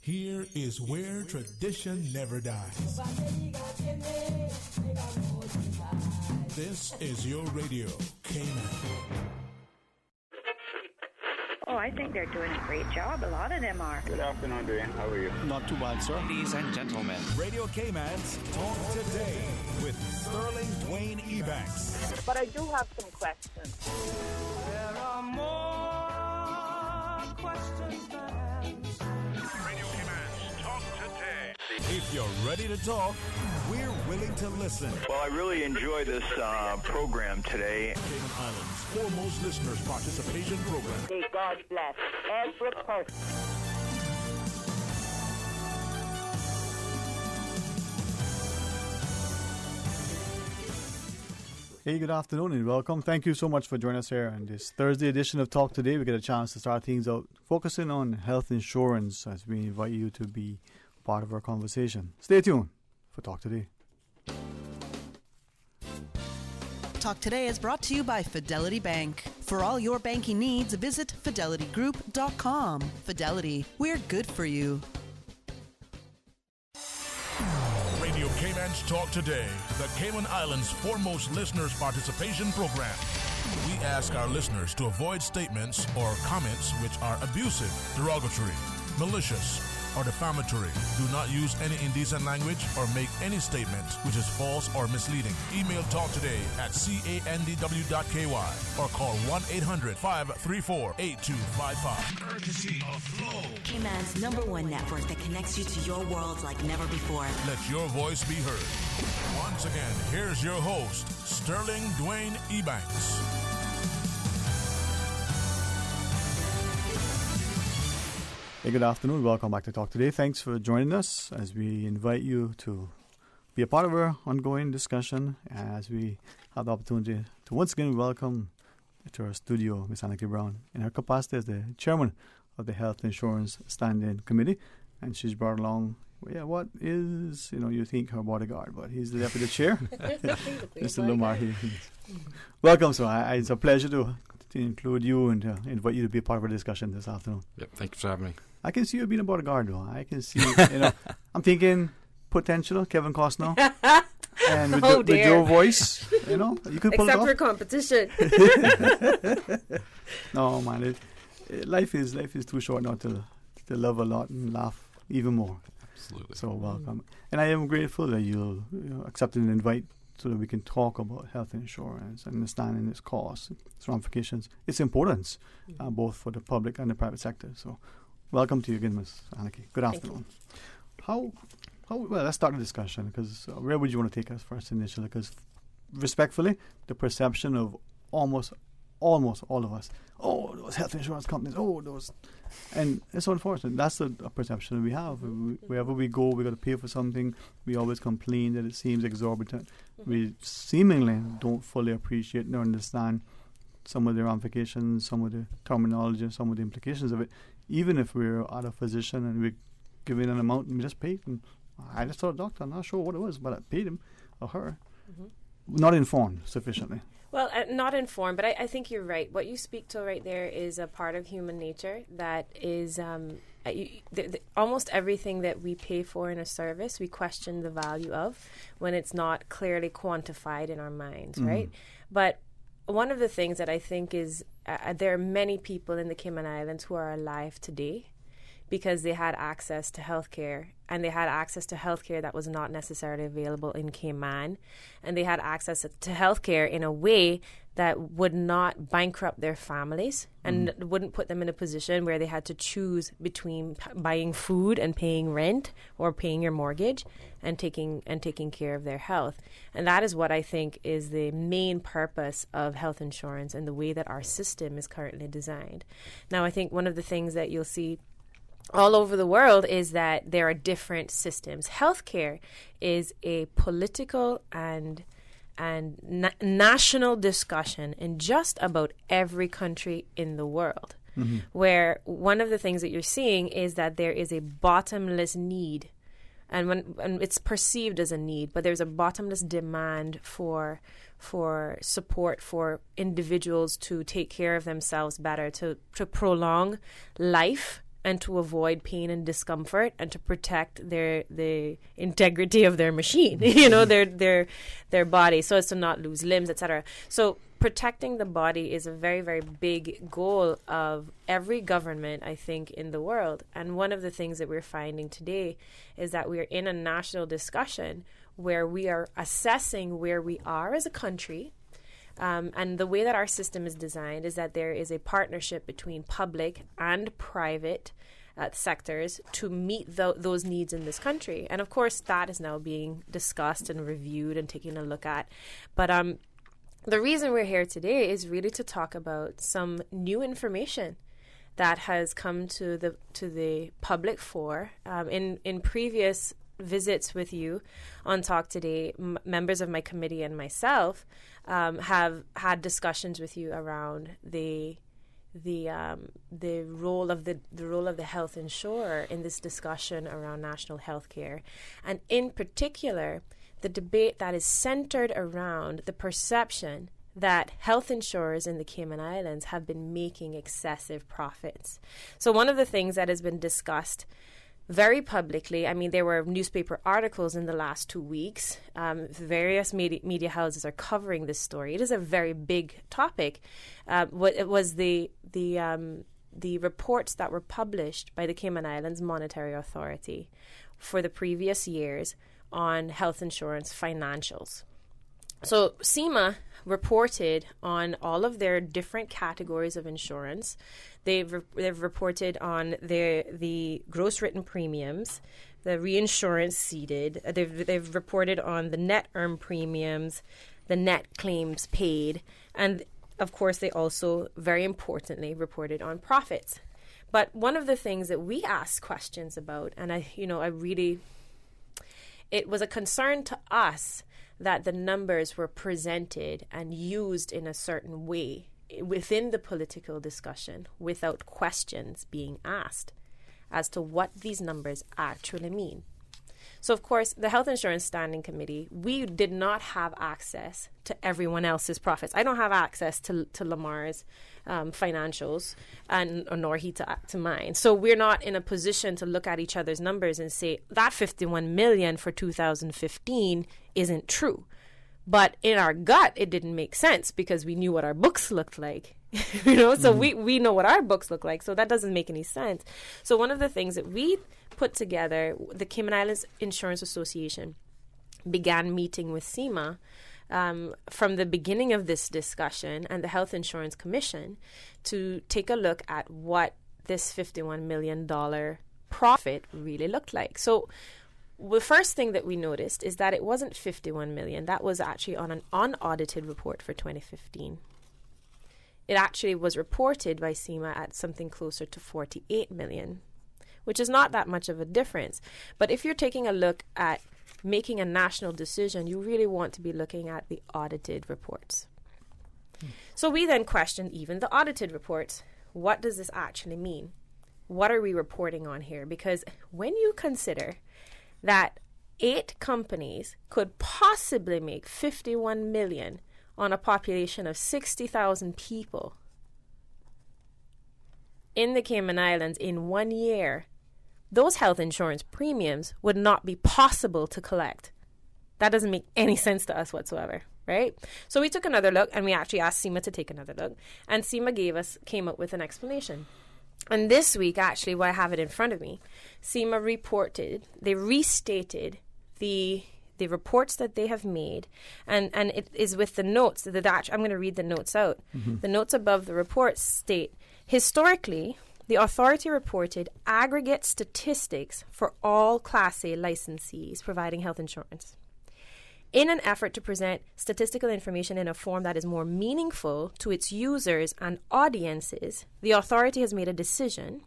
Here is where tradition never dies. This is your radio, K-Man. Oh, I think they're doing a great job. A lot of them are. Good afternoon, Dwayne. How are you? Not too bad, sir. Ladies and gentlemen, Radio K-Man's Talk Today with Sterling Dwayne Ebanks. But I do have some questions. there are more questions than answers. Radio K-Man's Talk Today. If you're ready to talk, we're willing to listen. Well, I really enjoy this program today. Cayman Islands' foremost listeners participation program. May God bless every person. Hey, good afternoon and welcome. Thank you so much for joining us here on this Thursday edition of Talk Today. We get a chance to start things out focusing on health insurance as we invite you to be part of our conversation. Stay tuned for Talk Today. Talk Today is brought to you by Fidelity Bank. For all your banking needs, visit fidelitygroup.com. Fidelity, we're good for you. Radio Cayman's Talk Today, the Cayman Islands' foremost listeners participation program. We ask our listeners to avoid statements or comments which are abusive, derogatory, malicious, or defamatory. Do not use any indecent language or make any statement which is false or misleading. Email talktoday@candw.ky or call 1-800-534-8255. Courtesy of Flow. Cayman's #1 network that connects you to your world like never before. Let your voice be heard. Once again, here's your host, Sterling Dwayne Ebanks. Hey, good afternoon. Welcome back to Talk Today. Thanks for joining us as we invite you to be a part of our ongoing discussion as we have the opportunity to once again welcome to our studio Ms. Annika Brown in her capacity as the chairman of the Health Insurance Standing Committee. And she's brought along, what is, you think her bodyguard, but he's the deputy chair, Mr. Lumar. Welcome, sir. It's a pleasure to include you and invite you to be a part of our discussion this afternoon. Yep, thank you for having me. I can see you being a bodyguard, though. I can see, I'm thinking potential Kevin Costner. And with your voice, you could pull Except it for competition. No, man. Life is too short not to love a lot and laugh even more. Absolutely. So welcome. And I am grateful that you accepted an invite so that we can talk about health insurance and understanding its costs, its ramifications, its importance, both for the public and the private sector. So welcome to you again, Ms. Aniki. Good afternoon. Well, let's start the discussion, because where would you want to take us first initially? Because respectfully, the perception of almost all of us, those health insurance companies, and it's unfortunate. That's a perception we have. Wherever we go, we got to pay for something. We always complain that it seems exorbitant. We seemingly don't fully appreciate nor understand some of the ramifications, some of the terminology, some of the implications of it. Even if we're at a physician and we're giving an amount and we just paid him. I just saw a doctor, I'm not sure what it was, but I paid him or her. Not informed sufficiently. Well, not informed, but I think you're right. What you speak to right there is a part of human nature that is almost everything that we pay for in a service, we question the value of when it's not clearly quantified in our minds, right? But one of the things that I think is there are many people in the Cayman Islands who are alive today because they had access to healthcare, and they had access to healthcare that was not necessarily available in Cayman, and they had access to healthcare in a way that would not bankrupt their families and wouldn't put them in a position where they had to choose between buying food and paying rent or paying your mortgage and taking care of their health. And that is what I think is the main purpose of health insurance and the way that our system is currently designed. Now, I think one of the things that you'll see all over the world is that there are different systems. Healthcare is a political and national discussion in just about every country in the world, where one of the things that you're seeing is that there is a bottomless need, and when it's perceived as a need, but there's a bottomless demand for support for individuals to take care of themselves better, to prolong life and to avoid pain and discomfort and to protect the integrity of their machine, their body, so as to not lose limbs, etc. So protecting the body is a very, very big goal of every government, I think, in the world. And one of the things that we're finding today is that we're in a national discussion where we are assessing where we are as a country. And the way that our system is designed is that there is a partnership between public and private sectors to meet those needs in this country. And of course, that is now being discussed and reviewed and taken a look at. But the reason we're here today is really to talk about some new information that has come to the public fore. In previous visits with you on Talk Today, members of my committee and myself have had discussions with you around the role of the health insurer in this discussion around national health care, and in particular the debate that is centered around the perception that health insurers in the Cayman Islands have been making excessive profits. So one of the things that has been discussed very publicly, I mean, there were newspaper articles in the last 2 weeks. Various media houses are covering this story. It is a very big topic. It was the reports that were published by the Cayman Islands Monetary Authority for the previous years on health insurance financials. So CIMA reported on all of their different categories of insurance. They've reported on the gross written premiums, the reinsurance ceded. They've reported on the net earned premiums, the net claims paid, and of course they also, very importantly, reported on profits. But one of the things that we asked questions about, and it was a concern to us that the numbers were presented and used in a certain way within the political discussion without questions being asked as to what these numbers actually mean. So, of course, the Health Insurance Standing Committee, we did not have access to everyone else's profits. I don't have access to Lamar's financials, nor he to mine. So we're not in a position to look at each other's numbers and say that 51 million for 2015 isn't true. But in our gut, it didn't make sense because we knew what our books looked like. So we know what our books look like. So that doesn't make any sense. So one of the things that we put together, the Cayman Islands Insurance Association began meeting with CIMA from the beginning of this discussion and the Health Insurance Commission to take a look at what this $51 million profit really looked like. So the first thing that we noticed is that it wasn't 51 million. That was actually on an unaudited report for 2015. It actually was reported by CIMA at something closer to 48 million, which is not that much of a difference. But if you're taking a look at making a national decision, you really want to be looking at the audited reports. So we then questioned even the audited reports. What does this actually mean? What are we reporting on here? Because when you consider that 8 companies could possibly make 51 million on a population of 60,000 people in the Cayman Islands in 1 year, those health insurance premiums would not be possible to collect. That doesn't make any sense to us whatsoever, right? So we took another look, and we actually asked CIMA to take another look, and CIMA came up with an explanation. And this week, actually, where I have it in front of me, CIMA they restated the reports that they have made, and it is with the notes. I'm going to read the notes out. Mm-hmm. The notes above the report state, historically, the authority reported aggregate statistics for all Class A licensees providing health insurance. In an effort to present statistical information in a form that is more meaningful to its users and audiences, the authority has made a decision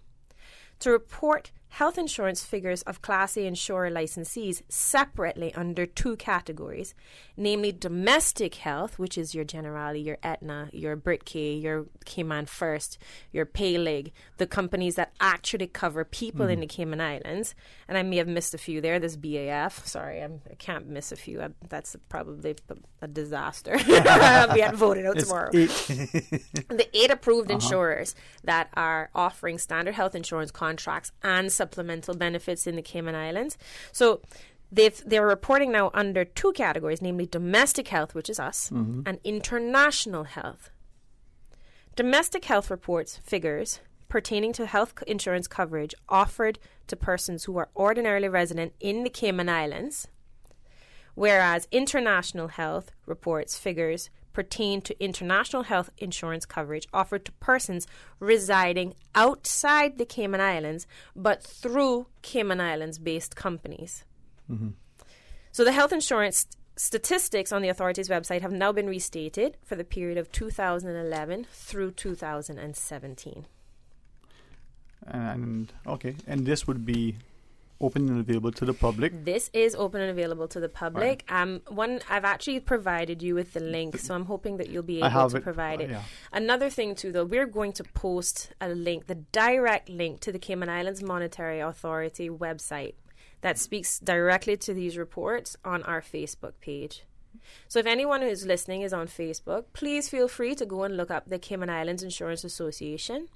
to report health insurance figures of Class A insurer licensees separately under two categories, namely domestic health, which is your Generali, your Aetna, your Brit-K, your Cayman First, your Paylig, the companies that actually cover people in the Cayman Islands. And I may have missed a few there. There's BAF. Sorry, I can't miss a few. That's probably a disaster. I'll be voted out tomorrow. The 8 approved insurers that are offering standard health insurance contracts and supplemental benefits in the Cayman Islands. So they're reporting now under two categories, namely domestic health, which is us, and international health. Domestic health reports figures pertaining to health insurance coverage offered to persons who are ordinarily resident in the Cayman Islands, whereas international health reports figures pertain to international health insurance coverage offered to persons residing outside the Cayman Islands, but through Cayman Islands-based companies. So the health insurance statistics on the authority's website have now been restated for the period of 2011 through 2017. And this would be open and available to the public. This is open and available to the public. Right. I've actually provided you with the link, so I'm hoping that you'll be able to provide it. Yeah. Another thing too, though, we're going to post a link, the direct link to the Cayman Islands Monetary Authority website that speaks directly to these reports on our Facebook page. So if anyone who's listening is on Facebook, please feel free to go and look up the Cayman Islands Insurance Association.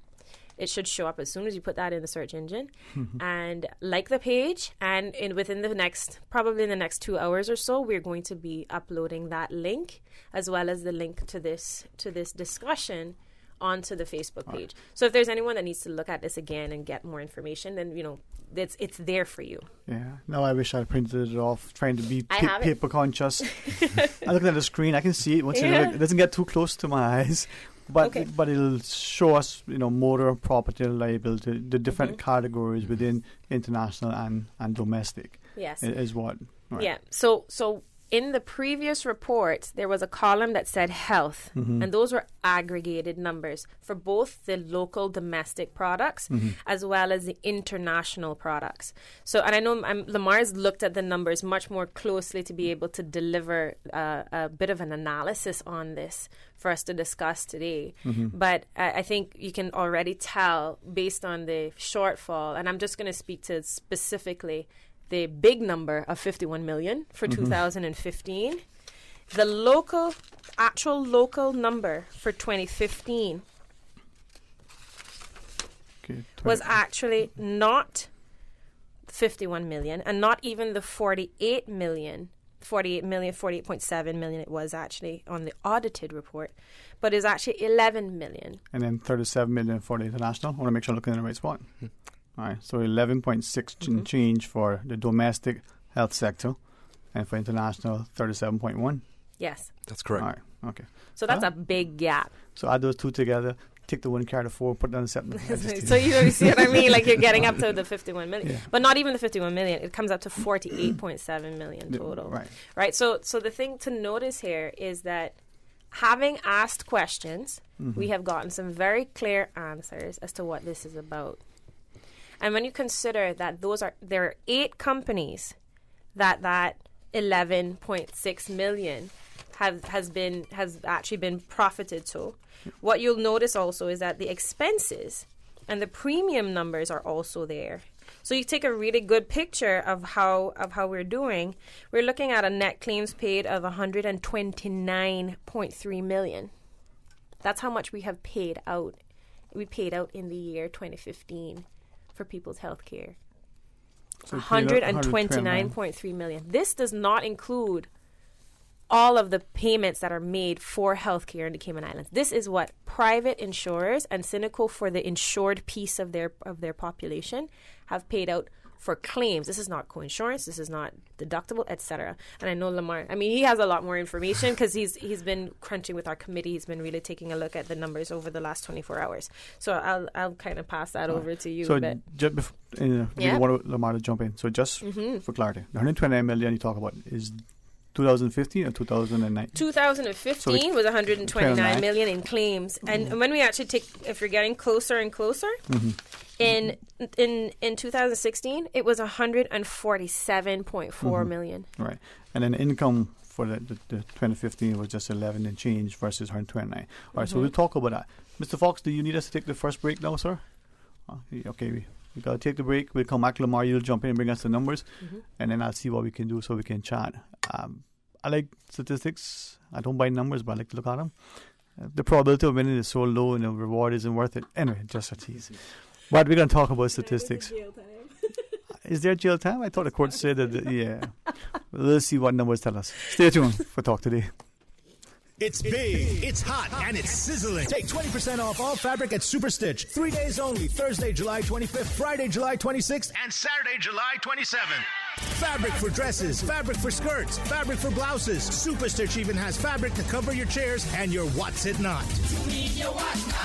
It should show up as soon as you put that in the search engine. And like the page, and within the next 2 hours or so, we're going to be uploading that link as well as the link to this discussion onto the Facebook page. So if there's anyone that needs to look at this again and get more information, then it's there for you. Yeah. No, I wish I printed it off, trying to be paper conscious. I'm looking at the screen, I can see it. Once it doesn't get too close to my eyes. But it'll show us, motor, property, liability, the different categories within international and domestic. Yes, is what. Right. Yeah. So in the previous report, there was a column that said health, and those were aggregated numbers for both the local domestic products as well as the international products. So, and I know Lamar's looked at the numbers much more closely to be able to deliver a bit of an analysis on this for us to discuss today. But I think you can already tell based on the shortfall, and I'm just going to speak to specifically the big number of 51 million for 2015. The actual local number for 2015 was actually not 51 million and not even the 48.7 million it was actually on the audited report, but is actually 11 million. And then 37 million for the international. I want to make sure I'm looking at the right spot. All right, so 11.6 change for the domestic health sector, and for international, 37.1. Yes. That's correct. All right, okay. So that's a big gap. So add those two together, take the one, carry the four, put down the 7. So you see what I mean? Like you're getting up to the 51 million. Yeah. But not even the 51 million. It comes up to 48.7 million total. Right. So the thing to notice here is that having asked questions, we have gotten some very clear answers as to what this is about. And when you consider that there are 8 companies that 11.6 million has actually been profited to, what you'll notice also is that the expenses and the premium numbers are also there. So you take a really good picture of how we're doing. We're looking at a net claims paid of 129.3 million. That's how much we have paid out. We paid out in the year 2015. For people's health care. So 129.3 million. This does not include all of the payments that are made for healthcare in the Cayman Islands. This is what private insurers and Synico, for the insured piece of their population, have paid out for claims. This is not coinsurance. This is not deductible, etc. And I know Lamar, he has a lot more information because he's been crunching with our committee. He's been really taking a look at the numbers over the last 24 hours. So I'll kind of pass that over to you. So just before, I want Lamar to jump in. So just for clarity, the 129 million you talk about is 2015 or 2009? 2015 was 129 million in claims, and when we actually if you're getting closer and closer, in 2016 it was 147.4 million. Right, and then income for the 2015 was just 11 and change versus 129. All right, so we'll talk about that. Mr. Fox, do you need us to take the first break now, sir? Okay, we got to take the break. We'll come back. Lamar, you'll jump in and bring us the numbers, and then I'll see what we can do so we can chat. I like statistics. I don't buy numbers, but I like to look at them. The probability of winning is so low and the reward isn't worth it. Anyway, just a tease. But we're going to talk about statistics. Is there jail time? I thought the court said that, yeah. Let's see what numbers tell us. Stay tuned for Talk Today. It's big, it's hot, and it's sizzling. Take 20% off all fabric at Super Stitch. 3 days only. Thursday, July 25th, Friday, July 26th, and Saturday, July 27th. Fabric for dresses, fabric for skirts, fabric for blouses. Super Stitch even has fabric to cover your chairs and your what's it not.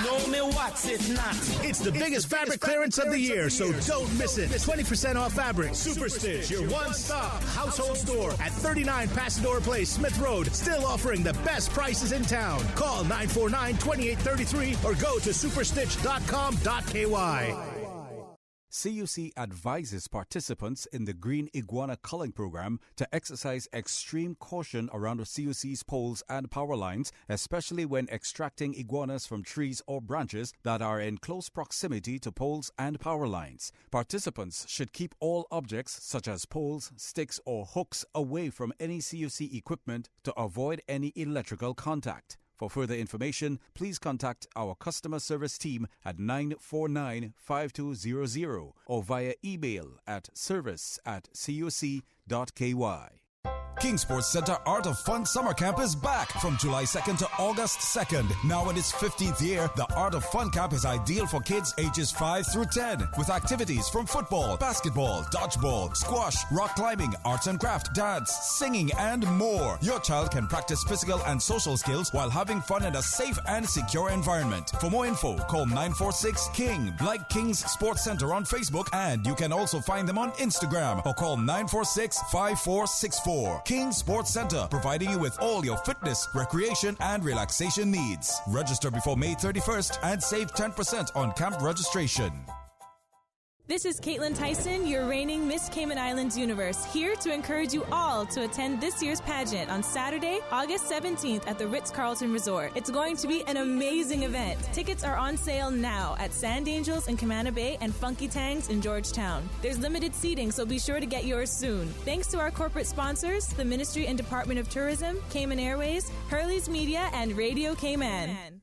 No, me what's it not. It's the biggest fabric clearance of the year, so don't miss it. 20% off fabric. Super Stitch, your one-stop household store at 39 Pasadora Place, Smith Road. Still offering the best prices in town. Call 949-2833 or go to superstitch.com.ky. CUC advises participants in the Green Iguana Culling Program to exercise extreme caution around the CUC's poles and power lines, especially when extracting iguanas from trees or branches that are in close proximity to poles and power lines. Participants should keep all objects, such as poles, sticks, or hooks, away from any CUC equipment to avoid any electrical contact. For further information, please contact our customer service team at 949-5200 or via email at service@cuc.ky. King Sports Center Art of Fun Summer Camp is back from July 2nd to August 2nd. Now in its 15th year, the Art of Fun Camp is ideal for kids ages 5 through 10 with activities from football, basketball, dodgeball, squash, rock climbing, arts and craft, dance, singing, and more. Your child can practice physical and social skills while having fun in a safe and secure environment. For more info, call 946-KING. Like King's Sports Center on Facebook, and you can also find them on Instagram or call 946-5464. King Sports Center, providing you with all your fitness, recreation, and relaxation needs. Register before May 31st and save 10% on camp registration. This is Caitlin Tyson, your reigning Miss Cayman Islands Universe, here to encourage you all to attend this year's pageant on Saturday, August 17th at the Ritz-Carlton Resort. It's going to be an amazing event. Tickets are on sale now at Sand Angels in Camana Bay and Funky Tangs in Georgetown. There's limited seating, so be sure to get yours soon. Thanks to our corporate sponsors, the Ministry and Department of Tourism, Cayman Airways, Hurley's Media, and Radio Cayman.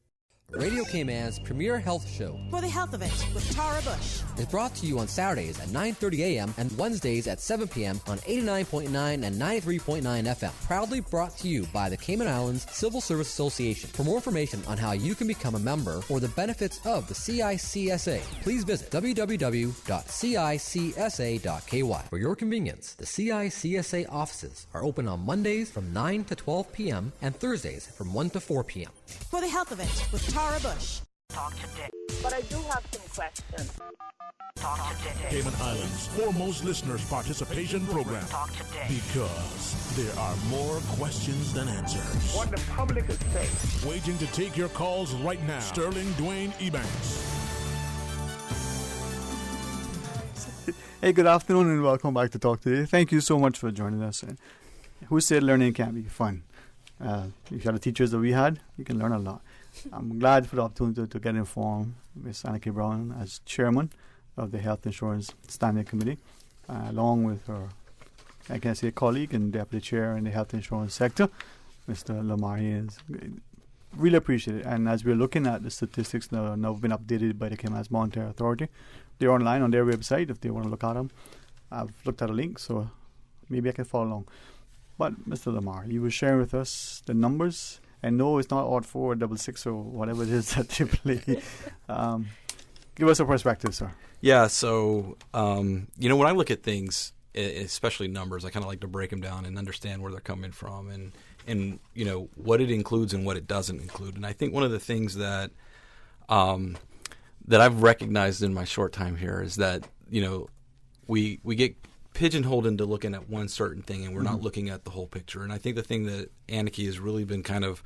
Radio Cayman's premier health show, For the Health of It, with Tara Bush, is brought to you on Saturdays at 9:30 a.m. and Wednesdays at 7 p.m. on 89.9 and 93.9 FM. Proudly brought to you by the Cayman Islands Civil Service Association. For more information on how you can become a member or the benefits of the CICSA, please visit www.cicsa.ky. For your convenience, the CICSA offices are open on Mondays from 9 to 12 p.m. and Thursdays from 1 to 4 p.m. For the Health of It, with Tara Bush. Talk today. But I do have some questions. Talk today. Cayman Islands' foremost listeners' participation program. Talk today. Because there are more questions than answers. What the public is saying. Waiting to take your calls right now. Sterling Dwayne Ebanks. Hey, good afternoon and welcome back to Talk Today. Thank you so much for joining us. Who said learning can be fun? If you have the teachers that we had, you can learn a lot. I'm glad for the opportunity to get informed. Ms. Annika Brown as chairman of the Health Insurance Standing Committee, along with her, I can say, colleague and deputy chair in the health insurance sector, Mr. Lamar Haynes. Really appreciate it. And as we're looking at the statistics now been updated by the Cayman Monetary Authority, they're online on their website if they want to look at them. I've looked at a link, so maybe I can follow along. But Mr. Lamar, you were sharing with us the numbers. And no, it's not odd 4, 6, or whatever it is that they play. Give us a perspective, sir. Yeah, so, when I look at things, especially numbers, I kind of like to break them down and understand where they're coming from and what it includes and what it doesn't include. And I think one of the things that I've recognized in my short time here is that, we get pigeonholed into looking at one certain thing, and we're not looking at the whole picture. And I think the thing that Anarchy has really been kind of,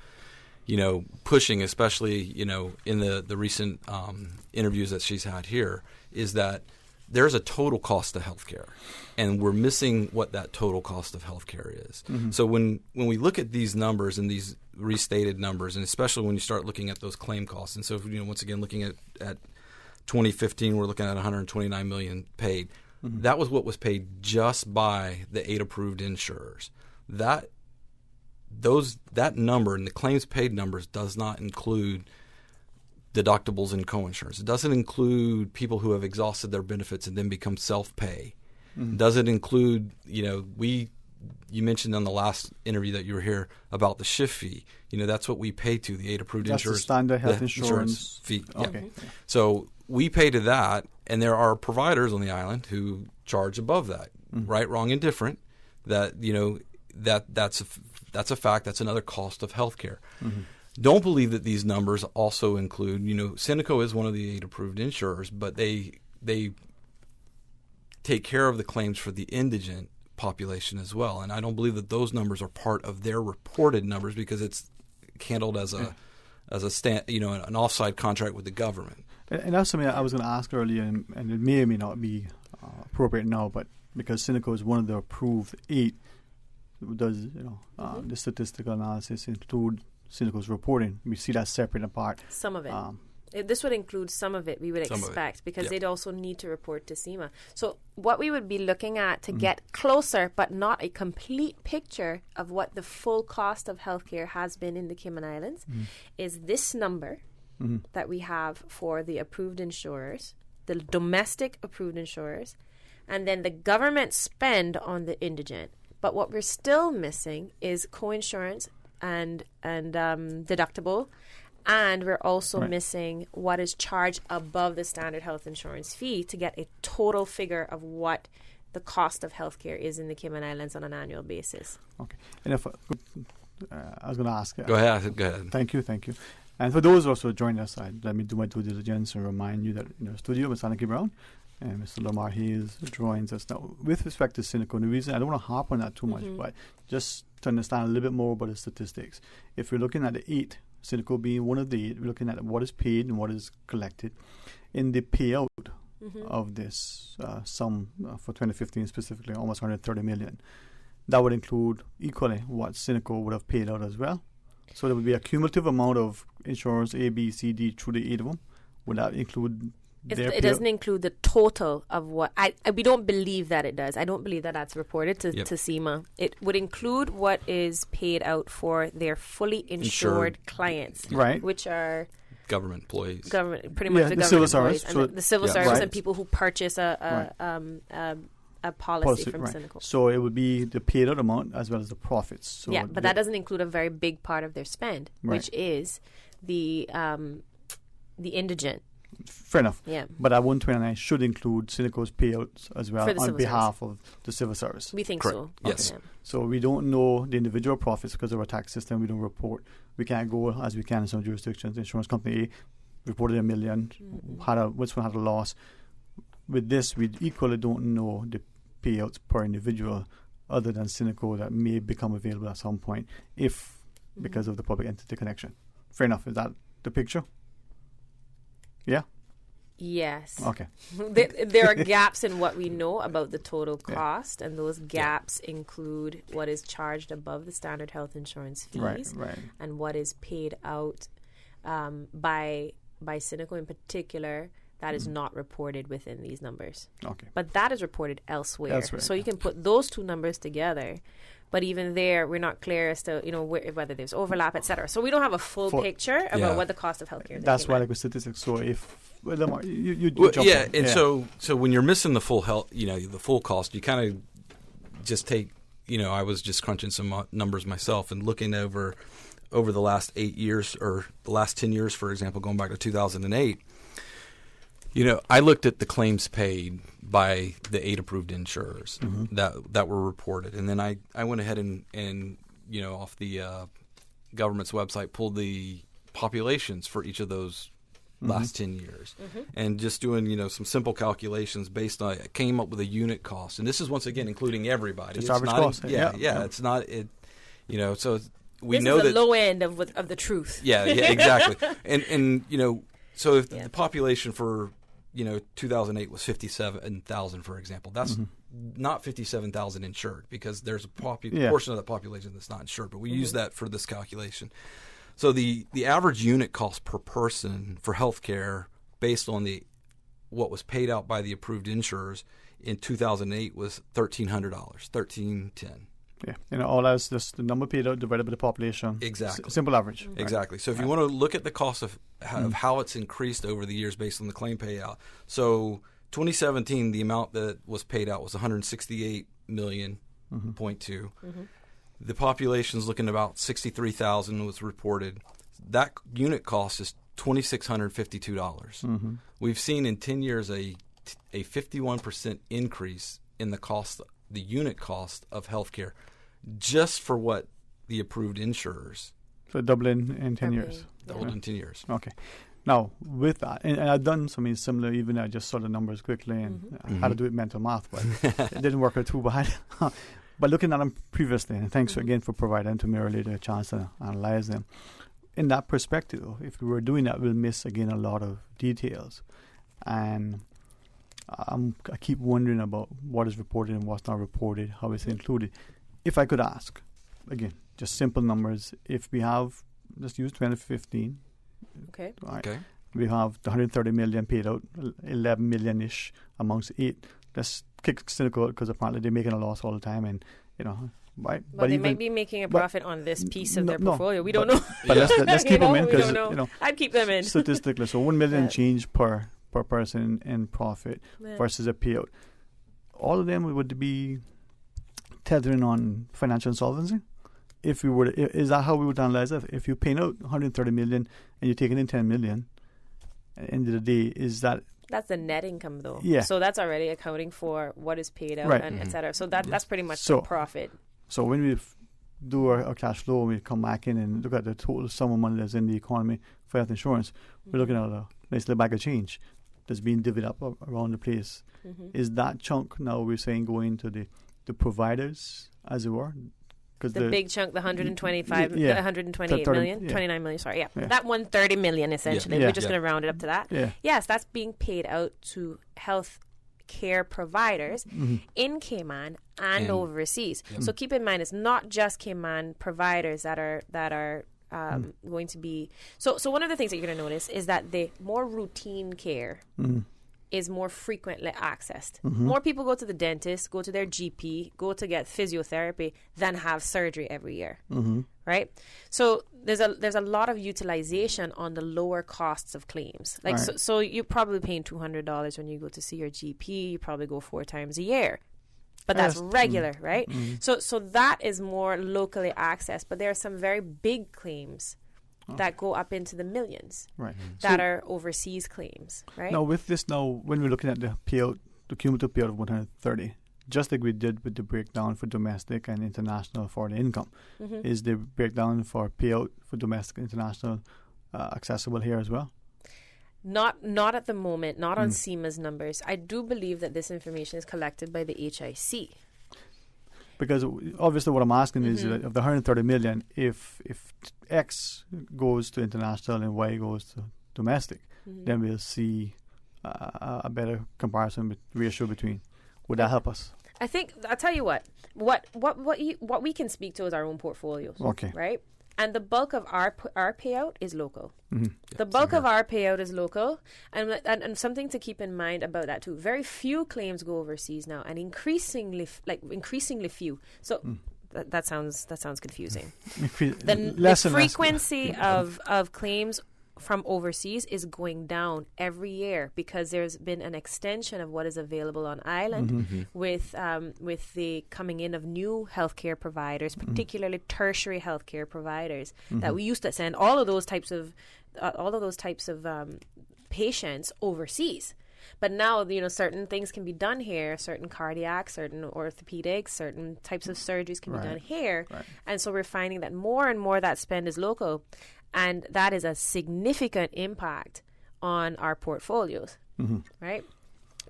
pushing, especially, in the recent interviews that she's had here, is that there's a total cost of healthcare, and we're missing what that total cost of healthcare is. So when we look at these numbers and these restated numbers, and especially when you start looking at those claim costs, and so once again looking at 2015, we're looking at $129 million paid. That was what was paid just by the 8 approved insurers. That number and the claims paid numbers does not include deductibles and coinsurance. It doesn't include people who have exhausted their benefits and then become self-pay. It doesn't include, you mentioned on the last interview that you were here about the shift fee. That's what we pay to the 8 approved insurers. That's the standard health insurance fee. Okay. Yeah. So we pay to that, and there are providers on the island who charge above that, right, wrong, and different. That that's a fact. That's another cost of healthcare. Don't believe that these numbers also include. Synico is one of the 8 approved insurers, but they take care of the claims for the indigent population as well. And I don't believe that those numbers are part of their reported numbers because it's handled as an offside contract with the government. And that's something I was going to ask earlier, and it may or may not be appropriate now, but because Synico is one of the approved 8, does the statistical analysis include Synico's reporting? We see that separate and apart. Some of it. This would include some of it, we would expect, because they'd also need to report to SEMA. So what we would be looking at to get closer, but not a complete picture of what the full cost of healthcare has been in the Cayman Islands, is this number that we have for the approved insurers, the domestic approved insurers, and then the government spend on the indigent. But what we're still missing is coinsurance and deductible. And we're also missing what is charged above the standard health insurance fee to get a total figure of what the cost of healthcare is in the Cayman Islands on an annual basis. Okay. And if I was going to ask. Go ahead. Thank you. And for those also joining us, let me do my due diligence and remind you that in our studio, Ms. Anarchy Brown and Mr. Lamar Hayes joins us now. With respect to Synico, the reason I don't want to harp on that too much, but just to understand a little bit more about the statistics. If we're looking at the 8, Synico being one of the 8, we're looking at what is paid and what is collected. In the payout of this sum for 2015 specifically, almost $130 million, that would include equally what Synico would have paid out as well. So there would be a cumulative amount of insurance A, B, C, D through the 8 of them. Would that include it doesn't include the total of what we don't believe that it does. I don't believe that that's reported to SEMA. It would include what is paid out for their fully insured clients, right? Which are government employees, pretty much the civil service, and the civil service, and people who purchase a policy from Synico. So it would be the paid out amount as well as the profits. So but that doesn't include a very big part of their spend, which is the indigent. Fair enough. Yeah. But that 129 should include Synico's payouts as well on behalf of the civil service. We think Correct. so. Yes. Okay. So we don't know the individual profits because of our tax system. We don't report. We can't go as we can in some jurisdictions. The insurance company A reported $1 million, which one had a loss. With this, we equally don't know the payouts per individual other than Synico that may become available at some point because of the public entity connection. Fair enough. Is that the picture? Yeah? Yes. Okay. There are gaps in what we know about the total cost, and those gaps include what is charged above the standard health insurance fees and what is paid out by Synico in particular. That is not reported within these numbers. Okay. But that is reported elsewhere. So you can put those two numbers together. But even there, we're not clear as to whether there's overlap, etc. So we don't have a full picture about what the cost of healthcare is. That's why, like with statistics. So if you jump in. So when you're missing the full the full cost, you kind of just take. I was just crunching some numbers myself and looking over the last 8 years or the last 10 years, for example, going back to 2008. I looked at the claims paid by the 8 approved insurers that were reported, and then I went ahead and off the government's website pulled the populations for each of those last 10 years. And just doing, some simple calculations based on it, came up with a unit cost. And this is, once again, including everybody. It's average not cost. It's not, so we this know is that the low end of the truth. Yeah, exactly. and so if the population for 2008 was 57,000, for example, that's not 57,000 insured, because there's a portion of the population that's not insured, but we use that for this calculation. So the average unit cost per person for healthcare, based on what was paid out by the approved insurers in 2008, was $1,300, $1,310. Yeah, all that's just the number paid out divided by the population. Exactly. Simple average. Exactly. So if you want to look at the cost of how it's increased over the years based on the claim payout. So 2017, the amount that was paid out was $168 million, .2. The population's looking at about 63,000 was reported. That unit cost is $2,652. We've seen in 10 years a 51% increase in the unit cost of healthcare, just for what the approved insurers. So doubling in 10 years. Doubled in 10 years. Okay. Now, with that, and I've done something similar, even I just saw the numbers quickly and I had to do it mental math, but it didn't work out too bad. But looking at them previously, and thanks again for providing to me earlier the chance to analyze them. In that perspective, if we were doing that, we'll miss, again, a lot of details. And I keep wondering about what is reported and what's not reported, how it's included. If I could ask, again, just simple numbers, if we have, let's use 2015. Okay. Right, okay. We have the $130 million paid out, 11 million-ish amongst 8. Let's kick cynical, because apparently they're making a loss all the time, and right. But they might be making a profit on this piece of their portfolio. We don't know. But let's keep them in, because I'd keep them in statistically. So $1 million change per person in profit versus a payout. All of them would be tethering on financial insolvency. If we were, is that how we would analyze it? If you're paying out $130 million and you're taking in $10 million, at the end of the day, is that? That's the net income, though. Yeah. So that's already accounting for what is paid out, and et cetera. So that's pretty much the profit. So when we do our cash flow, we come back in and look at the total sum of money that's in the economy for health insurance. We're looking at a nice little bag of change that's being divvied up around the place. Is that chunk now we're saying going to the providers, as it were? The big chunk, the 128 million, 29 million, sorry, that 130 million essentially. We're just going to round it up to that. Yes, that's being paid out to health care providers in Cayman and overseas. So keep in mind, it's not just Cayman providers that are going to be. So one of the things that you're going to notice is that the more routine care is more frequently accessed. More people go to the dentist, go to their GP, go to get physiotherapy than have surgery every year, right? So there's a lot of utilization on the lower costs of claims. Like so you're probably paying $200 when you go to see your GP. You probably go 4 times a year. But that's regular, right? So that is more locally accessed. But there are some very big claims that go up into the millions, that are overseas claims, right? Now, with this, when we're looking at the payout, the cumulative payout of 130, just like we did with the breakdown for domestic and international for the income, is the breakdown for payout for domestic and international accessible here as well? Not at the moment, not on CIMA's numbers. I do believe that this information is collected by the HIC. Because obviously what I'm asking is that of the 130 million, if X goes to international and Y goes to domestic, then we'll see a better comparison ratio between. Would that help us? I think I'll tell you what we can speak to is our own portfolios. Okay. Right? And the bulk of our payout is local. The bulk of our payout is local, and something to keep in mind about that too. Very few claims go overseas now, and increasingly few. So that sounds confusing. The frequency of claims from overseas is going down every year because there's been an extension of what is available on island with the coming in of new healthcare providers, particularly tertiary healthcare providers that we used to send all of those types of patients overseas. But now, certain things can be done here, certain cardiac, certain orthopedics, certain types of surgeries can be done here. And so we're finding that more and more that spend is local. And that is a significant impact on our portfolios, right?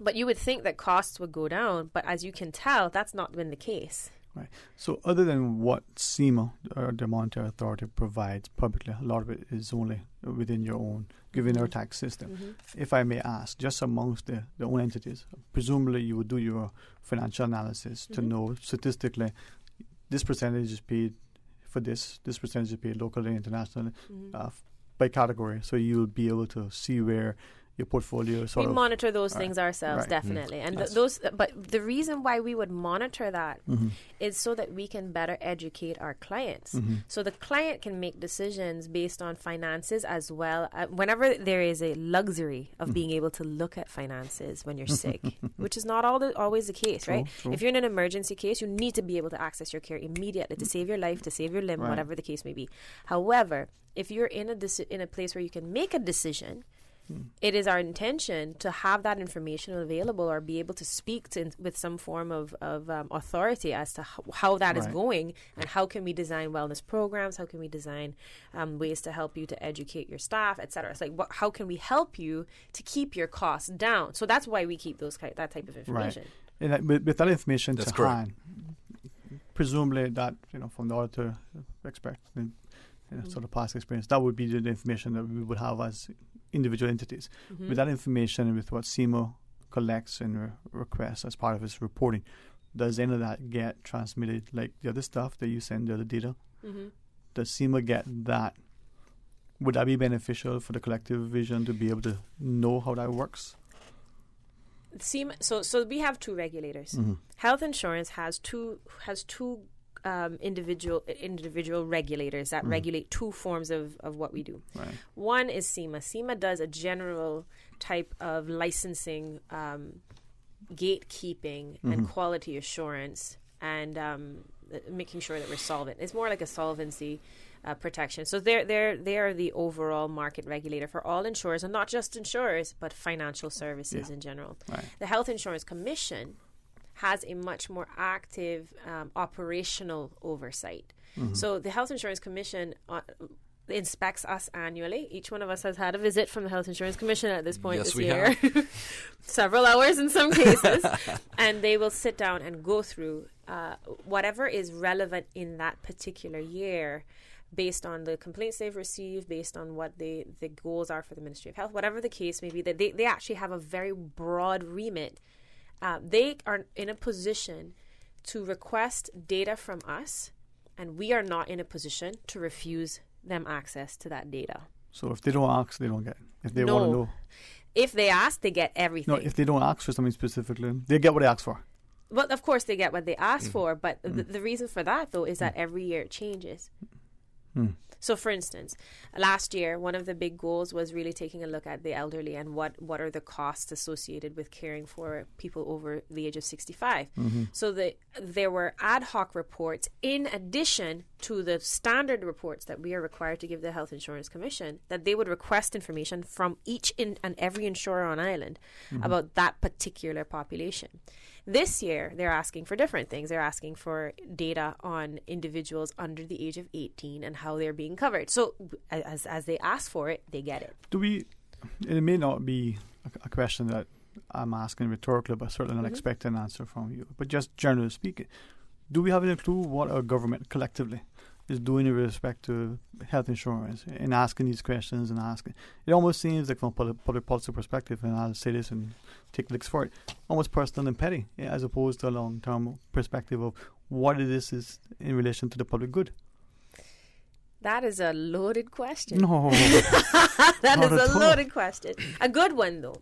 But you would think that costs would go down, but as you can tell, that's not been the case. Right. So other than what SEMA, or the Monetary Authority, provides publicly, a lot of it is only within your own, given our tax system. If I may ask, just amongst the own entities, presumably you would do your financial analysis to know statistically this percentage is paid for this percentage is paid locally, internationally, by category. So you'll be able to see where your portfolio we monitor those things ourselves, definitely. And but the reason why we would monitor that is so that we can better educate our clients. So the client can make decisions based on finances as well. Whenever there is a luxury of being able to look at finances when you're sick, which is not always the case, right? True. If you're in an emergency case, you need to be able to access your care immediately to save your life, to save your limb, whatever the case may be. However, if you're in a place where you can make a decision, it is our intention to have that information available or be able to speak with some form of authority as to how that is going and how can we design wellness programs, how can we design ways to help you to educate your staff, etc. It's like how can we help you to keep your costs down? So that's why we keep that type of information. Right. And with that information That's to correct. hand, presumably that from the auditor expect sort of past experience, that would be the information that we would have as individual entities. With that information and with what SEMA collects and requests as part of its reporting, does any of that get transmitted like the other stuff that you send, the other data? Does SEMA get that? Would that be beneficial for the collective vision to be able to know how that works? SEMA, so we have two regulators. Health insurance has two individual regulators that regulate two forms of what we do. Right. One is SEMA. SEMA does a general type of licensing, gatekeeping, and quality assurance, and making sure that we're solvent. It's more like a solvency protection. So they are the overall market regulator for all insurers, and not just insurers, but financial services in general. Right. The Health Insurance Commission has a much more active operational oversight. So the Health Insurance Commission inspects us annually. Each one of us has had a visit from the Health Insurance Commission at this point this year. Several hours in some cases. And they will sit down and go through whatever is relevant in that particular year based on the complaints they've received, based on what the goals are for the Ministry of Health, whatever the case may be. That they actually have a very broad remit. They are in a position to request data from us, and we are not in a position to refuse them access to that data. So if they don't ask, they don't get it. If they want to know. If they ask, they get everything. No, if they don't ask for something specifically, they get what they ask for. Well, of course, they get what they ask for, but the reason for that, though, is that every year it changes. So, for instance, last year, one of the big goals was really taking a look at the elderly and what are the costs associated with caring for people over the age of 65. So there were ad hoc reports in addition to the standard reports that we are required to give the Health Insurance Commission, that they would request information from each and every insurer on island about that particular population. This year, they're asking for different things. They're asking for data on individuals under the age of 18 and how they're being covered. So as they ask for it, they get it. It may not be a question that I'm asking rhetorically, but certainly not expect an answer from you. But just generally speaking, do we have any clue what our government collectively is doing with respect to health insurance and asking these questions and asking? It almost seems like from a public policy perspective, and I'll say this and take licks for it, almost personal and petty, as opposed to a long-term perspective of what it is in relation to the public good. That is a loaded question. No. That is a loaded question. A good one, though,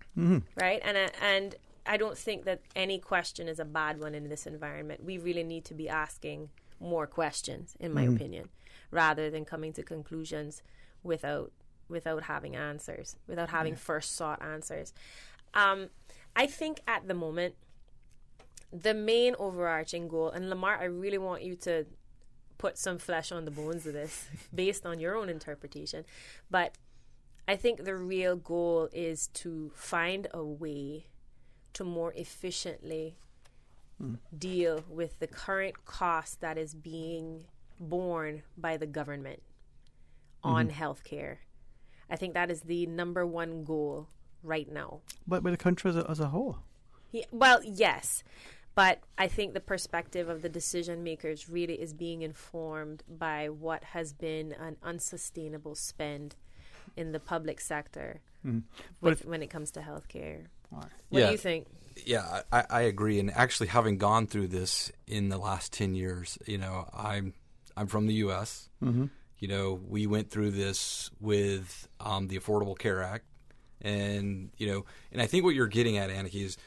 right? And I don't think that any question is a bad one in this environment. We really need to be asking more questions, in my opinion, rather than coming to conclusions without having answers, without having first sought answers. I think at the moment, the main overarching goal, and Lamar, I really want you to put some flesh on the bones of this based on your own interpretation, but I think the real goal is to find a way to more efficiently deal with the current cost that is being borne by the government on healthcare. I think that is the number one goal right now. But the country as a whole. Yeah, well, yes. But I think the perspective of the decision makers really is being informed by what has been an unsustainable spend in the public sector when it comes to healthcare. What do you think? Yeah, I agree. And actually, having gone through this in the last 10 years, I'm from the U.S. Mm-hmm. We went through this with the Affordable Care Act, and and I think what you're getting at, Annika, is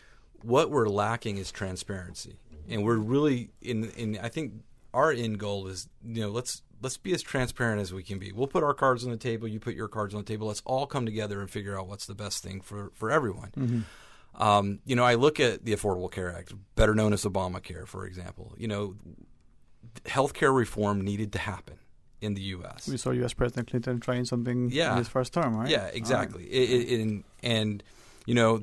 what we're lacking is transparency, and we're really in. I think our end goal is let's be as transparent as we can be. We'll put our cards on the table. You put your cards on the table. Let's all come together and figure out what's the best thing for everyone. Mm-hmm. I look at the Affordable Care Act, better known as Obamacare, for example. Healthcare reform needed to happen in the U.S. We saw U.S. President Clinton trying something in his first term, right? Yeah, exactly. Right.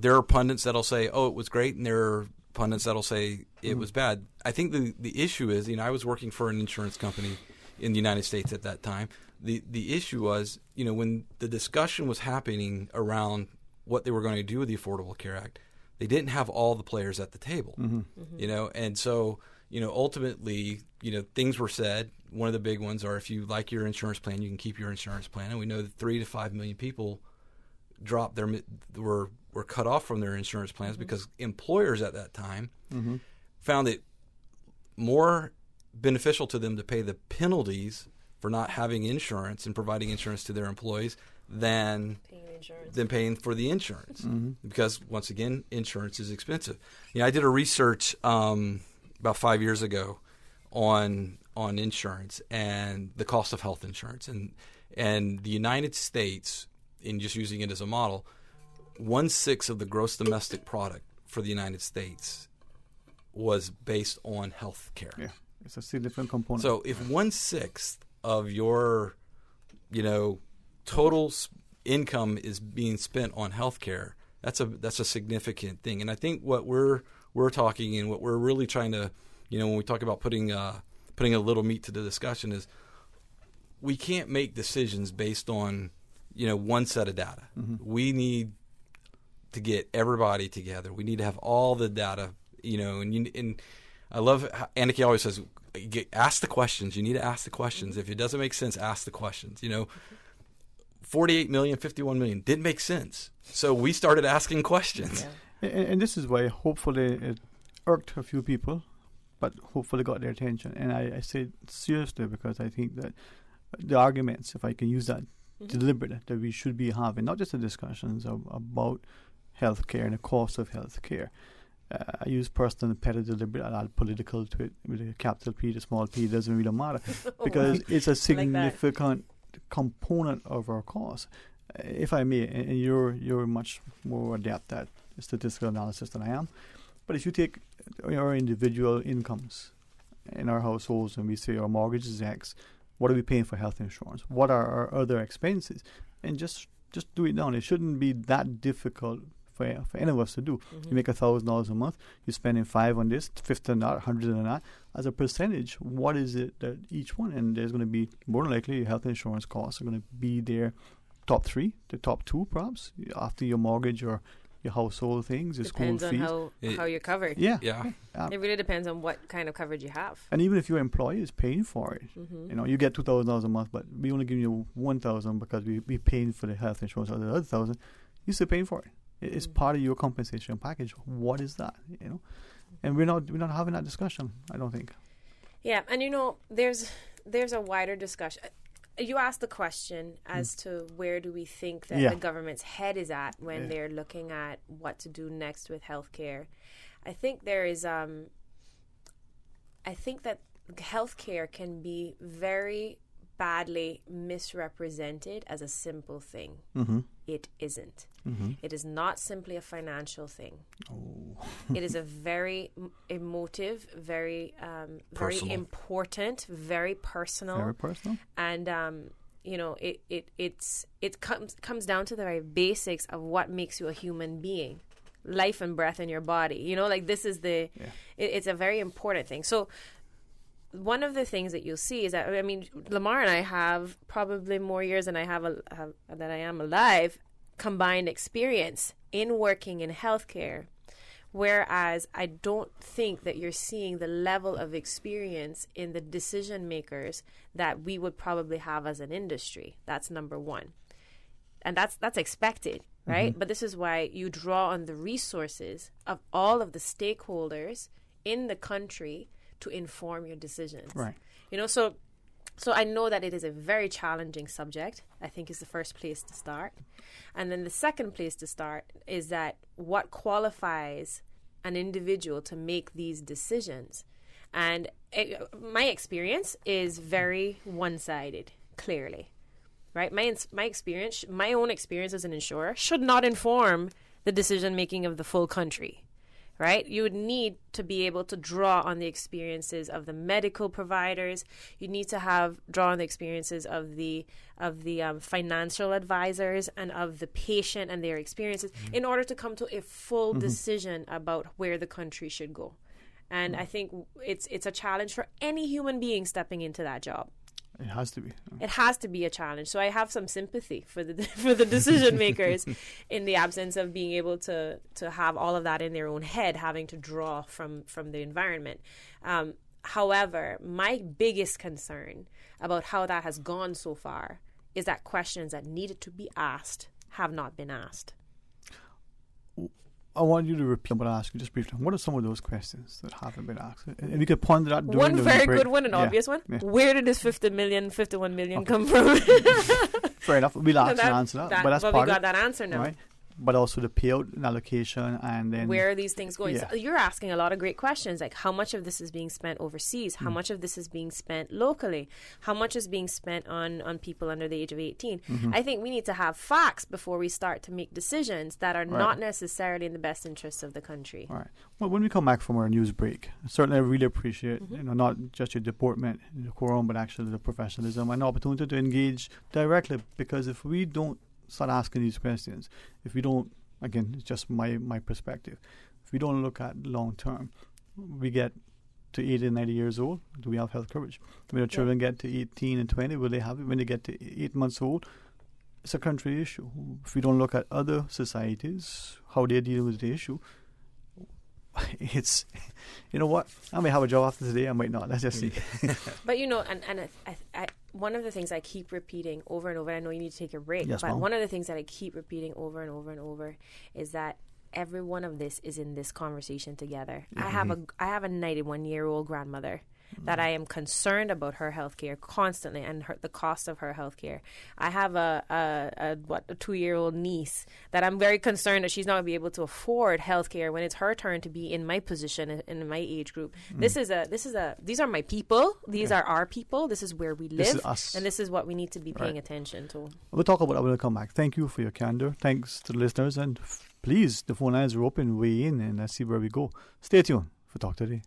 There are pundits that'll say, "Oh, it was great," and there are pundits that'll say it was bad. I think the issue is, I was working for an insurance company in the United States at that time. The issue was, when the discussion was happening around what they were going to do with the Affordable Care Act, they didn't have all the players at the table. Mm-hmm. Mm-hmm. And so ultimately, things were said. One of the big ones are, if you like your insurance plan, you can keep your insurance plan. And we know that 3 to 5 million people were cut off from their insurance plans because employers at that time found it more beneficial to them to pay the penalties for not having insurance and providing insurance to their employees than paying for the insurance. Mm-hmm. Because, once again, insurance is expensive. I did a research about 5 years ago on insurance and the cost of health insurance. And the United States, in just using it as a model, 1/6 of the gross domestic product for the United States was based on health care. Yeah, it's a significant component. So if 1/6 of your, total income is being spent on health care, that's a significant thing. And I think what we're talking and what we're really trying to, when we talk about putting a little meat to the discussion, is we can't make decisions based on one set of data. Mm-hmm. We need to get everybody together. We need to have all the data, and I love how Annika always says, ask the questions. You need to ask the questions. If it doesn't make sense, ask the questions. 48 million, 51 million didn't make sense. So we started asking questions. Yeah. And this is why hopefully it irked a few people, but hopefully got their attention. And I say it seriously because I think that the arguments, if I can use that, deliberate, that we should be having, not just the discussions about healthcare and the cost of healthcare. I use personal and petty deliberate. I add political to it with a capital P, the small p, doesn't really matter because it's a significant component of our cost. If I may, and you're much more adept at statistical analysis than I am, but if you take our individual incomes in our households and we say our mortgage is X, what are we paying for health insurance? What are our other expenses? And just do it down. It shouldn't be that difficult for any of us to do. Mm-hmm. You make $1,000 a month, you're spending $5 on this, $50 on that, $100 on that. As a percentage, what is it that each one? And there's going to be, more than likely, your health insurance costs are going to be their top 3, the top 2 perhaps, after your mortgage or your household things, your school fees. Depends on how you're covered. Yeah. It really depends on what kind of coverage you have. And even if your employer is paying for it, you get $2,000 a month, but we only give you $1,000 because we paying for the health insurance, or the other $1,000, you're still paying for it. It's part of your compensation package. What is that? And we're not having that discussion, I don't think. Yeah, and there's a wider discussion. You asked the question as to where do we think that the government's head is at when they're looking at what to do next with healthcare. I think there is. I think that healthcare can be very badly misrepresented as a simple thing. Mm-hmm. It isn't. Mm-hmm. It is not simply a financial thing. Oh. It is a very emotive, very important, very personal. Very personal. And it comes down to the very basics of what makes you a human being. Life and breath in your body. This is it's a very important thing. So one of the things that you'll see is that, I mean, Lamar and I have probably more years than I am alive combined experience in working in healthcare, whereas I don't think that you're seeing the level of experience in the decision makers that we would probably have as an industry. That's number one. And that's expected, right? Mm-hmm. But this is why you draw on the resources of all of the stakeholders in the country to inform your decisions. Right. You know, so I know that it is a very challenging subject. I think is the first place to start. And then the second place to start is that what qualifies an individual to make these decisions. And my experience is very one-sided, clearly. Right? My experience, my own experience as an insurer should not inform the decision-making of the full country. Right? You would need to be able to draw on the experiences of the medical providers. You need to draw on the experiences of the financial advisors and of the patient and their experiences in order to come to a full decision about where the country should go. And I think it's a challenge for any human being stepping into that job. It has to be. It has to be a challenge. So I have some sympathy for the decision makers in the absence of being able to have all of that in their own head, having to draw from the environment. However, my biggest concern about how that has gone so far is that questions that needed to be asked have not been asked. I want you to repeat what I asked you just briefly. What are some of those questions that haven't been asked? And you could ponder that. One very good one, an obvious one. Yeah. Where did this 51 million come from? Fair enough. We'll ask and answer that. But that's part we got that answer now. Right? But also the payout and allocation, and then where are these things going? Yeah. So you're asking a lot of great questions, like how much of this is being spent overseas, how much of this is being spent locally, how much is being spent on people under the age of 18. I think we need to have facts before we start to make decisions that are not necessarily in the best interests of the country. All right. Well, when we come back from our news break, certainly I really appreciate not just your deportment, your quorum, but actually the professionalism and opportunity to engage directly, because if we don't start asking these questions, if we don't, again, it's just my perspective, if we don't look at long term, we get to 80 and 90 years old, do we have health coverage? When our children get to 18 and 20, will they have it? When they get to 8 months old, it's a country issue. If we don't look at other societies, how they're dealing with the issue, it's, you know what, I may have a job after today, I might not, let's just see. But you know, and I one of the things I keep repeating over and over, I know you need to take a break, yes, but Mom. One of the things that I keep repeating over and over and over is that every one of this is in this conversation together. I have a 91-year-old grandmother that I am concerned about her health care constantly and the cost of her health care. I have a 2-year-old niece that I'm very concerned that she's not going to be able to afford health care when it's her turn to be in my position in my age group. These are my people. These are our people. This is where we live. This is us. And this is what we need to be paying attention to. We'll talk about it when we come back. Thank you for your candor. Thanks to the listeners. And please, the phone lines are open. Weigh in and let's see where we go. Stay tuned for Talk Today.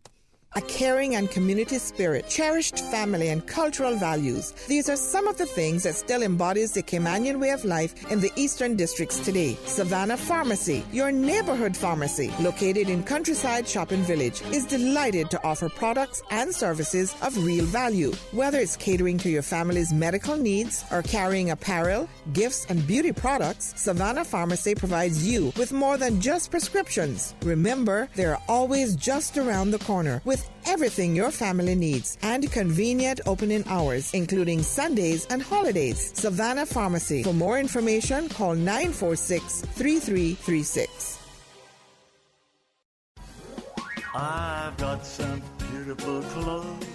A caring and community spirit, cherished family and cultural values. These are some of the things that still embodies the Caymanian way of life in the Eastern Districts today. Savannah Pharmacy, your neighborhood pharmacy, located in Countryside Shopping Village, is delighted to offer products and services of real value. Whether it's catering to your family's medical needs or carrying apparel, gifts, and beauty products, Savannah Pharmacy provides you with more than just prescriptions. Remember, they're always just around the corner with everything your family needs and convenient opening hours, including Sundays and holidays. Savannah Pharmacy. For more information, call 946-3336. I've got some beautiful clothes.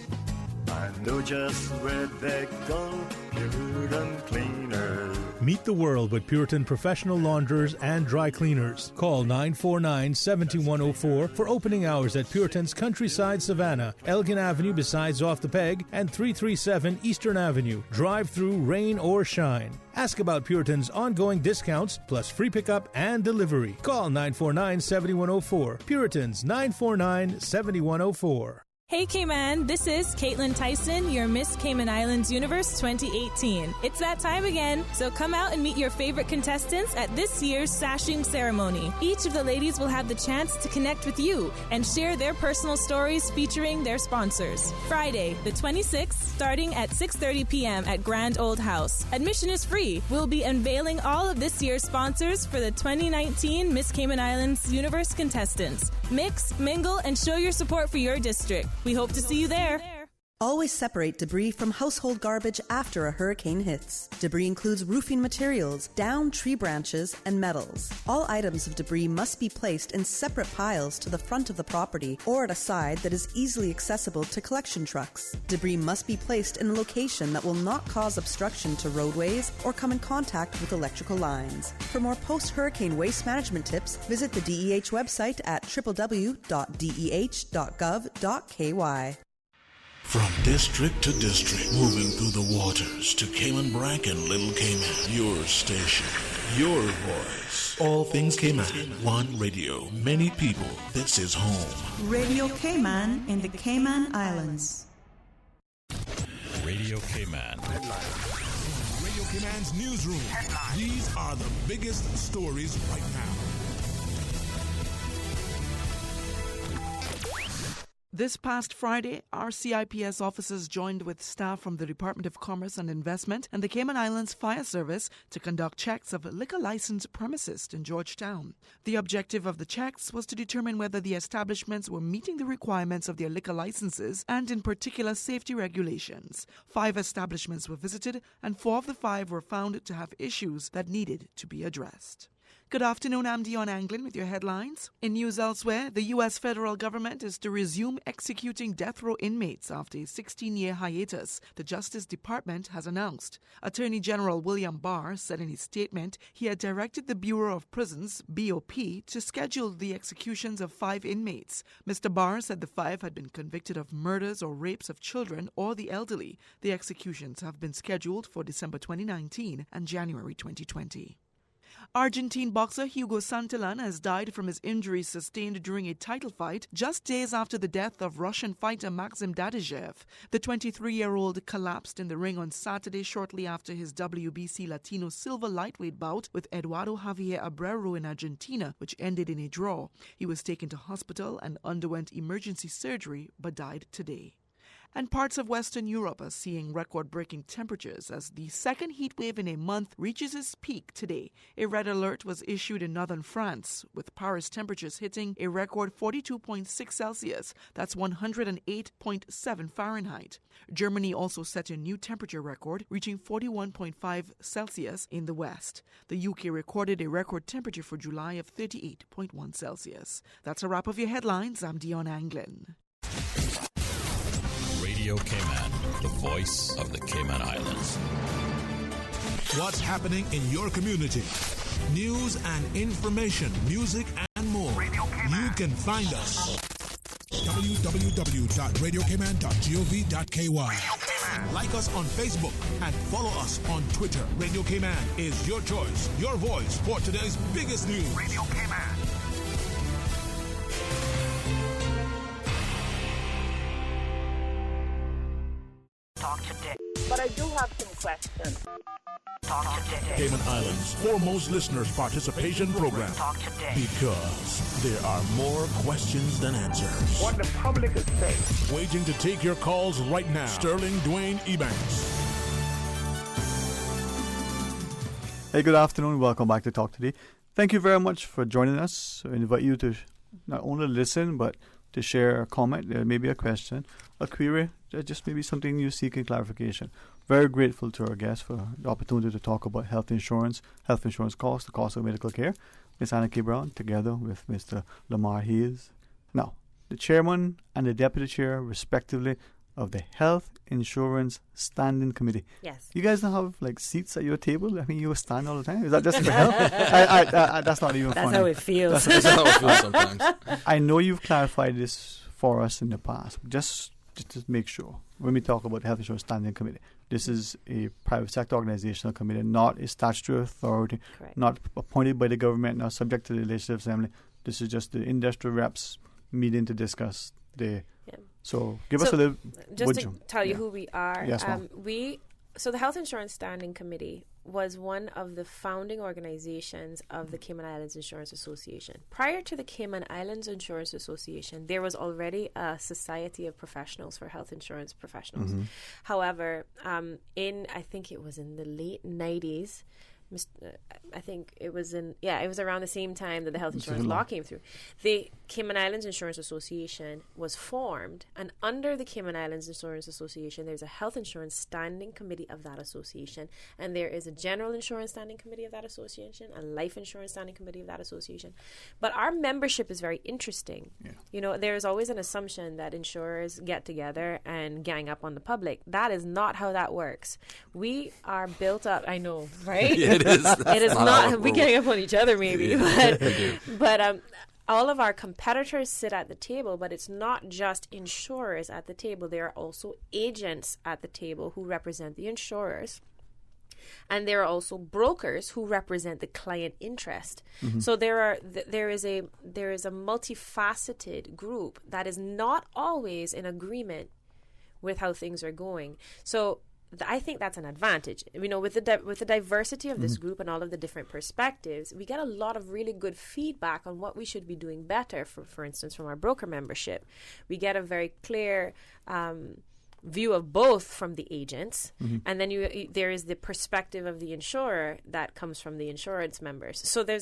I know just where they go. Puritan Cleaners. Meet the world with Puritan professional launderers and dry cleaners. Call 949-7104 for opening hours at Puritan's Countryside Savannah, Elgin Avenue besides Off the Peg, and 337 Eastern Avenue. Drive through, rain or shine. Ask about Puritan's ongoing discounts plus free pickup and delivery. Call 949-7104. Puritan's 949-7104. Hey Cayman, this is Caitlin Tyson, your Miss Cayman Islands Universe 2018. It's that time again, so come out and meet your favorite contestants at this year's sashing ceremony. Each of the ladies will have the chance to connect with you and share their personal stories featuring their sponsors. Friday, the 26th, starting at 6:30 p.m. at Grand Old House. Admission is free. We'll be unveiling all of this year's sponsors for the 2019 Miss Cayman Islands Universe contestants. Mix, mingle, and show your support for your district. We hope to see you there. Always separate debris from household garbage after a hurricane hits. Debris includes roofing materials, downed tree branches, and metals. All items of debris must be placed in separate piles to the front of the property or at a side that is easily accessible to collection trucks. Debris must be placed in a location that will not cause obstruction to roadways or come in contact with electrical lines. For more post-hurricane waste management tips, visit the DEH website at www.deh.gov.ky. From district to district, moving through the waters to Cayman Brac and Little Cayman. Your station, your voice. All things Cayman. One radio, many people. This is home. Radio Cayman in the Cayman Islands. Radio Cayman. Radio Cayman's newsroom. These are the biggest stories right now. This past Friday, our CIPS officers joined with staff from the Department of Commerce and Investment and the Cayman Islands Fire Service to conduct checks of liquor license premises in Georgetown. The objective of the checks was to determine whether the establishments were meeting the requirements of their liquor licenses and, in particular, safety regulations. 5 establishments were visited, and 4 of the 5 were found to have issues that needed to be addressed. Good afternoon, I'm Dion Anglin with your headlines. In news elsewhere, the U.S. federal government is to resume executing death row inmates after a 16-year hiatus, the Justice Department has announced. Attorney General William Barr said in his statement he had directed the Bureau of Prisons, BOP, to schedule the executions of 5 inmates. Mr. Barr said the 5 had been convicted of murders or rapes of children or the elderly. The executions have been scheduled for December 2019 and January 2020. Argentine boxer Hugo Santillan has died from his injuries sustained during a title fight just days after the death of Russian fighter Maxim Dadijev. The 23-year-old collapsed in the ring on Saturday shortly after his WBC Latino silver lightweight bout with Eduardo Javier Abreu in Argentina, which ended in a draw. He was taken to hospital and underwent emergency surgery but died today. And parts of Western Europe are seeing record-breaking temperatures as the second heat wave in a month reaches its peak today. A red alert was issued in northern France, with Paris temperatures hitting a record 42.6 Celsius. That's 108.7 Fahrenheit. Germany also set a new temperature record, reaching 41.5 Celsius in the west. The UK recorded a record temperature for July of 38.1 Celsius. That's a wrap of your headlines. I'm Dion Anglin. Radio Cayman, the voice of the Cayman Islands. What's happening in your community? News and information, music and more. You can find us. www.radiocayman.gov.ky. Like us on Facebook and follow us on Twitter. Radio Cayman is your choice, your voice for today's biggest news. Radio Cayman. Talk today. But I do have some questions. Talk today. Cayman Islands' foremost listeners participation program. Talk today. Because there are more questions than answers. What the public is saying. Waiting to take your calls right now. Sterling Dwayne Ebanks. Hey, good afternoon. Welcome back to Talk Today. Thank you very much for joining us. I invite you to not only listen, but to share a comment, maybe a question, a query, just maybe something you seek in clarification. Very grateful to our guests for the opportunity to talk about health insurance costs, the cost of medical care. Ms. Anna K. Brown, together with Mr. Lamar Hayes. Now, the chairman and the deputy chair, respectively, of the Health Insurance Standing Committee. Yes. You guys don't have like seats at your table? I mean, you stand all the time? Is that just for health? That's not even funny. That's how it feels. That's how it feels sometimes. I know you've clarified this for us in the past. Just to make sure, when we talk about the Health Insurance Standing Committee, this is a private sector organizational committee, not a statutory authority, Correct. not appointed by the government, not subject to the Legislative Assembly. This is just the industry reps meeting to discuss the So give us a little. Just to tell you who we are. Yes, So the Health Insurance Standing Committee was one of the founding organizations of the Cayman Islands Insurance Association. Prior to the Cayman Islands Insurance Association, there was already a society of professionals for health insurance professionals. Mm-hmm. However, I think it was in the late 90s, I think it was around the same time that the health insurance law came through. The Cayman Islands Insurance Association was formed, and under the Cayman Islands Insurance Association, there's a health insurance standing committee of that association, and there is a general insurance standing committee of that association, a life insurance standing committee of that association. But our membership is very interesting. Yeah. You know, there is always an assumption that insurers get together and gang up on the public. That is not how that works. We are built up. I know, right? It is. It is not. We gang up on each other, maybe, but all of our competitors sit at the table. But it's not just insurers at the table. There are also agents at the table who represent the insurers, and there are also brokers who represent the client interest. Mm-hmm. So there is a multifaceted group that is not always in agreement with how things are going. So I think that's an advantage. You know, with the diversity of this group and all of the different perspectives, we get a lot of really good feedback on what we should be doing better. For instance, from our broker membership, we get a very clear view of both from the agents, and then there is the perspective of the insurer that comes from the insurance members. So there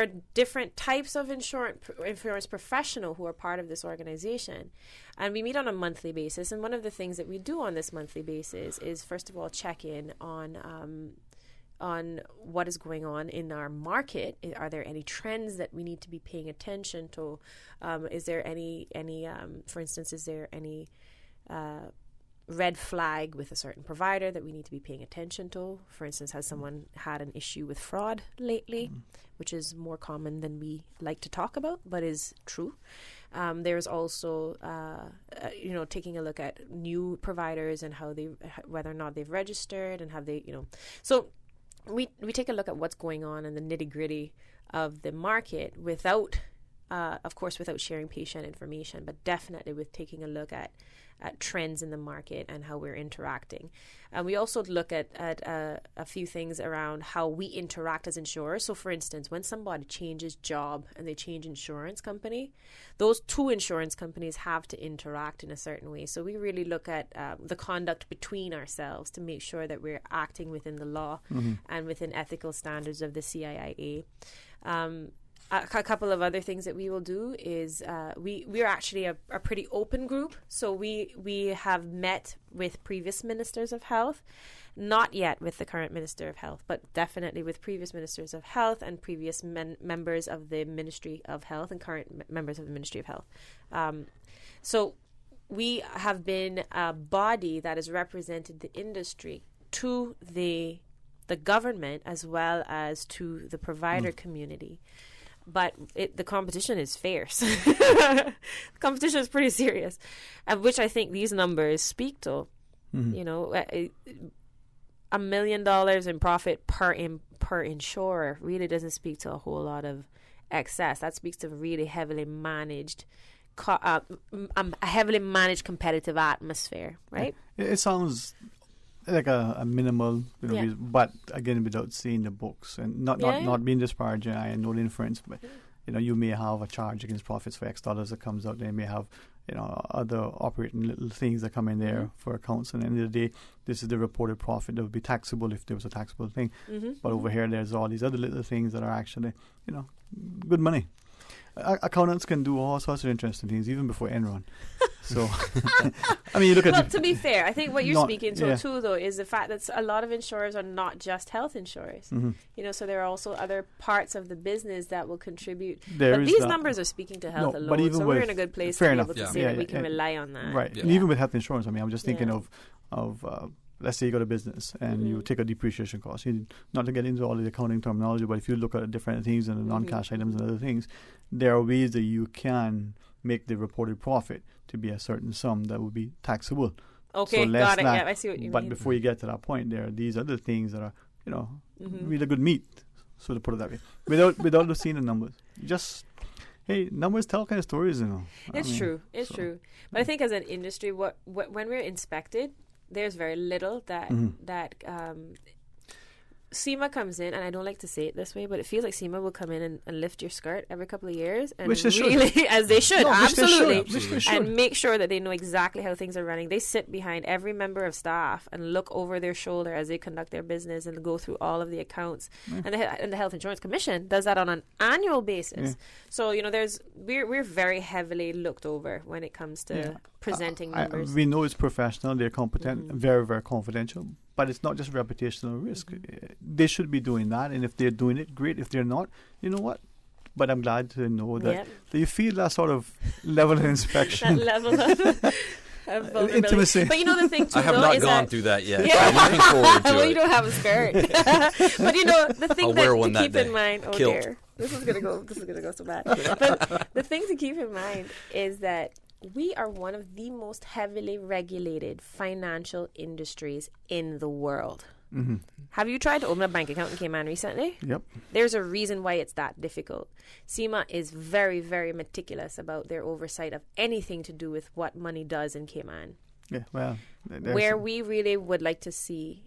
are different types of insurance professional who are part of this organization. And we meet on a monthly basis. And one of the things that we do on this monthly basis is, first of all, check in on what is going on in our market. Are there any trends that we need to be paying attention to? Is there any for instance, is there any red flag with a certain provider that we need to be paying attention to? For instance, has someone had an issue with fraud lately, which is more common than we like to talk about, but is true. There's also, taking a look at new providers and whether or not they've registered and have they, So we take a look at what's going on in the nitty gritty of the market without sharing patient information, but definitely with taking a look at trends in the market and how we're interacting. And we also look at a few things around how we interact as insurers. So, for instance, when somebody changes job and they change insurance company, those two insurance companies have to interact in a certain way. So we really look at the conduct between ourselves to make sure that we're acting within the law and within ethical standards of the CIIA. A couple of other things that we will do is we're actually a pretty open group. So we have met with previous ministers of health, not yet with the current minister of health, but definitely with previous ministers of health and previous members of the Ministry of Health and current members of the Ministry of Health. So we have been a body that has represented the industry to the government as well as to the provider community. But the competition is fierce. The competition is pretty serious, which I think these numbers speak to. You know, $1 million in profit per insurer really doesn't speak to a whole lot of excess. That speaks to a really heavily managed, competitive atmosphere, right? It sounds like a minimal, but again, without seeing the books and not being disparaging, I know the inference, but you may have a charge against profits for X dollars that comes out. They may have other operating little things that come in there for accounts. And at the end of the day, this is the reported profit that would be taxable if there was a taxable thing. But over here, there's all these other little things that are actually good money. Accountants can do all sorts of interesting things even before Enron. So, I mean, you look at. To be fair, I think what you're speaking to too, though, is the fact that a lot of insurers are not just health insurers. So there are also other parts of the business that will contribute. But these numbers are speaking to health alone, but even so we're in a good place to be able to say that we can rely on that. Right. Yeah. And even with health insurance, I mean, I'm just thinking of let's say you got a business and you take a depreciation cost. Not to get into all the accounting terminology, but if you look at different things and the non-cash items and other things, there are ways that you can make the reported profit to be a certain sum that would be taxable. Okay, so got it. Yeah, I see what you mean. But before you get to that point, there are these other things that are, really good meat, so to put it that way. Without seeing the numbers, just hey, numbers tell kind of stories, you know. It's true. But I think as an industry, when we're inspected, there's very little that SEMA comes in, and I don't like to say it this way, but it feels like SEMA will come in and lift your skirt every couple of years, and which they really, should. as they should, absolutely, Which they should. and make sure that they know exactly how things are running. They sit behind every member of staff and look over their shoulder as they conduct their business and go through all of the accounts. Yeah. And the Health Insurance Commission does that on an annual basis. Yeah. So we're very heavily looked over when it comes to presenting numbers. We know it's professional, they're competent, very, very confidential. But it's not just reputational risk. They should be doing that, and if they're doing it, great. If they're not, you know what? But I'm glad to know that you feel that sort of level of inspection. That level of vulnerability. Intimacy. But the thing too, I have not gone through that yet. Yeah. I'm looking forward to well, it. you don't have a skirt. But the thing to keep in mind. Oh dear, this is gonna go so bad. But the thing to keep in mind is that we are one of the most heavily regulated financial industries in the world. Mm-hmm. Have you tried to open a bank account in Cayman recently? Yep. There's a reason why it's that difficult. SEMA is very, very meticulous about their oversight of anything to do with what money does in Cayman. Yeah, well, where we really would like to see...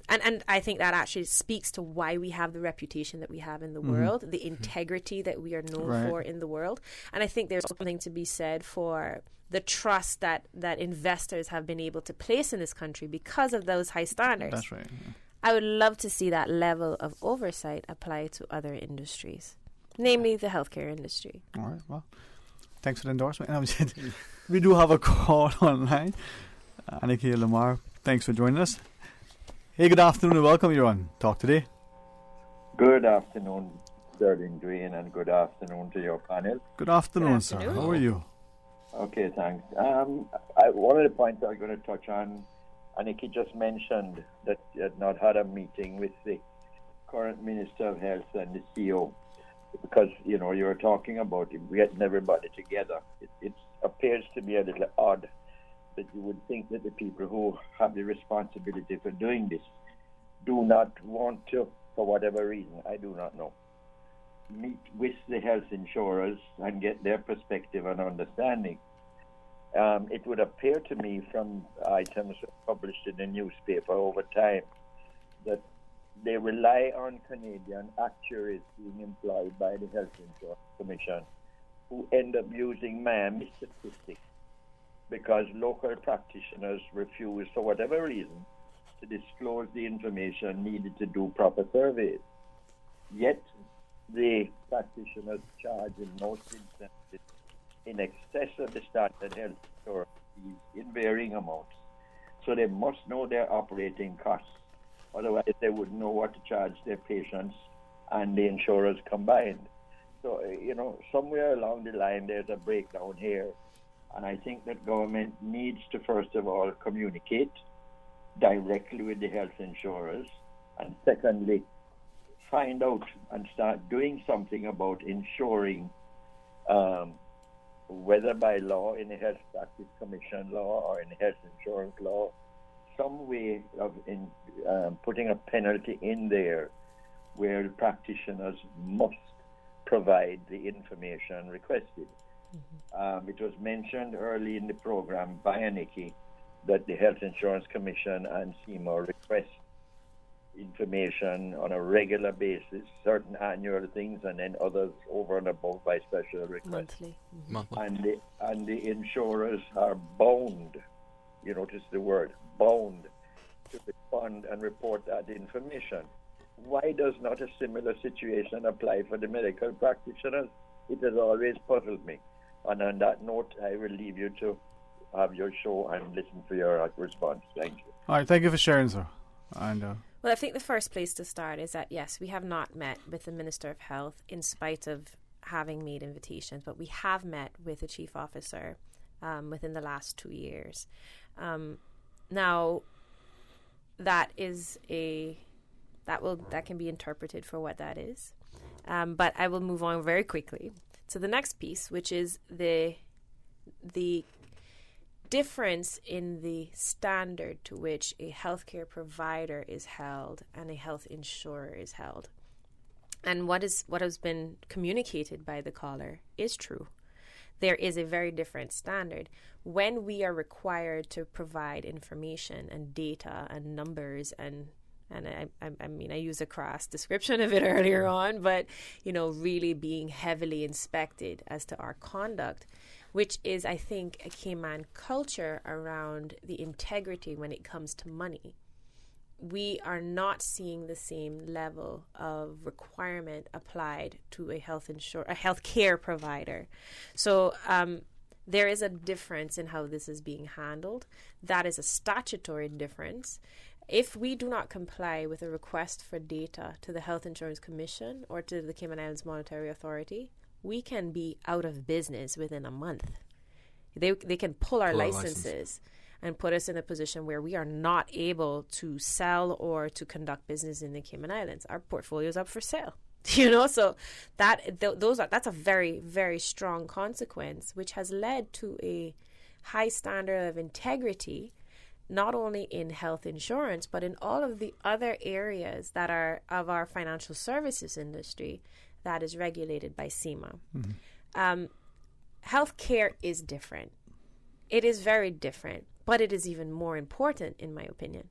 And I think that actually speaks to why we have the reputation that we have in the world, the integrity that we are known for in the world. And I think there's something to be said for the trust that investors have been able to place in this country because of those high standards. That's right. Yeah. I would love to see that level of oversight apply to other industries, namely the healthcare industry. All right. Well, thanks for the endorsement. We do have a call online. Annika Lamar, thanks for joining us. Hey, good afternoon and welcome. You're on Talk Today. Good afternoon, Sterling Dwayne, and good afternoon to your panel. Good afternoon, sir. How are you? Okay, thanks. One of the points I was going to touch on, Aniki just mentioned that you had not had a meeting with the current Minister of Health and the CEO because, you were talking about getting everybody together. It appears to be a little odd that you would think that the people who have the responsibility for doing this do not want to, for whatever reason, I do not know, meet with the health insurers and get their perspective and understanding. It would appear to me from items published in the newspaper over time that they rely on Canadian actuaries being employed by the Health Insurance Commission who end up using Miami statistics because local practitioners refuse, for whatever reason, to disclose the information needed to do proper surveys. Yet, the practitioners charge in most instances in excess of the standard health insurance fees in varying amounts. So they must know their operating costs. Otherwise, they wouldn't know what to charge their patients and the insurers combined. So, somewhere along the line, there's a breakdown here. And I think that government needs to, first of all, communicate directly with the health insurers. And secondly, find out and start doing something about ensuring, whether by law in the Health Practice Commission law or in the Health Insurance law, some way of putting a penalty in there where practitioners must provide the information requested. It was mentioned early in the program by Aniki that the Health Insurance Commission and SEMA request information on a regular basis, certain annual things, and then others over and above by special request. Monthly. And the insurers are bound, you notice the word, bound, to respond and report that information. Why does not a similar situation apply for the medical practitioners? It has always puzzled me. And on that note, I will leave you to have your show and listen for your response. Thank you. All right, thank you for sharing, sir. And well, I think the first place to start is that, yes, we have not met with the Minister of Health in spite of having made invitations, but we have met with the Chief Officer within the last 2 years. Now, that can be interpreted for what that is. But I will move on very quickly to the next piece, which is the difference in the standard to which a healthcare provider is held and a health insurer is held. And what has been communicated by the caller is true. There is a very different standard. When we are required to provide information and data and numbers and I mean, I used a crass description of it earlier on, but, really being heavily inspected as to our conduct, which is, I think, a Cayman culture around the integrity when it comes to money. We are not seeing the same level of requirement applied to a health care provider. So there is a difference in how this is being handled. That is a statutory difference. If we do not comply with a request for data to the Health Insurance Commission or to the Cayman Islands Monetary Authority, we can be out of business within a month. They can pull our licenses and put us in a position where we are not able to sell or to conduct business in the Cayman Islands. Our portfolio is up for sale. So that's a very, very strong consequence, which has led to a high standard of integrity, not only in health insurance, but in all of the other areas that are of our financial services industry that is regulated by SEMA. Healthcare is different. It is very different, but it is even more important, in my opinion.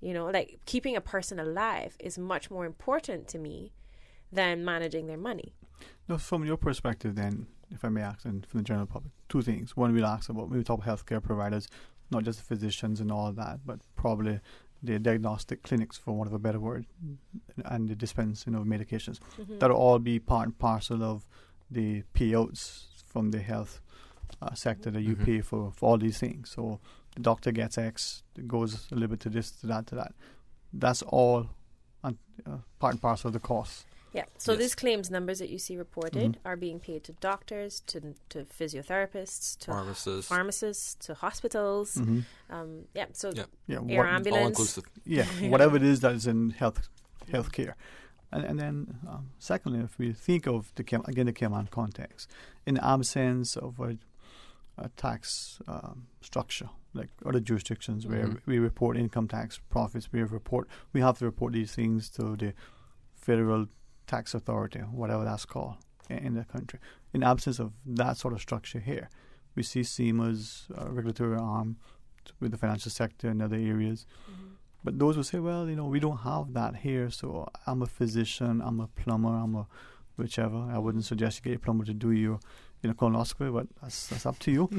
Like keeping a person alive is much more important to me than managing their money. Now, from your perspective, then, if I may ask, and from the general public, two things. One, we'll ask about, we talk about healthcare providers, not just the physicians and all that, but probably the diagnostic clinics, for want of a better word, and the dispensing of medications. That'll all be part and parcel of the payouts from the health sector that you pay for all these things. So the doctor gets X, it goes a little bit to this, to that, to that. That's all part and parcel of the cost. Yeah. So these claims numbers that you see reported are being paid to doctors, to physiotherapists, to pharmacists, to hospitals. Air ambulance. All inclusive. Whatever it is that is in healthcare. And then, secondly, if we think of the Cayman context, in the absence of a tax structure, like other jurisdictions where we report income tax profits, we have to report these things to the federal tax authority, whatever that's called, in the country. In absence of that sort of structure here, we see SEMA's regulatory arm with the financial sector and other areas. But those who say, well, we don't have that here, so I'm a physician, I'm a plumber, I'm a whichever. I wouldn't suggest you get a plumber to do your colonoscopy, but that's up to you.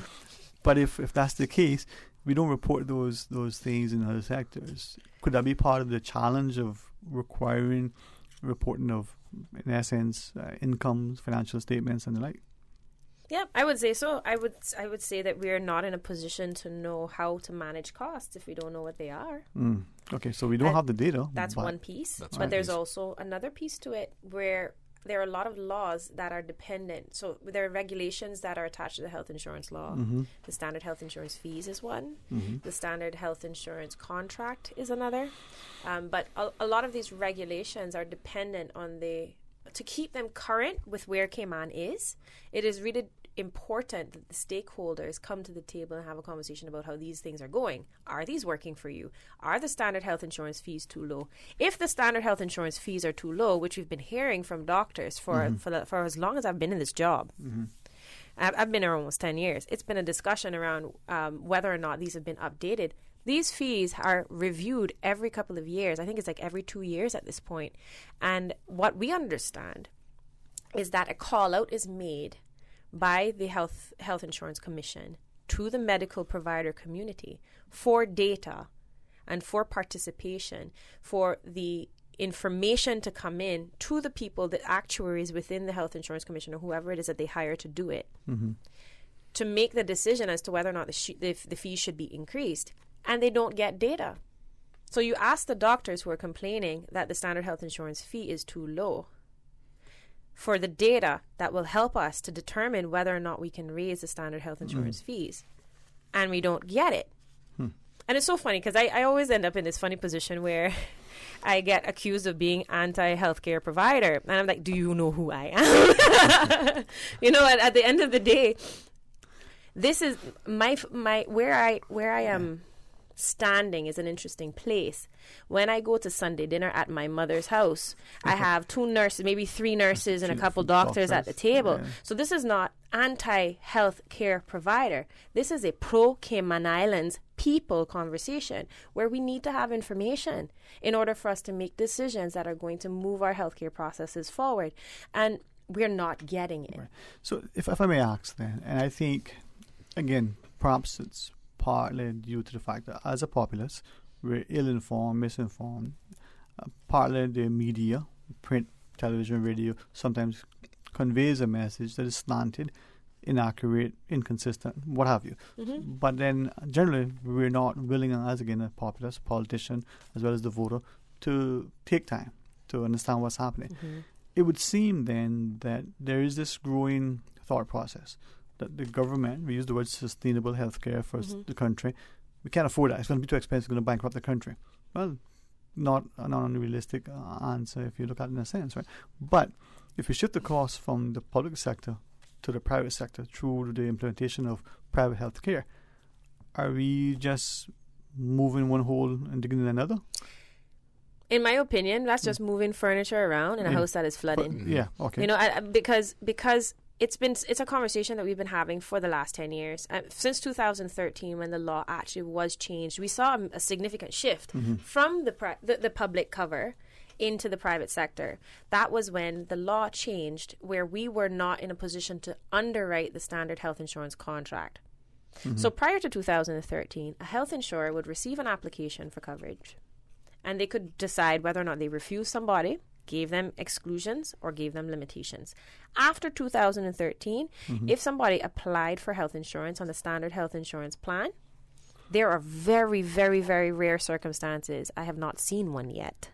But if that's the case, we don't report those things in other sectors. Could that be part of the challenge of requiring reporting of, in essence, incomes, financial statements, and the like? Yeah, I would say so. I would say that we are not in a position to know how to manage costs if we don't know what they are. Okay, so we don't have the data. That's one piece. But there's also another piece to it where there are a lot of laws that are dependent. So there are regulations that are attached to the health insurance law. The standard health insurance fees is one. The standard health insurance contract is another. But a lot of these regulations are dependent on to keep them current with where Cayman is. It is really important that the stakeholders come to the table and have a conversation about how these things are going. Are these working for you? Are the standard health insurance fees too low? If the standard health insurance fees are too low, which we've been hearing from doctors for as long as I've been in this job, I've been here almost 10 years. It's been a discussion around whether or not these have been updated. These fees are reviewed every couple of years. I think it's like every 2 years at this point. And what we understand is that a call out is made by the Health Insurance Commission to the medical provider community for data and for participation, for the information to come in to the people, the actuaries within the Health Insurance Commission or whoever it is that they hire to do it, to make the decision as to whether or not the fees should be increased. And they don't get data. So you ask the doctors who are complaining that the standard health insurance fee is too low for the data that will help us to determine whether or not we can raise the standard health insurance fees. And we don't get it. And it's so funny because I always end up in this funny position where I get accused of being anti-healthcare provider. And I'm like, do you know who I am? At the end of the day, this is my where I am standing is an interesting place. When I go to Sunday dinner at my mother's house, I have 2 nurses, maybe 3 nurses and a couple doctors at the table. Yeah. So this is not anti-health care provider. This is a pro-Cayman Islands people conversation where we need to have information in order for us to make decisions that are going to move our healthcare processes forward. And we're not getting it. Right. So if I may ask then, and I think, again, perhaps it's partly due to the fact that as a populace, we're ill-informed, misinformed. Partly the media, print, television, radio, sometimes conveys a message that is slanted, inaccurate, inconsistent, what have you. Mm-hmm. But then generally we're not willing, as again a populace, politician, as well as the voter, to take time to understand what's happening. Mm-hmm. It would seem then that there is this growing thought process that the government, we use the word sustainable healthcare for the country, we can't afford that. It's going to be too expensive, it's going to bankrupt the country. Well, not an unrealistic answer if you look at it in a sense, right? But if we shift the cost from the public sector to the private sector through the implementation of private healthcare, are we just moving one hole and digging in another? In my opinion, that's just moving furniture around in a house that is flooding. Yeah, okay. You know, because it's a conversation that we've been having for the last 10 years. Since 2013, when the law actually was changed, we saw a significant shift from the public cover into the private sector. That was when the law changed, where we were not in a position to underwrite the standard health insurance contract. So prior to 2013, a health insurer would receive an application for coverage, and they could decide whether or not they refuse somebody, gave them exclusions, or gave them limitations. After 2013, if somebody applied for health insurance on the standard health insurance plan, there are very, very, very rare circumstances, I have not seen one yet,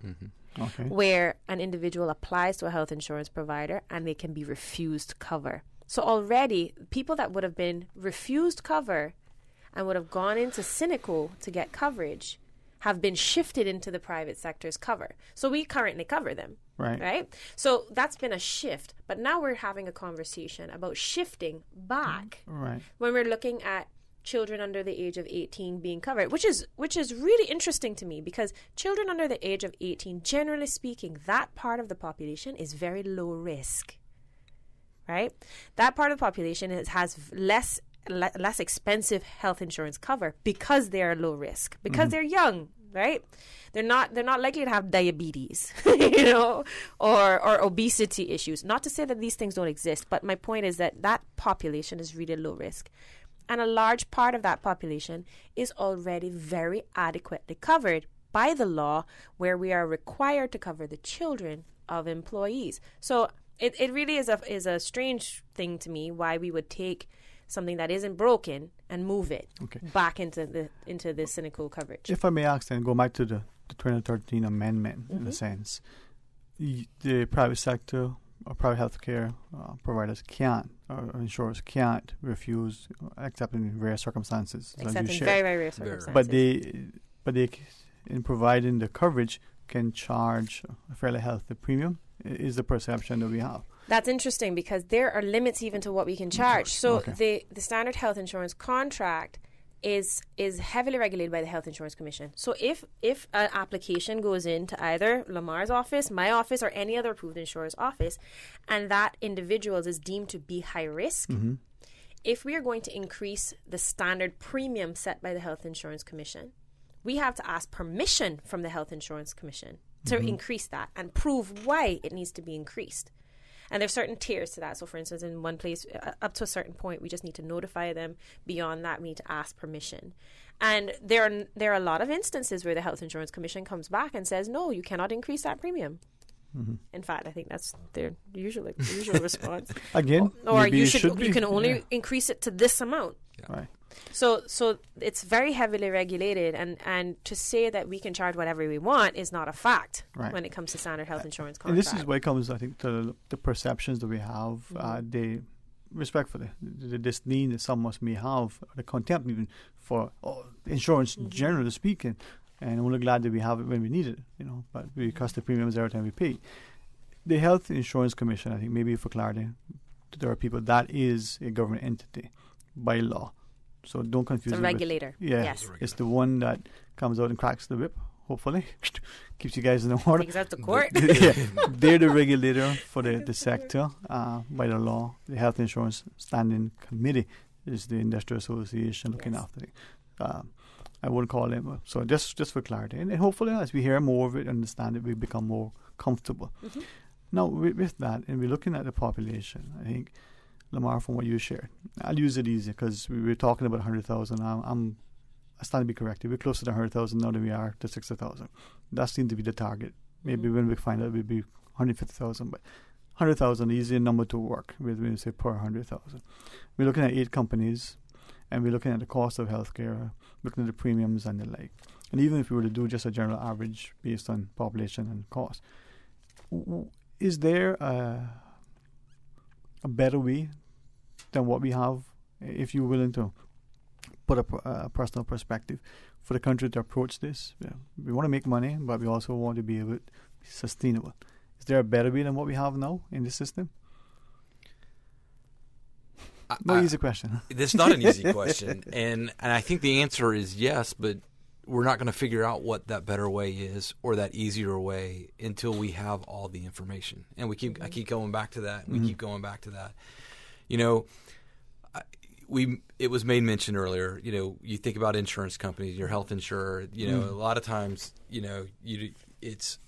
where an individual applies to a health insurance provider and they can be refused cover. So already, people that would have been refused cover and would have gone into Cynical to get coverage have been shifted into the private sector's cover. So we currently cover them, right? So that's been a shift. But now we're having a conversation about shifting back when we're looking at children under the age of 18 being covered, which is really interesting to me, because children under the age of 18, generally speaking, that part of the population is very low risk, right? That part of the population has less expensive health insurance cover because they are low risk, because they're young, right? They're not likely to have diabetes, you know, or obesity issues. Not to say that these things don't exist, but my point is that population is really low risk. And a large part of that population is already very adequately covered by the law, where we are required to cover the children of employees. So it really is a strange thing to me why we would take something that isn't broken and move it back into the Cynical coverage. If I may ask, then go back to the 2013 amendment, in a sense, the private sector or private healthcare providers can't, or insurers can't refuse, except in rare circumstances. Except in very, very rare circumstances. But they, in providing the coverage, can charge a fairly healthy premium, is the perception that we have. That's interesting, because there are limits even to what we can charge. So the standard health insurance contract is heavily regulated by the Health Insurance Commission. So if an application goes into either Lamar's office, my office, or any other approved insurer's office, and that individual is deemed to be high risk, if we are going to increase the standard premium set by the Health Insurance Commission, we have to ask permission from the Health Insurance Commission to increase that and prove why it needs to be increased. And there's certain tiers to that. So, for instance, in one place, up to a certain point, we just need to notify them. Beyond that, we need to ask permission. And there are a lot of instances where the Health Insurance Commission comes back and says, no, you cannot increase that premium. In fact, I think that's their usual response. Again, or you can only increase it to this amount. Right. So it's very heavily regulated, and to say that we can charge whatever we want is not a fact when it comes to standard health insurance contract. And this is where it comes, I think, to the perceptions that we have, the respectfully, the disdain that some of us may have, the contempt even for insurance, generally speaking, and I'm only glad that we have it when we need it, you know, but we cost the premiums every time we pay. The Health Insurance Commission, I think, maybe for clarity, there are people, that is a government entity by law. So don't confuse It's it a regulator. Yeah, Yes. it's the one that comes out and cracks the whip, hopefully. Keeps you guys in the order. Takes out to court. Yeah, they're the regulator for the sector by the law. The Health Insurance Standing Committee is the Industrial Association looking after it. I wouldn't call them. So just for clarity. And hopefully as we hear more of it, understand it, we become more comfortable. Mm-hmm. Now, with that, and we're looking at the population, I think, Lamar, from what you shared, I'll use it easy because we were talking about 100,000. I stand to be corrected. We're closer to 100,000 now than we are to 60,000. That seems to be the target. Maybe when we find out, we'll be 150,000, but 100,000 is a number to work with when you say per 100,000. We're looking at 8 companies, and we're looking at the cost of healthcare, looking at the premiums and the like. And even if we were to do just a general average based on population and cost, is there a better way than what we have, if you're willing to put a personal perspective for the country to approach this? Yeah. We want to make money, but we also want to be able to be sustainable. Is there a better way than what we have now in the system? No easy question. It's not an easy question, and I think the answer is yes, but we're not going to figure out what that better way is or that easier way until we have all the information. And I keep going back to that. And we keep going back to that. You know, it was made mention earlier. You know, you think about insurance companies, your health insurer. You know, a lot of times, you know, it's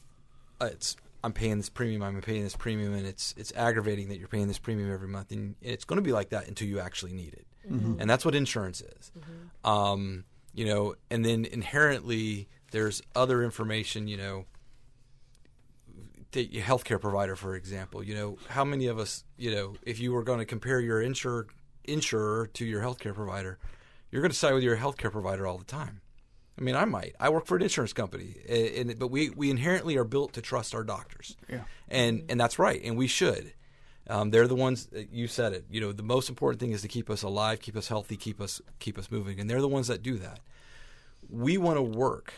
I'm paying this premium, and it's aggravating that you're paying this premium every month, and it's going to be like that until you actually need it, and that's what insurance is. You know, and then inherently there's other information. You know, your healthcare provider, for example. You know, how many of us, you know, if you were going to compare your insurer to your healthcare provider, you're going to side with your healthcare provider all the time. I mean, I might. I work for an insurance company, but we inherently are built to trust our doctors. Yeah. And that's right, and we should. They're the ones, you said it, you know, the most important thing is to keep us alive, keep us healthy, keep us moving, and they're the ones that do that. We want to work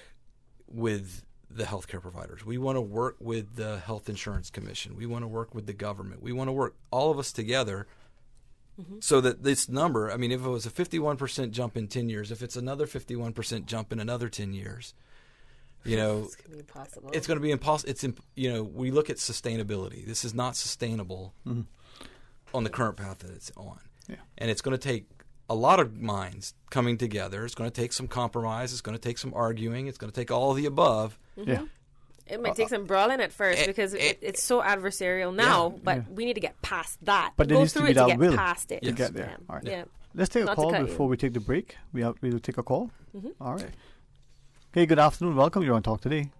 with the healthcare providers. We want to work with the Health Insurance Commission. We want to work with the government. We want to work, all of us together, so that this number, I mean, if it was a 51% jump in 10 years, if it's another 51% jump in another 10 years, you know, it's going to be impossible. It's going to be impossible. You know, we look at sustainability. This is not sustainable on the current path that it's on. Yeah. And it's going to take a lot of minds coming together. It's going to take some compromise. It's going to take some arguing. It's going to take all of the above. Yeah. It might take some brawling at first because it's so adversarial now, but we need to get past that. But there needs to be that will past it. to get there. Yeah. All right. Yeah. Let's take a call before we take the break. We'll take a call. All right. Okay, good afternoon. Welcome. You're on Talk Today.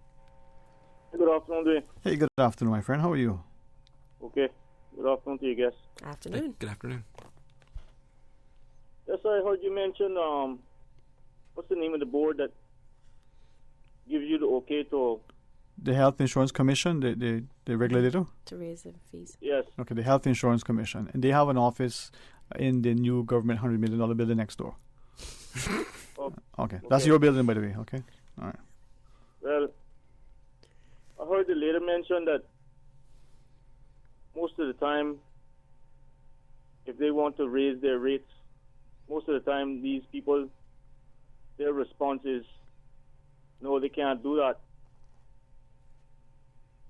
Good afternoon, Dwayne. Hey, good afternoon, my friend. How are you? Okay. Good afternoon to you guys. Afternoon. Hey, good afternoon. Yes, I heard you mention, what's the name of the board that gives you the okay to... The Health Insurance Commission, the regulator? To raise the fees. Yes. Okay, the Health Insurance Commission. And they have an office in the new government $100 million building next door. Okay. That's your building, by the way. Okay. All right. Well, I heard the leader mention that most of the time, if they want to raise their rates, most of the time these people, their response is, no, they can't do that.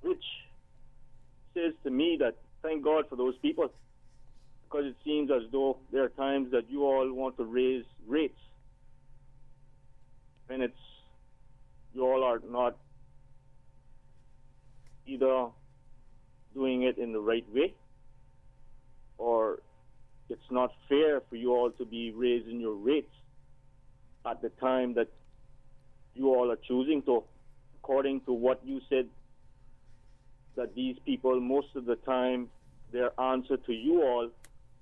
Which says to me that thank God for those people, because it seems as though there are times that you all want to raise rates and you all are not either doing it in the right way, or it's not fair for you all to be raising your rates at the time that you all are choosing to, according to what you said, that these people, most of the time, their answer to you all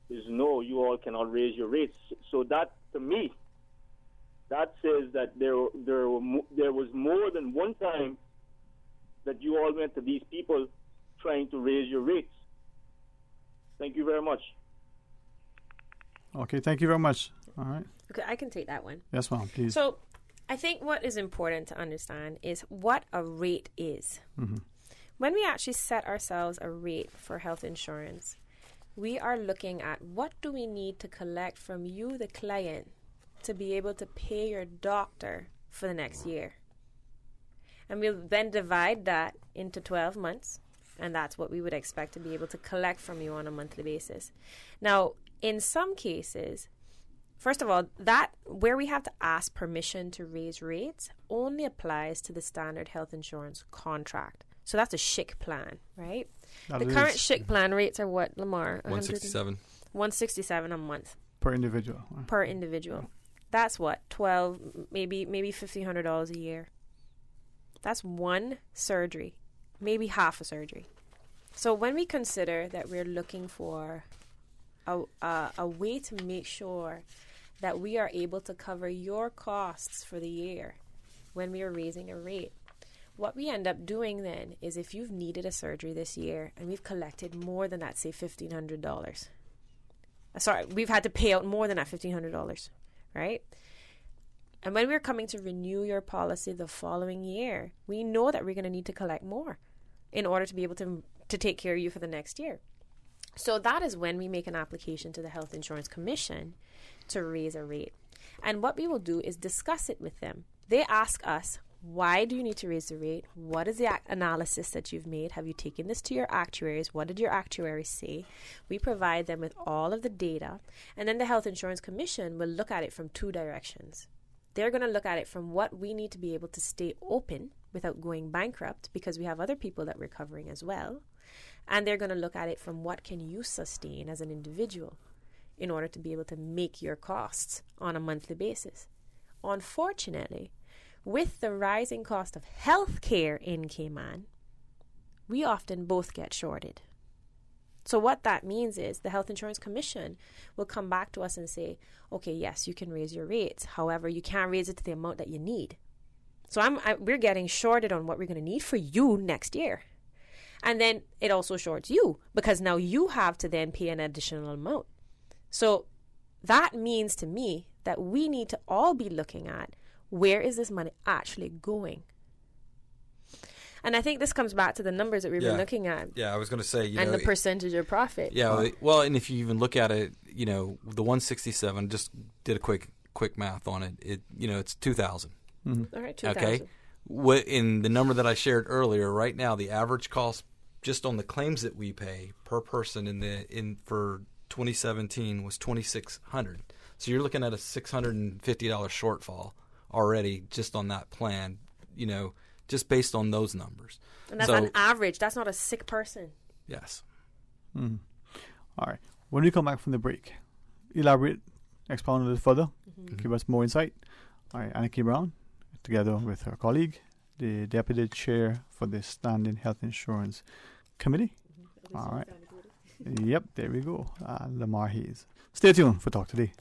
is no, you all cannot raise your rates. So that, to me, that says that there was more than one time that you all went to these people trying to raise your rates. Thank you very much. Okay, thank you very much. All right. Okay, I can take that one. Yes, ma'am, please. So I think what is important to understand is what a rate is. When we actually set ourselves a rate for health insurance, we are looking at what do we need to collect from you, the client, to be able to pay your doctor for the next year. And we'll then divide that into 12 months, and that's what we would expect to be able to collect from you on a monthly basis. Now, in some cases, first of all, that where we have to ask permission to raise rates only applies to the standard health insurance contract. So that's a SHIC plan, right? The current SHIC plan rates are what, Lamar? 167. 167 a month. Per individual. Per individual. That's what, 12, maybe $1,500 a year. That's one surgery, maybe half a surgery. So when we consider that we're looking for a way to make sure that we are able to cover your costs for the year when we are raising a rate, what we end up doing then is if you've needed a surgery this year and we've collected more than that, say $1,500. Sorry, we've had to pay out more than that $1,500, right? And when we're coming to renew your policy the following year, we know that we're going to need to collect more in order to be able to take care of you for the next year. So that is when we make an application to the Health Insurance Commission to raise a rate. And what we will do is discuss it with them. They ask us, why do you need to raise the rate? What is the analysis that you've made? Have you taken this to your actuaries? What did your actuaries say? We provide them with all of the data. And then the Health Insurance Commission will look at it from two directions. They're going to look at it from what we need to be able to stay open without going bankrupt, because we have other people that we're covering as well. And they're going to look at it from what can you sustain as an individual in order to be able to make your costs on a monthly basis. Unfortunately, with the rising cost of health care in Cayman, we often both get shorted. So what that means is the Health Insurance Commission will come back to us and say, okay, yes, you can raise your rates. However, you can't raise it to the amount that you need. So we're getting shorted on what we're going to need for you next year. And then it also shorts you because now you have to then pay an additional amount. So that means to me that we need to all be looking at, where is this money actually going? And I think this comes back to the numbers that we've been looking at. Yeah, I was going to say, the percentage of profit. Yeah, well, and if you even look at it, the 167, just did a quick math on it. It's 2,000. Mm-hmm. All right, 2,000. Okay. In the number that I shared earlier, right now the average cost just on the claims that we pay per person for 2017 was $2,600. So you're looking at a $650 shortfall already just on that plan. Just based on those numbers. And that's on average. That's not a sick person. Yes. Mm. All right. When we come back from the break, elaborate, expound a little further, give us more insight. All right. Anarchy Brown, together with her colleague, the Deputy Chair for the Standing Health Insurance Committee. All right. Yep, there we go. Lamar Hayes. Stay tuned for Talk Today.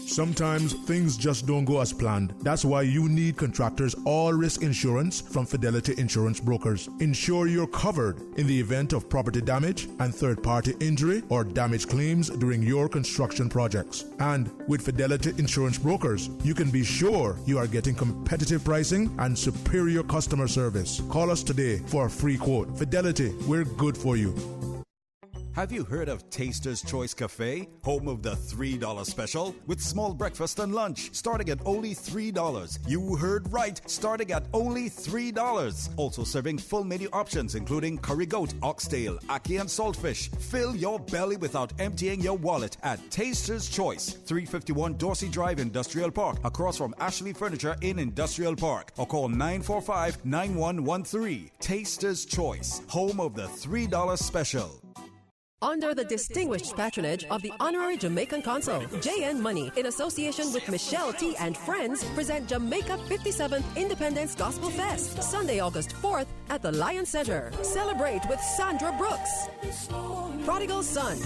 Sometimes things just don't go as planned. That's why you need Contractors All Risk Insurance from Fidelity Insurance Brokers. Ensure you're covered in the event of property damage and third-party injury or damage claims during your construction projects. And with Fidelity Insurance Brokers, you can be sure you are getting competitive pricing and superior customer service. Call us today for a free quote. Fidelity, we're good for you. Have you heard of Taster's Choice Cafe, home of the $3 special? With small breakfast and lunch, starting at only $3. You heard right, starting at only $3. Also serving full menu options including curry goat, oxtail, ackee and saltfish. Fill your belly without emptying your wallet at Taster's Choice, 351 Dorsey Drive, Industrial Park, across from Ashley Furniture in Industrial Park. Or call 945-9113. Taster's Choice, home of the $3 special. Under the distinguished patronage of the Honorary Jamaican Consul, JN Money, in association with Michelle T. and friends, present Jamaica 57th Independence Gospel Fest, Sunday, August 4th at the Lion Center. Celebrate with Sandra Brooks, Prodigal Son,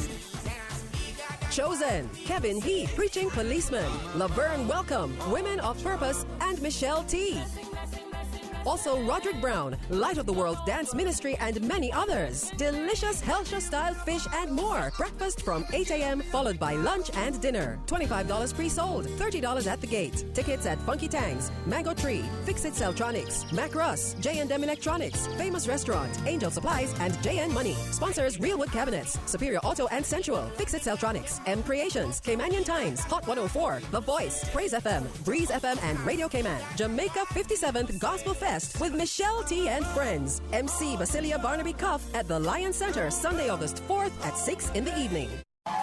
Chosen, Kevin He, Preaching Policeman, Laverne Welcome, Women of Purpose, and Michelle T. Also Roderick Brown, Light of the World Dance Ministry, and many others. Delicious Helsha-style fish and more. Breakfast from 8 a.m. followed by lunch and dinner. $25 pre-sold, $30 at the gate. Tickets at Funky Tangs, Mango Tree, Fix-It Celtronics, Mac Russ, J&M Electronics, Famous Restaurant, Angel Supplies, and JN Money. Sponsors Realwood Cabinets, Superior Auto and Central, Fix-It Celtronics, M Creations, Caymanian Times, Hot 104, The Voice, Praise FM, Breeze FM, and Radio Cayman. Jamaica 57th Gospel Fest with Michelle T. and friends. MC Basilia Barnaby Cuff at the Lion Center, Sunday, August 4th at 6 in the evening.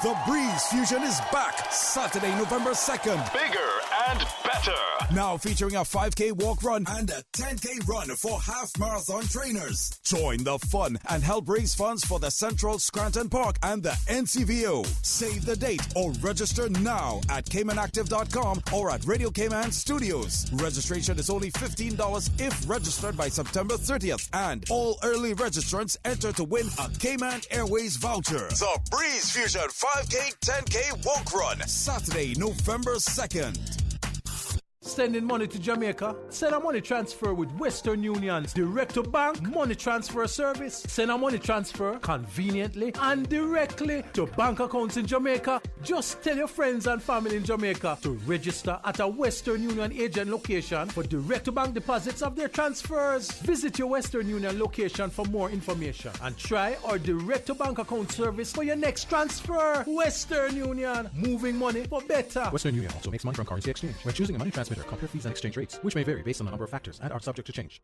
The Breeze Fusion is back Saturday, November 2nd. Bigger and better. Now featuring a 5K walk run and a 10K run for half marathon trainers. Join the fun and help raise funds for the Central Scranton Park and the NCVO. Save the date or register now at CaymanActive.com or at Radio Cayman Studios. Registration is only $15 if registered by September 30th. And all early registrants enter to win a Cayman Airways voucher. The Breeze Fusion 5K, 10K walk run. Saturday, November 2nd. Sending money to Jamaica? Send a money transfer with Western Union's direct to bank money transfer service. Send a money transfer conveniently and directly to bank accounts in Jamaica. Just tell your friends and family in Jamaica to register at a Western Union agent location for direct to bank deposits of their transfers. Visit your Western Union location for more information and try our direct to bank account service for your next transfer. Western Union, moving money for better. Western Union also makes money from currency exchange. When choosing a money transmitter, compare fees and exchange rates, which may vary based on a number of factors and are subject to change.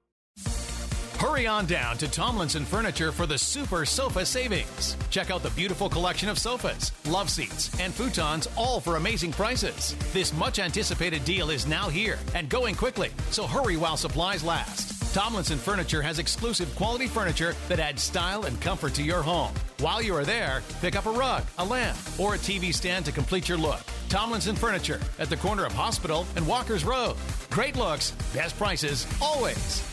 Hurry on down to Tomlinson Furniture for the Super Sofa Savings. Check out the beautiful collection of sofas, love seats, and futons, all for amazing prices. This much-anticipated deal is now here and going quickly, so hurry while supplies last. Tomlinson Furniture has exclusive quality furniture that adds style and comfort to your home. While you are there, pick up a rug, a lamp, or a TV stand to complete your look. Tomlinson Furniture at the corner of Hospital and Walker's Road. Great looks, best prices, always.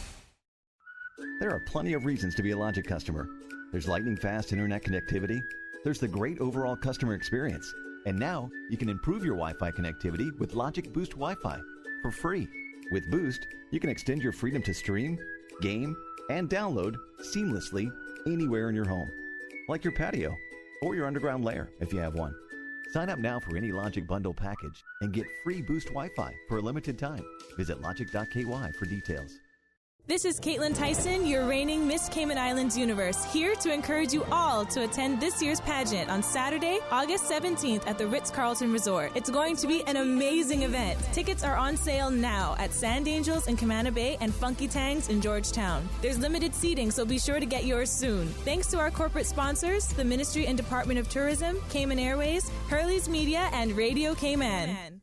There are plenty of reasons to be a Logic customer. There's lightning-fast internet connectivity. There's the great overall customer experience. And now, you can improve your Wi-Fi connectivity with Logic Boost Wi-Fi for free. With Boost, you can extend your freedom to stream, game, and download seamlessly anywhere in your home, like your patio or your underground lair if you have one. Sign up now for any Logic Bundle package and get free Boost Wi-Fi for a limited time. Visit logic.ky for details. This is Caitlin Tyson, your reigning Miss Cayman Islands Universe, here to encourage you all to attend this year's pageant on Saturday, August 17th at the Ritz-Carlton Resort. It's going to be an amazing event. Tickets are on sale now at Sand Angels in Camana Bay and Funky Tangs in Georgetown. There's limited seating, so be sure to get yours soon. Thanks to our corporate sponsors, the Ministry and Department of Tourism, Cayman Airways, Hurley's Media, and Radio Cayman.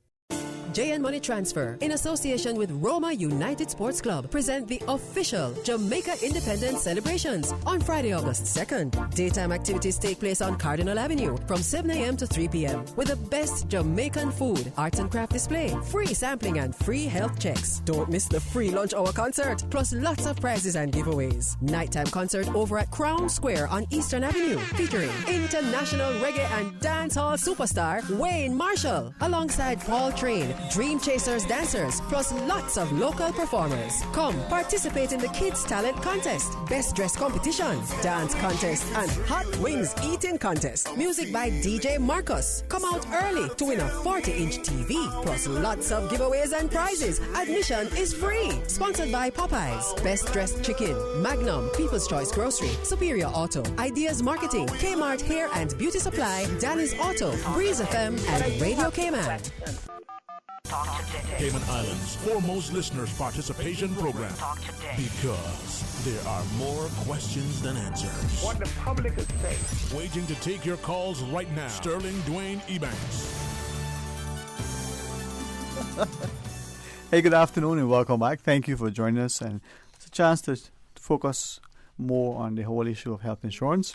JN Money Transfer, in association with Roma United Sports Club, present the official Jamaica Independence celebrations on Friday, August 2nd. Daytime activities take place on Cardinal Avenue from 7 a.m. to 3 p.m. with the best Jamaican food, arts and craft display, free sampling, and free health checks. Don't miss the free lunch hour concert, plus lots of prizes and giveaways. Nighttime concert over at Crown Square on Eastern Avenue, featuring international reggae and dancehall superstar Wayne Marshall, alongside Paul Train, Dream Chasers dancers, plus lots of local performers. Come participate in the Kids Talent Contest, Best Dress Competition, Dance Contest, and Hot Wings Eating Contest. Music by DJ Marcus. Come out early to win a 40-inch TV, plus lots of giveaways and prizes. Admission is free. Sponsored by Popeyes, Best Dressed Chicken, Magnum, People's Choice Grocery, Superior Auto, Ideas Marketing, Kmart Hair and Beauty Supply, Danny's Auto, Breeze FM, and Radio Cayman. Cayman Islands' foremost listeners' participation program. Because there are more questions than answers. What the public is saying. Waiting to take your calls right now. Sterling Dwayne Ebanks. Hey, good afternoon and welcome back. Thank you for joining us. And it's a chance to focus more on the whole issue of health insurance.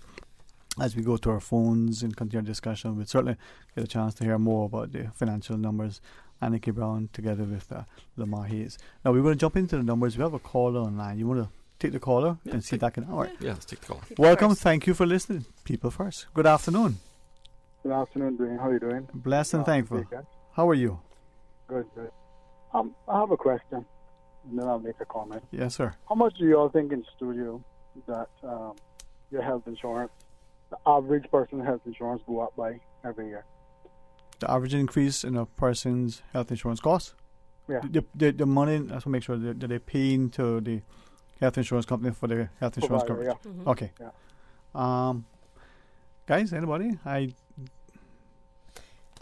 As we go to our phones and continue our discussion, we'll certainly get a chance to hear more about the financial numbers. Annika Brown together with Lamar Hayes. Now we're going to jump into the numbers. We have a caller online. You want to take the caller and see if that can... All right. Yeah, let's take the caller. Welcome. Thank you for listening. People first. Good afternoon. Good afternoon, Dwayne. How are you doing? Blessed and thankful. How are you? Good. I have a question. and then I'll make a comment. Yes, sir. How much do you all think in studio that your health insurance, the average person's health insurance, go up by every year? The average increase in a person's health insurance cost? Yeah. The money, I have to make sure that they're paying to the health insurance company for the health insurance Provider, coverage. yeah. Okay. Yeah. Guys, anybody? I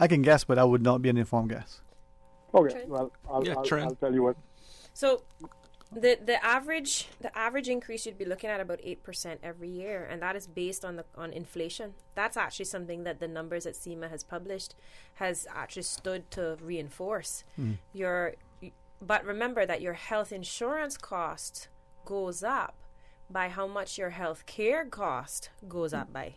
can guess, but I would not be an informed guess. Okay. Well, I'll tell you what. So the average increase you'd be looking at about 8% every year, and that is based on inflation. That's actually something that the numbers that SEMA has published has actually stood to reinforce. But remember that your health insurance cost goes up by how much your health care cost goes up by.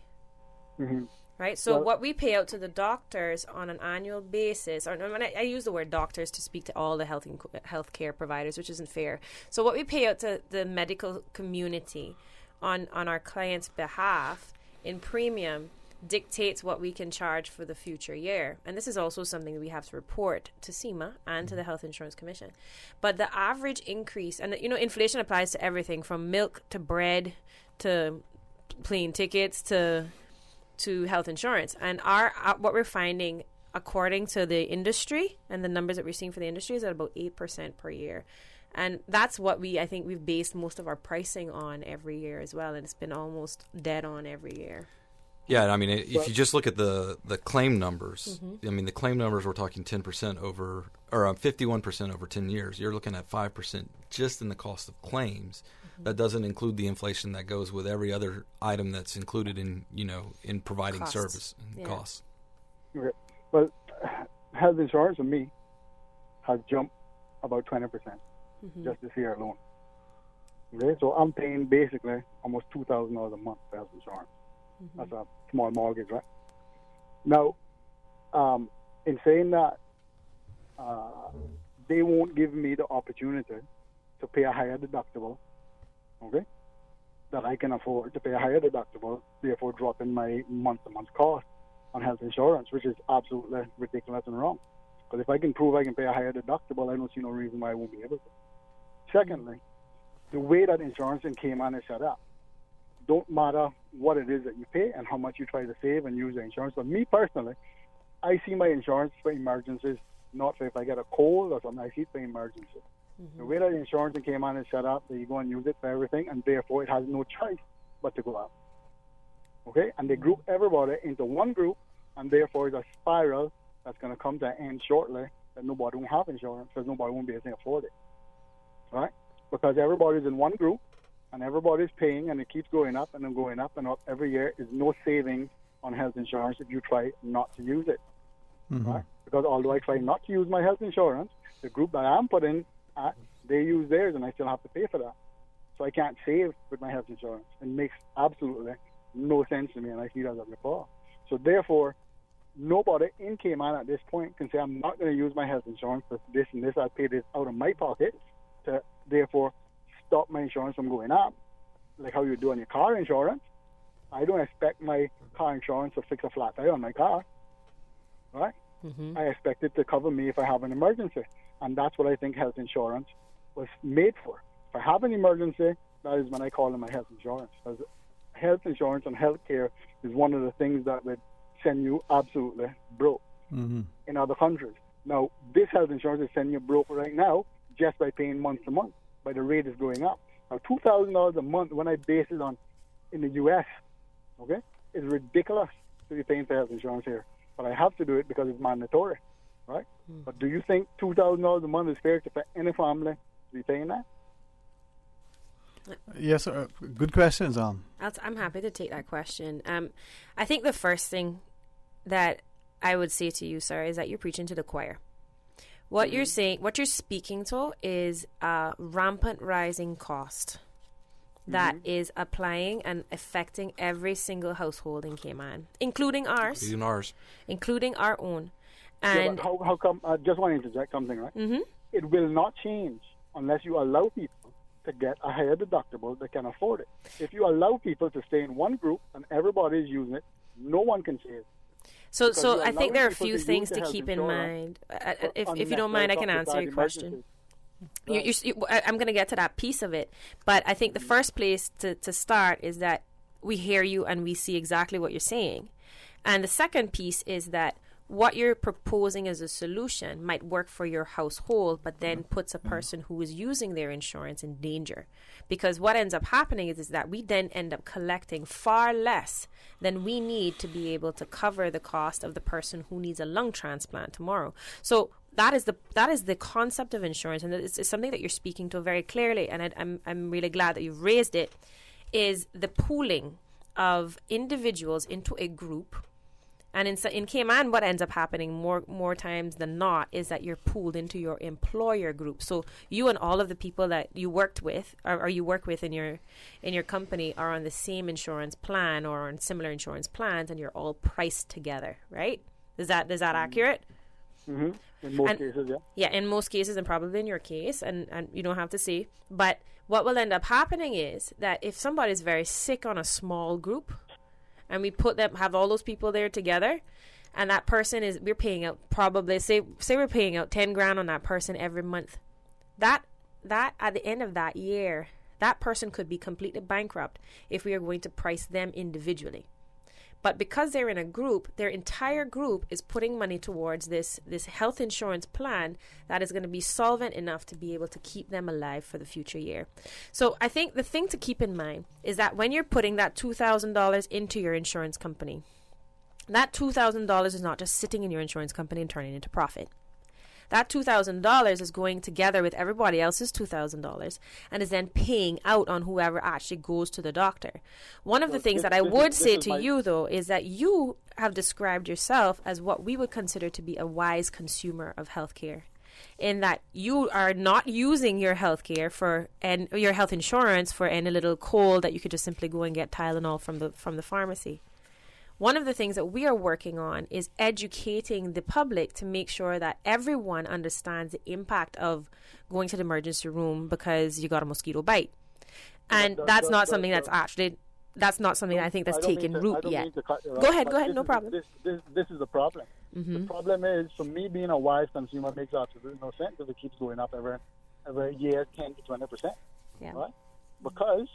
Mm-hmm. Right? So what we pay out to the doctors on an annual basis, or when I use the word doctors to speak to all the health care providers, which isn't fair. So what we pay out to the medical community on our clients' behalf in premium dictates what we can charge for the future year. And this is also something that we have to report to SEMA and to the Health Insurance Commission. But the average increase, and inflation applies to everything from milk to bread to plane tickets to health insurance. And what we're finding, according to the industry and the numbers that we're seeing for the industry, is at about 8% per year. And that's what I think we've based most of our pricing on every year as well. And it's been almost dead on every year. Yeah, I mean, if you just look at the claim numbers, I mean, the claim numbers, we're talking 10% over, or 51% over 10 years. You're looking at 5% just in the cost of claims. That doesn't include the inflation that goes with every other item that's included in providing Costs. service and costs. Okay. Well, health insurance for me has jumped about 20% just this year alone. Okay, so I'm paying basically almost $2,000 a month for health insurance. That's a small mortgage, right? Now, in saying that, they won't give me the opportunity to pay a higher deductible, okay, that I can afford to pay a higher deductible, therefore dropping my month-to-month cost on health insurance, which is absolutely ridiculous and wrong. Because if I can prove I can pay a higher deductible, I don't see no reason why I won't be able to. Secondly, the way that insurance in Cayman is set up, don't matter what it is that you pay and how much you try to save and use the insurance. But me personally, I see my insurance for emergencies, not for if I get a cold or something. I see it for emergencies. The way that insurance in Cayman is set up, that you go and use it for everything, and therefore it has no choice but to go up. Okay? And they group everybody into one group, and therefore it's a spiral that's going to come to an end shortly, that nobody won't have insurance because nobody won't be able to afford it. Right? Because everybody's in one group, and everybody's paying, and it keeps going up and then going up and up every year. Is no savings on health insurance if you try not to use it. Right? Because although I try not to use my health insurance, the group that I'm put in, they use theirs, and I still have to pay for that. So I can't save with my health insurance. It makes absolutely no sense to me, and I see that as a rip-off. So therefore, nobody in Cayman at this point can say, I'm not going to use my health insurance for this and this. I'll pay this out of my pocket to therefore stop my insurance from going up, like how you do on your car insurance. I don't expect my car insurance to fix a flat tire on my car, right? I expect it to cover me if I have an emergency, and that's what I think health insurance was made for. If I have an emergency, that is when I call it my health insurance. Because health insurance and health care is one of the things that would send you absolutely broke in other countries. Now, this health insurance is sending you broke right now just by paying month to month, by the rate is going up. Now, $2,000 a month, when I base it on in the U.S., okay, is ridiculous to be paying for health insurance here. But I have to do it because it's mandatory, right? But do you think $2,000 a month is fair for any family to be paying that? Yes, sir. Good questions. I'm happy to take that question. I think the first thing that I would say to you, sir, is that you're preaching to the choir. What you're saying, what you're speaking to is a rampant rising cost that is applying and affecting every single household in Cayman, including ours. Including our own. And but how come, I just want to interject something, right? It will not change unless you allow people to get a higher deductible that can afford it. If you allow people to stay in one group and everybody is using it, no one can save. So I think there are a few things to keep in mind. If you don't mind, I can answer your question. I'm going to get to that piece of it, but I think the first place to start is that we hear you and we see exactly what you're saying. And the second piece is that what you're proposing as a solution might work for your household, but then puts a person who is using their insurance in danger. Because what ends up happening is that we then end up collecting far less than we need to be able to cover the cost of the person who needs a lung transplant tomorrow. So that is the concept of insurance, and it's something that you're speaking to very clearly, and I'm really glad that you've raised it, is the pooling of individuals into a group. And in Cayman, what ends up happening more times than not is that you're pooled into your employer group. So you and all of the people that you worked with or you work with in your company are on the same insurance plan or on similar insurance plans, and you're all priced together, right? Is that accurate? Mm-hmm. In most cases, yeah. Yeah, in most cases, and probably in your case, and you don't have to see. But what will end up happening is that if somebody's very sick on a small group, and we have all those people there together, and that person we're paying out probably, say we're paying out 10 grand on that person every month. That at the end of that year, that person could be completely bankrupt if we are going to price them individually. But because they're in a group, their entire group is putting money towards this health insurance plan that is going to be solvent enough to be able to keep them alive for the future year. So I think the thing to keep in mind is that when you're putting that $2,000 into your insurance company, that $2,000 is not just sitting in your insurance company and turning into profit. That $2,000 is going together with everybody else's $2,000 and is then paying out on whoever actually goes to the doctor. One of the things that I would say to you, though, is that you have described yourself as what we would consider to be a wise consumer of healthcare, in that you are not using your healthcare and your health insurance for any little cold that you could just simply go and get Tylenol from the pharmacy. One of the things that we are working on is educating the public to make sure that everyone understands the impact of going to the emergency room because you got a mosquito bite. And that's not something that's something I think that's taken root yet. Go ahead, no problem. This is the problem. Mm-hmm. The problem is, for me, being a wise consumer makes absolutely no sense if it keeps going up every year 10 to 20%. Yeah. Right? Because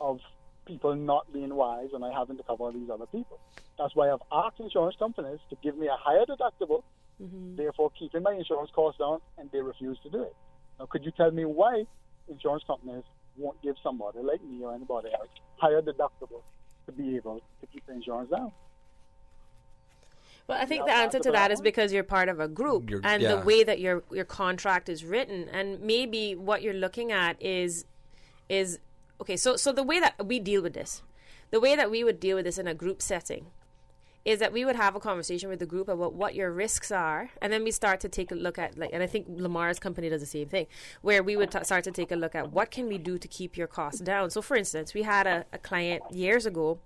of people not being wise and I having to cover these other people. That's why I've asked insurance companies to give me a higher deductible, therefore keeping my insurance costs down, and they refuse to do it. Now, could you tell me why insurance companies won't give somebody like me or anybody else higher deductible to be able to keep the insurance down? Well, I think the answer to that is because you're part of a group, the way that your contract is written, and maybe what you're looking at is okay, so the way that we deal with this, the way that we would deal with this in a group setting is that we would have a conversation with the group about what your risks are, and then we start to take a look at, and I think Lamar's company does the same thing, where we would start to take a look at what can we do to keep your costs down. So, for instance, we had a client years ago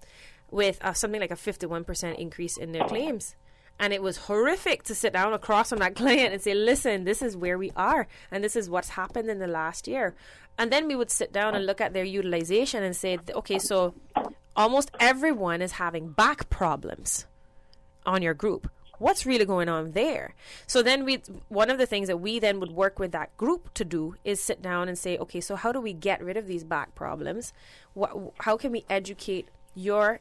with something like a 51% increase in their claims. And it was horrific to sit down across from that client and say, listen, this is where we are, and this is what's happened in the last year. And then we would sit down and look at their utilization and say, okay, so almost everyone is having back problems on your group. What's really going on there? So then one of the things that we then would work with that group to do is sit down and say, okay, so how do we get rid of these back problems? How can we educate your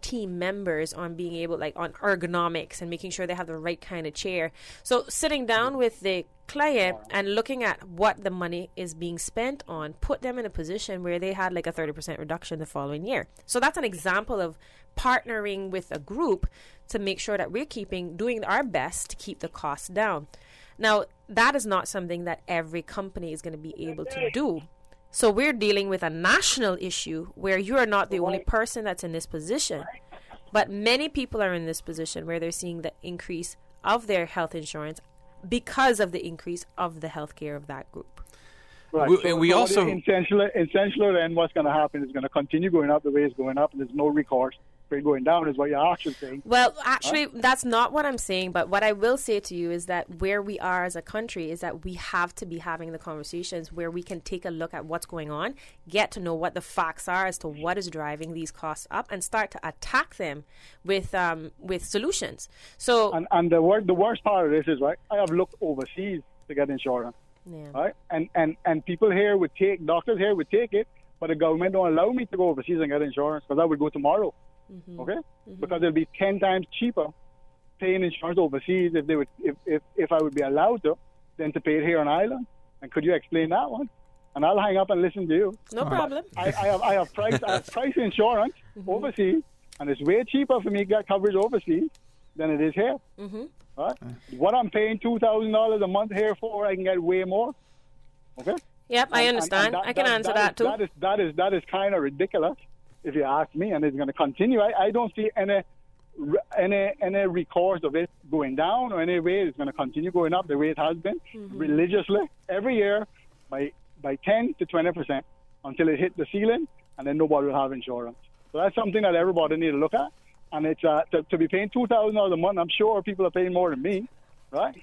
team members on being able, like, on ergonomics and making sure they have the right kind of chair? So sitting down with the client and looking at what the money is being spent on, put them in a position where they had like a 30% reduction the following year. So that's an example of partnering with a group to make sure that we're doing our best to keep the costs down. Now, that is not something that every company is going to be able to do. So we're dealing with a national issue where you are not the only person that's in this position, but many people are in this position where they're seeing the increase of their health insurance because of the increase of the health care of that group. Right. We also essentially then what's going to happen is going to continue going up the way it's going up, and there's no recourse for it going down, is what you're actually saying. Well, actually, that's not what I'm saying, but what I will say to you is that where we are as a country is that we have to be having the conversations where we can take a look at what's going on, get to know what the facts are as to what is driving these costs up, and start to attack them with solutions. So, and the worst part of this is, right, I have looked overseas to get insurance. Yeah. Right? And people here would take, doctors here would take it, but the government don't allow me to go overseas and get insurance because I would go tomorrow. Okay? Because it'll be 10 times cheaper paying insurance overseas if I would be allowed to than to pay it here on Ireland. And could you explain that one? And I'll hang up and listen to you. No problem. I have price insurance overseas, and it's way cheaper for me to get coverage overseas than it is here. Right? What I'm paying $2,000 a month here for, I can get way more. Okay? Yep, I understand. I can answer that too. That is kind of ridiculous, if you ask me, and it's going to continue. I don't see any recourse of it going down or any way it's going to continue going up the way it has been religiously every year by 10 to 20% until it hit the ceiling, and then nobody will have insurance. So that's something that everybody need to look at. And it's to be paying $2,000 a month. I'm sure people are paying more than me, right?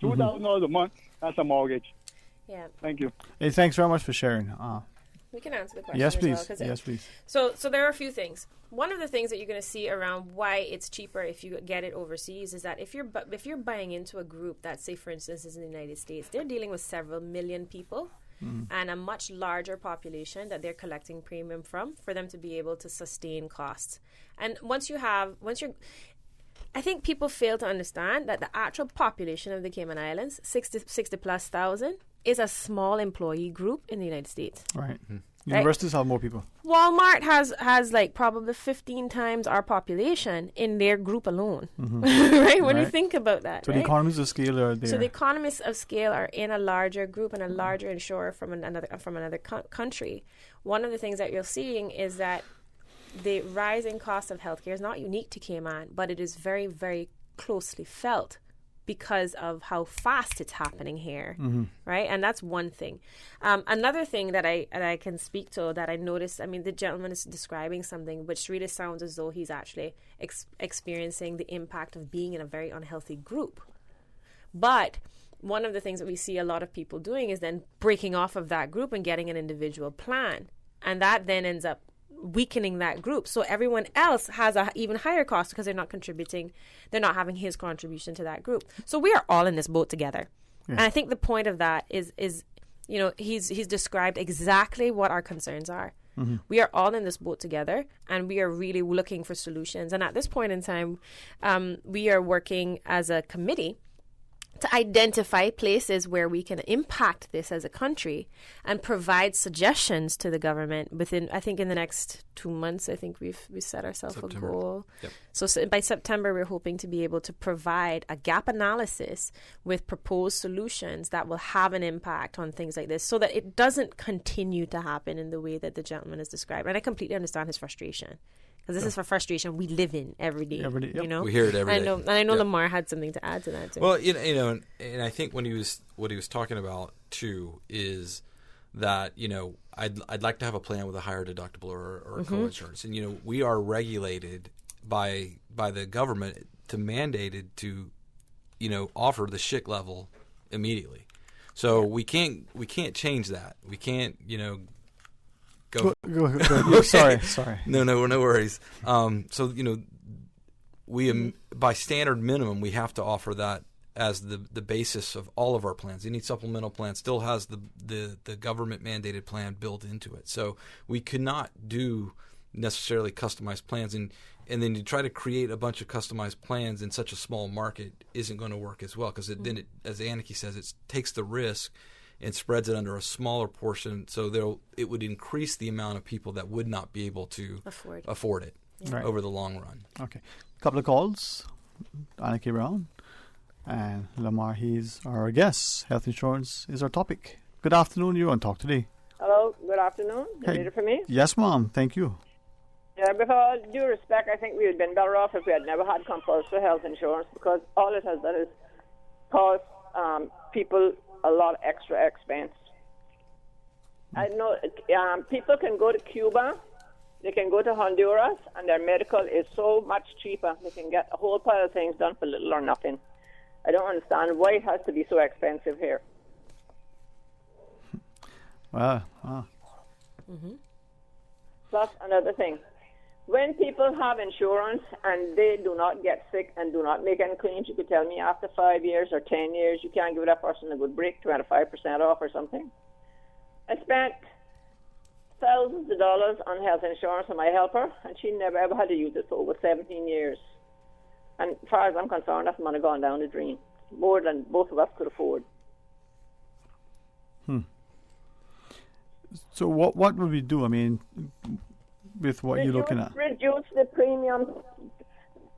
$2,000 a month. That's a mortgage. Yeah. Thank you. Hey, thanks very much for sharing. We can answer the question. Yes, as please. Well, yes, please. So there are a few things. One of the things that you're going to see around why it's cheaper if you get it overseas is that if you're buying into a group that, say, for instance, is in the United States, they're dealing with several million people. And a much larger population that they're collecting premium from for them to be able to sustain costs. And I think people fail to understand that the actual population of the Cayman Islands, 60 plus thousand, is a small employee group in the United States. Right. Universities have more people. Walmart has like probably 15 times our population in their group alone, right? When you think about that, so the economies of scale are there. So the economies of scale are in a larger group and a larger insurer from another country. One of the things that you're seeing is that the rising cost of healthcare is not unique to Cayman, but it is very, very closely felt because of how fast it's happening here, right? And that's one thing. Another thing that I can speak to that I noticed, I mean, the gentleman is describing something which really sounds as though he's actually experiencing the impact of being in a very unhealthy group. But one of the things that we see a lot of people doing is then breaking off of that group and getting an individual plan. And that then ends up weakening that group. So everyone else has a even higher cost because they're not contributing. They're not having his contribution to that group. So we are all in this boat together. Yeah. And I think the point of that is he's described exactly what our concerns are. We are all in this boat together, and we are really looking for solutions. And at this point in time, we are working as a committee to identify places where we can impact this as a country and provide suggestions to the government within, I think in the next 2 months, I think we set ourselves a goal. Yep. So by September, we're hoping to be able to provide a gap analysis with proposed solutions that will have an impact on things like this so that it doesn't continue to happen in the way that the gentleman has described. And I completely understand his frustration. Because this is for frustration we live in every day. You know, we hear it every day. I know Lamar had something to add to that too. Well, you know, and I think what he was talking about too is that I'd like to have a plan with a higher deductible or co-insurance, and we are regulated by the government mandated to offer the SHIC level immediately. So we can't change that. We can't Go. Sorry. No worries. So we by standard minimum we have to offer that as the basis of all of our plans. Any supplemental plan still has the government mandated plan built into it. So we could not do necessarily customized plans, and then to try to create a bunch of customized plans in such a small market isn't going to work as well, because then as Aniki says, it takes the risk and spreads it under a smaller portion, so it would increase the amount of people that would not be able to afford it over the long run. Okay. A couple of calls. Aniki Brown and Lamar, he's our guest. Health insurance is our topic. Good afternoon. You're on Talk Today. Hello. Good afternoon. Is it for me? Yes, Mom. Thank you. Yeah, with all due respect, I think we would have been better off if we had never had compulsory health insurance, because all it has done is cause people a lot of extra expense. I know people can go to Cuba, they can go to Honduras, and their medical is so much cheaper. They can get a whole pile of things done for little or nothing. I don't understand why it has to be so expensive here. Wow. Plus, another thing, when people have insurance and they do not get sick and do not make any claims, you could tell me after 5 years or 10 years, you can't give that person a good break, 25% off or something. I spent thousands of dollars on health insurance for my helper, and she never ever had to use it for over 17 years. And as far as I'm concerned, that money gone down the drain, more than both of us could afford. So what would we do? I mean, with what you're looking at? Reduce the premiums,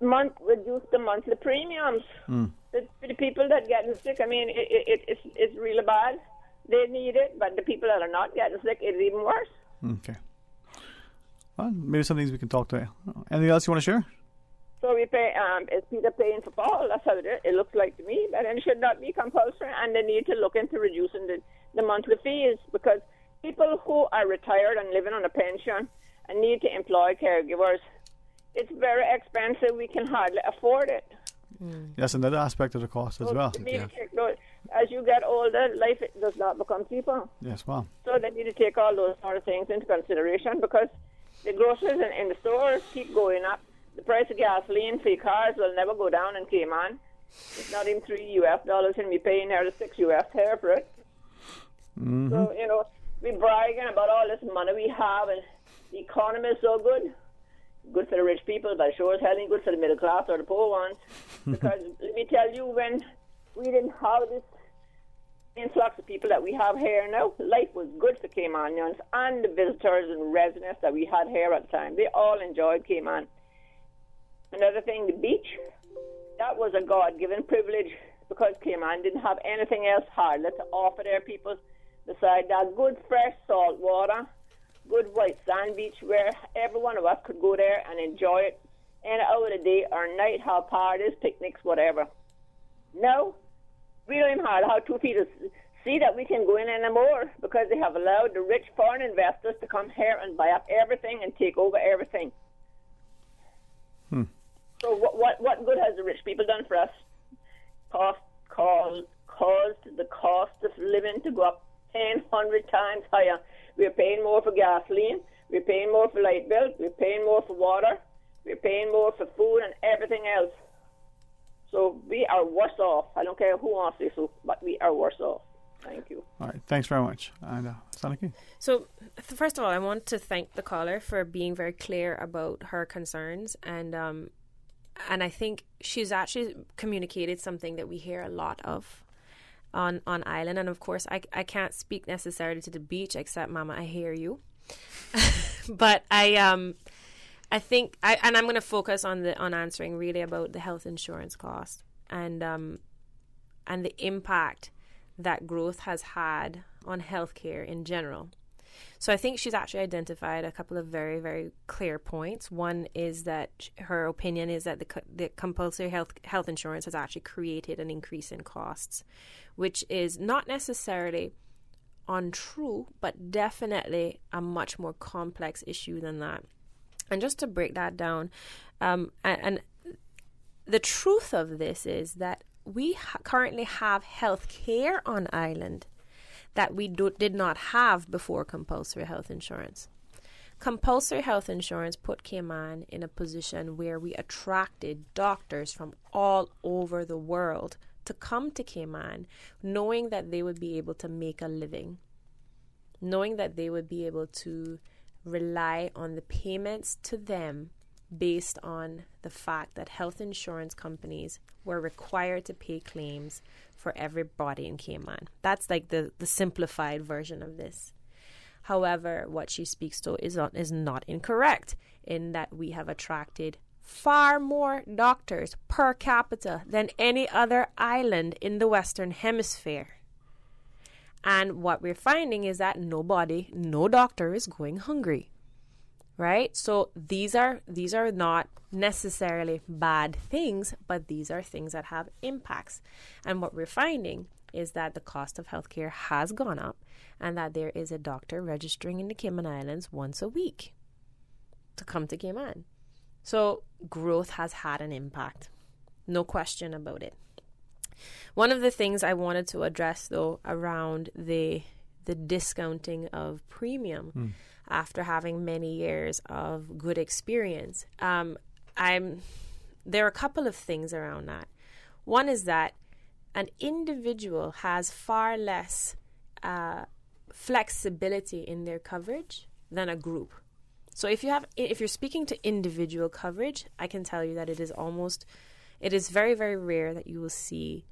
reduce the monthly premiums. The people that getting sick, I mean, it's really bad. They need it, but the people that are not getting sick, it's even worse. Okay. Well, maybe some things we can talk to. Anything else you want to share? So we pay, is Peter paying for Paul? That's how it looks like to me. But it should not be compulsory, and they need to look into reducing the monthly fees, because people who are retired and living on a pension and need to employ caregivers, it's very expensive. We can hardly afford it. Yes, another aspect of the cost as well. As you get older, life does not become cheaper. Yes, well. So they need to take all those sort of things into consideration, because the groceries in the stores keep going up. The price of gasoline for your cars will never go down in Cayman. It's not even $3 and we're paying there the $6 here for it. So, we're bragging about all this money we have, and the economy is so good. Good for the rich people, but sure as hell ain't good for the middle class or the poor ones. Because let me tell you, when we didn't have this influx of people that we have here now, life was good for Caymanians and the visitors and residents that we had here at the time. They all enjoyed Cayman. Another thing, the beach, that was a God-given privilege, because Cayman didn't have anything else hardly to offer their people besides that good fresh salt water, good white sand beach where every one of us could go there and enjoy it any hour of the day or night, have parties, picnics, whatever. Now, we don't even have how 2 people see that we can go in anymore, because they have allowed the rich foreign investors to come here and buy up everything and take over everything. So what good has the rich people done for us? Caused the cost of living to go up 100 times higher. We're paying more for gasoline, we're paying more for light bill, we're paying more for water, we're paying more for food and everything else. So we are worse off. I don't care who wants to say so, but we are worse off. Thank you. All right. Thanks very much. And Saniki? So, first of all, I want to thank the caller for being very clear about her concerns, and I think she's actually communicated something that we hear a lot of on island. And of course, I can't speak necessarily to the beach, except Mama, I hear you. But I think and I'm going to focus on answering really about the health insurance cost and the impact that growth has had on healthcare in general. So I think she's actually identified a couple of very, very clear points. One is that her opinion is that the compulsory health insurance has actually created an increase in costs, which is not necessarily untrue, but definitely a much more complex issue than that. And just to break that down, and the truth of this is that we currently have health care on island that we did not have before compulsory health insurance. Compulsory health insurance put Cayman in a position where we attracted doctors from all over the world to come to Cayman, knowing that they would be able to make a living, knowing that they would be able to rely on the payments to them based on the fact that health insurance companies were required to pay claims for everybody in Cayman. That's like the simplified version of this. However, what she speaks to is not incorrect, in that we have attracted far more doctors per capita than any other island in the Western Hemisphere. And what we're finding is that no doctor is going hungry. Right? So these are not necessarily bad things, but these are things that have impacts. And what we're finding is that the cost of healthcare has gone up, and that there is a doctor registering in the Cayman Islands once a week to come to Cayman. So growth has had an impact. No question about it. One of the things I wanted to address, though, around the discounting of premium, after having many years of good experience. There are a couple of things around that. One is that an individual has far less flexibility in their coverage than a group. So if you're speaking to individual coverage, I can tell you that it is very, very rare that you will see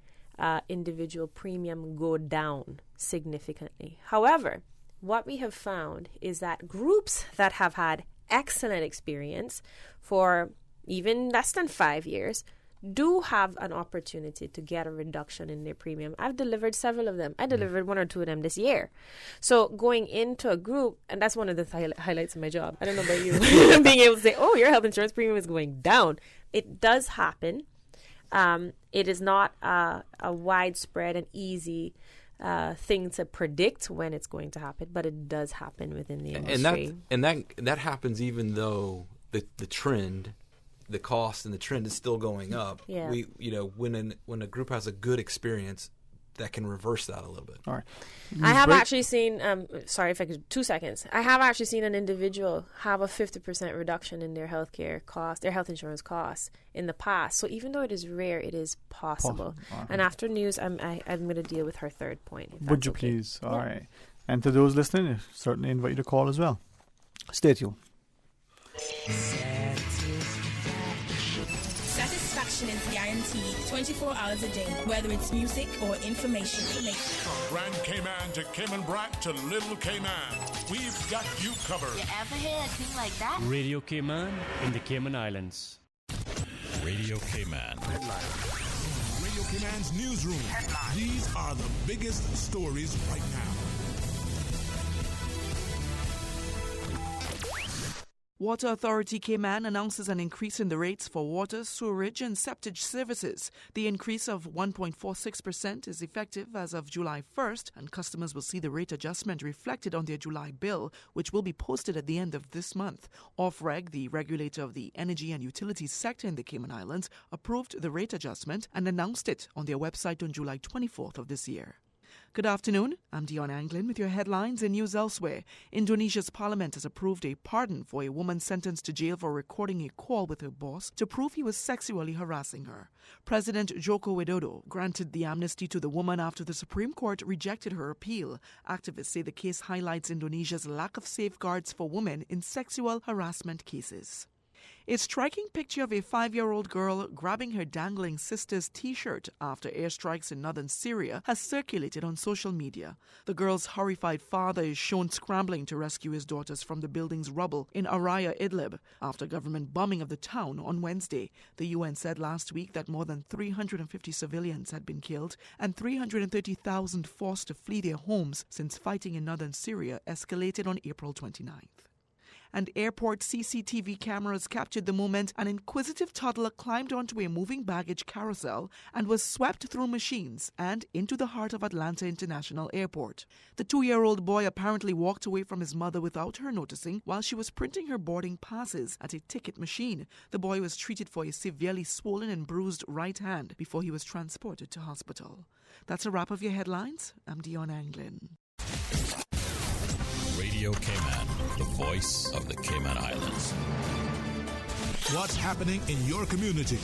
individual premium go down significantly. However, what we have found is that groups that have had excellent experience for even less than 5 years do have an opportunity to get a reduction in their premium. I've delivered several of them. I delivered 1 or 2 of them this year. So going into a group, and that's one of the highlights of my job. I don't know about you, being able to say, oh, your health insurance premium is going down. It does happen. It is not a widespread and easy thing to predict when it's going to happen, but it does happen within the industry. And that happens even though the trend, the cost and the trend is still going up. Yeah. When a group has a good experience, that can reverse that a little bit. All right. I have actually seen, sorry if I could, 2 seconds. I have actually seen an individual have a 50% reduction in their healthcare cost, their health insurance costs in the past. So even though it is rare, it is possible. And after news, I'm going to deal with her third point. Would you please? All right. And to those listening, I certainly invite you to call as well. Stay tuned. Satisfaction is guaranteed 24 hours a day, whether it's music or information. From Grand Cayman to Cayman Brac to Little Cayman, we've got you covered. You ever hear a thing like that? Radio Cayman in the Cayman Islands. Radio Cayman. Headline. Radio Cayman's newsroom. Headline. These are the biggest stories right now. Water Authority Cayman announces an increase in the rates for water, sewerage and septic services. The increase of 1.46% is effective as of July 1st, and customers will see the rate adjustment reflected on their July bill, which will be posted at the end of this month. Ofreg, the regulator of the energy and utilities sector in the Cayman Islands, approved the rate adjustment and announced it on their website on July 24th of this year. Good afternoon. I'm Dion Anglin with your headlines and news elsewhere. Indonesia's parliament has approved a pardon for a woman sentenced to jail for recording a call with her boss to prove he was sexually harassing her. President Joko Widodo granted the amnesty to the woman after the Supreme Court rejected her appeal. Activists say the case highlights Indonesia's lack of safeguards for women in sexual harassment cases. A striking picture of a 5-year-old girl grabbing her dangling sister's T-shirt after airstrikes in northern Syria has circulated on social media. The girl's horrified father is shown scrambling to rescue his daughters from the building's rubble in Araya, Idlib, after government bombing of the town on Wednesday. The UN said last week that more than 350 civilians had been killed and 330,000 forced to flee their homes since fighting in northern Syria escalated on April 29th. And airport CCTV cameras captured the moment an inquisitive toddler climbed onto a moving baggage carousel and was swept through machines and into the heart of Atlanta International Airport. The 2-year-old boy apparently walked away from his mother without her noticing while she was printing her boarding passes at a ticket machine. The boy was treated for a severely swollen and bruised right hand before he was transported to hospital. That's a wrap of your headlines. I'm Dion Anglin. Radio Cayman, the voice of the Cayman Islands. What's happening in your community?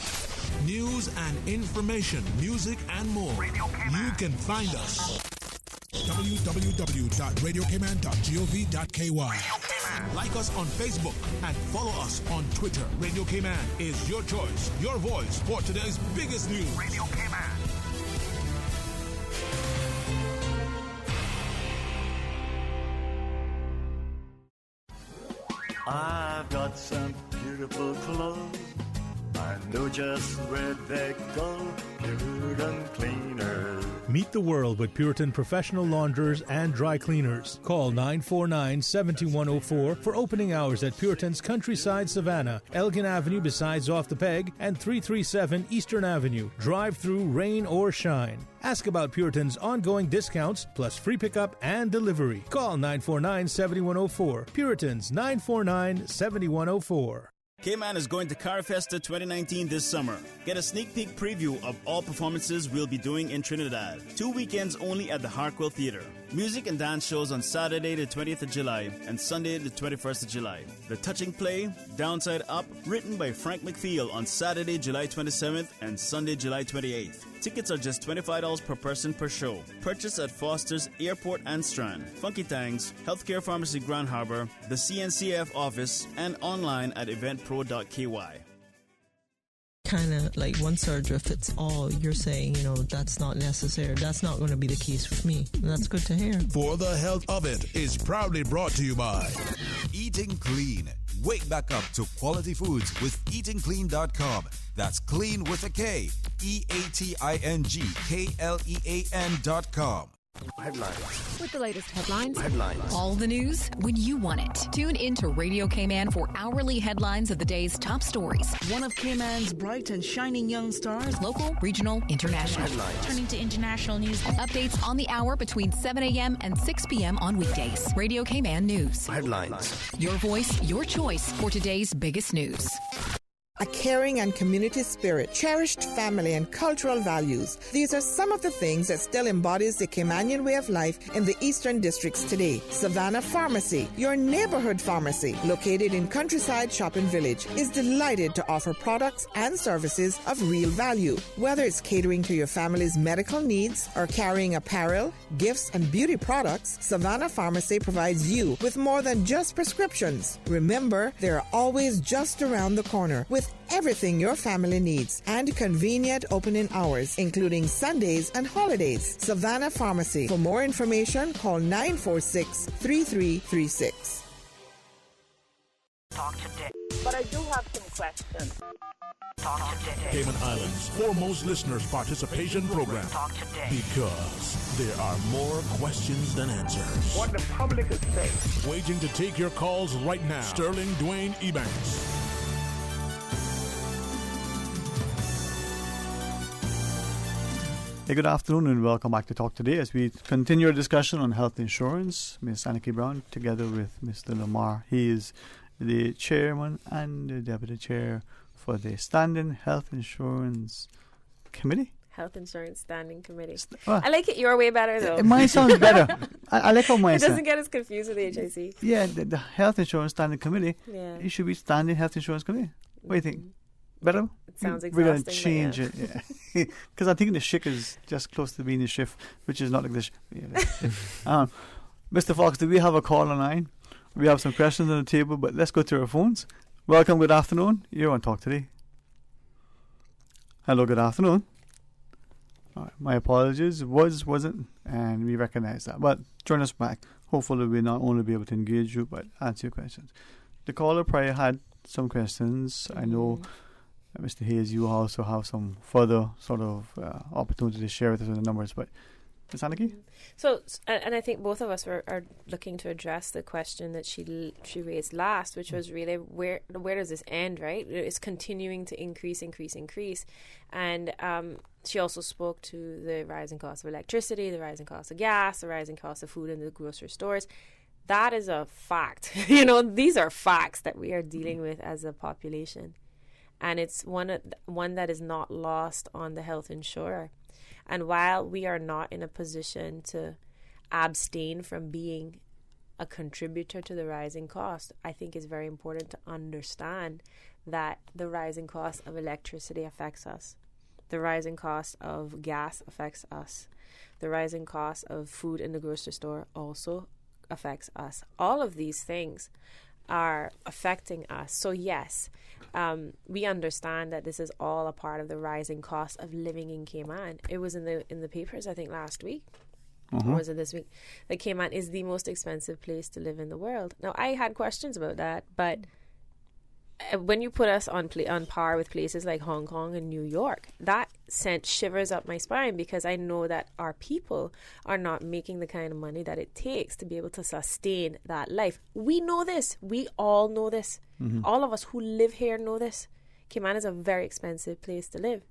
News and information, music and more. You can find us. www.radiocayman.gov.ky. Like us on Facebook and follow us on Twitter. Radio Cayman is your choice, your voice for today's biggest news. Radio Cayman. I've got some beautiful clothes. I know just where they go. Puritan Cleaners. Meet the world with Puritan professional launderers and dry cleaners. Call 949-7104 for opening hours at Puritan's Countryside Savannah, Elgin Avenue besides Off the Peg, and 337 Eastern Avenue. Drive through, rain or shine. Ask about Puritan's ongoing discounts plus free pickup and delivery. Call 949-7104. Puritan's 949-7104. K-Man is going to Carfesta 2019 this summer. Get a sneak peek preview of all performances we'll be doing in Trinidad. 2 weekends only at the Hartwell Theatre. Music and dance shows on Saturday the 20th of July and Sunday the 21st of July. The touching play, Downside Up, written by Frank McPhail on Saturday, July 27th and Sunday, July 28th. Tickets are just $25 per person per show. Purchase at Foster's Airport and Strand, Funky Tangs, Healthcare Pharmacy Grand Harbor, the CNCF office, and online at eventpro.ky. Kind of like one surgery fits all. You're saying, that's not necessary. That's not going to be the case with me. And that's good to hear. For the Health of It is proudly brought to you by Eating Clean. Wake back up to quality foods with eatingclean.com. That's clean with a K. EATINGKLEAN.com. Headlines. With the latest headlines. All the news when you want it. Tune in to Radio K-Man for hourly headlines of the day's top stories. One of K-Man's bright and shining young stars. Local, regional, international. Turning to international news. Updates on the hour between 7 a.m. and 6 p.m. on weekdays. Radio K-Man News. Headlines. Your voice, your choice for today's biggest news. A caring and community spirit, cherished family and cultural values. These are some of the things that still embodies the Caymanian way of life in the Eastern Districts today. Savannah Pharmacy, your neighborhood pharmacy, located in Countryside Shopping Village, is delighted to offer products and services of real value. Whether it's catering to your family's medical needs or carrying apparel, gifts, and beauty products, Savannah Pharmacy provides you with more than just prescriptions. Remember, they're always just around the corner with everything your family needs and convenient opening hours, including Sundays and holidays. Savannah Pharmacy. For more information, call 946-3336. Talk today. But I do have some questions. Talk today. Cayman Islands' foremost listeners participation program. Talk today. Because there are more questions than answers. What the public is saying. Waging to take your calls right now. Sterling Dwayne Ebanks. Hey, good afternoon and welcome back to Talk Today as we continue our discussion on health insurance. Ms. Annika Brown together with Mr. Lamar. He is the chairman and the deputy chair for the Standing Health Insurance Committee. Health Insurance Standing Committee. Well, I like it your way better, though. Mine sounds better. I like how mine It sounds. doesn't get us confused with the HIC. Yeah, the Health Insurance Standing Committee. Yeah. It should be Standing Health Insurance Committee. What do you think? Better? It sounds We're going to exhausting, change it. Yeah. Because I think the shift is just close to being the shift, which is not like the shift. Mr. Fox, do we have a call on line? We have some questions on the table, but let's go to our phones. Welcome, good afternoon. You're on Talk Today. Hello, good afternoon. All right, my apologies. Wasn't, and we recognize that. But join us back. Hopefully we'll not only be able to engage you, but answer your questions. The caller prior had some questions. I know, Mr. Hayes, you also have some further sort of opportunity to share with us with the numbers, but Ms. Aniki? So, and I think both of us are looking to address the question that she raised last, which was really where does this end, right? It's continuing to increase, and she also spoke to the rising cost of electricity, the rising cost of gas, the rising cost of food in the grocery stores. That is a fact. These are facts that we are dealing with as a population. And it's one that is not lost on the health insurer. And while we are not in a position to abstain from being a contributor to the rising cost, I think it's very important to understand that the rising cost of electricity affects us. The rising cost of gas affects us. The rising cost of food in the grocery store also affects us. All of these things are affecting us. So yes, we understand that this is all a part of the rising cost of living in Cayman. It was in the papers, I think, last week. Or was it this week? That Cayman is the most expensive place to live in the world. Now, I had questions about that, but when you put us on par with places like Hong Kong and New York, that sent shivers up my spine, because I know that our people are not making the kind of money that it takes to be able to sustain that life. We know this. We all know this. All of us who live here know this. Cayman is a very expensive place to live.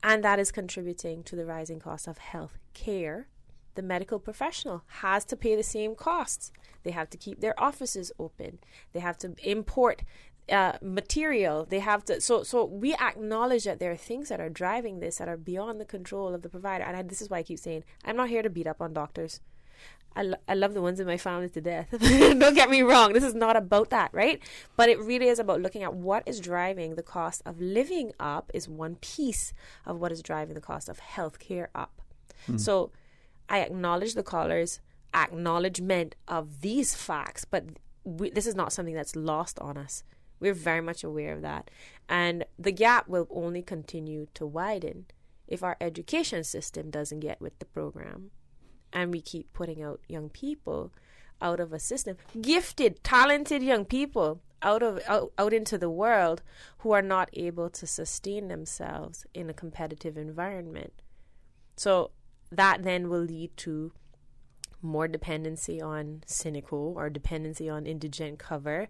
And that is contributing to the rising cost of health care. The medical professional has to pay the same costs. They have to keep their offices open. They have to import material. They have to. So we acknowledge that there are things that are driving this that are beyond the control of the provider. And this is why I keep saying I'm not here to beat up on doctors. I love the ones in my family to death. Don't get me wrong. This is not about that, right? But it really is about looking at what is driving the cost of living up is one piece of what is driving the cost of healthcare up. So I acknowledge the caller's acknowledgement of these facts, but this is not something that's lost on us. We're very much aware of that. And the gap will only continue to widen if our education system doesn't get with the program. And we keep putting out young people out of a system, gifted, talented young people out into the world who are not able to sustain themselves in a competitive environment. So that then will lead to more dependency on cynical or dependency on indigent cover,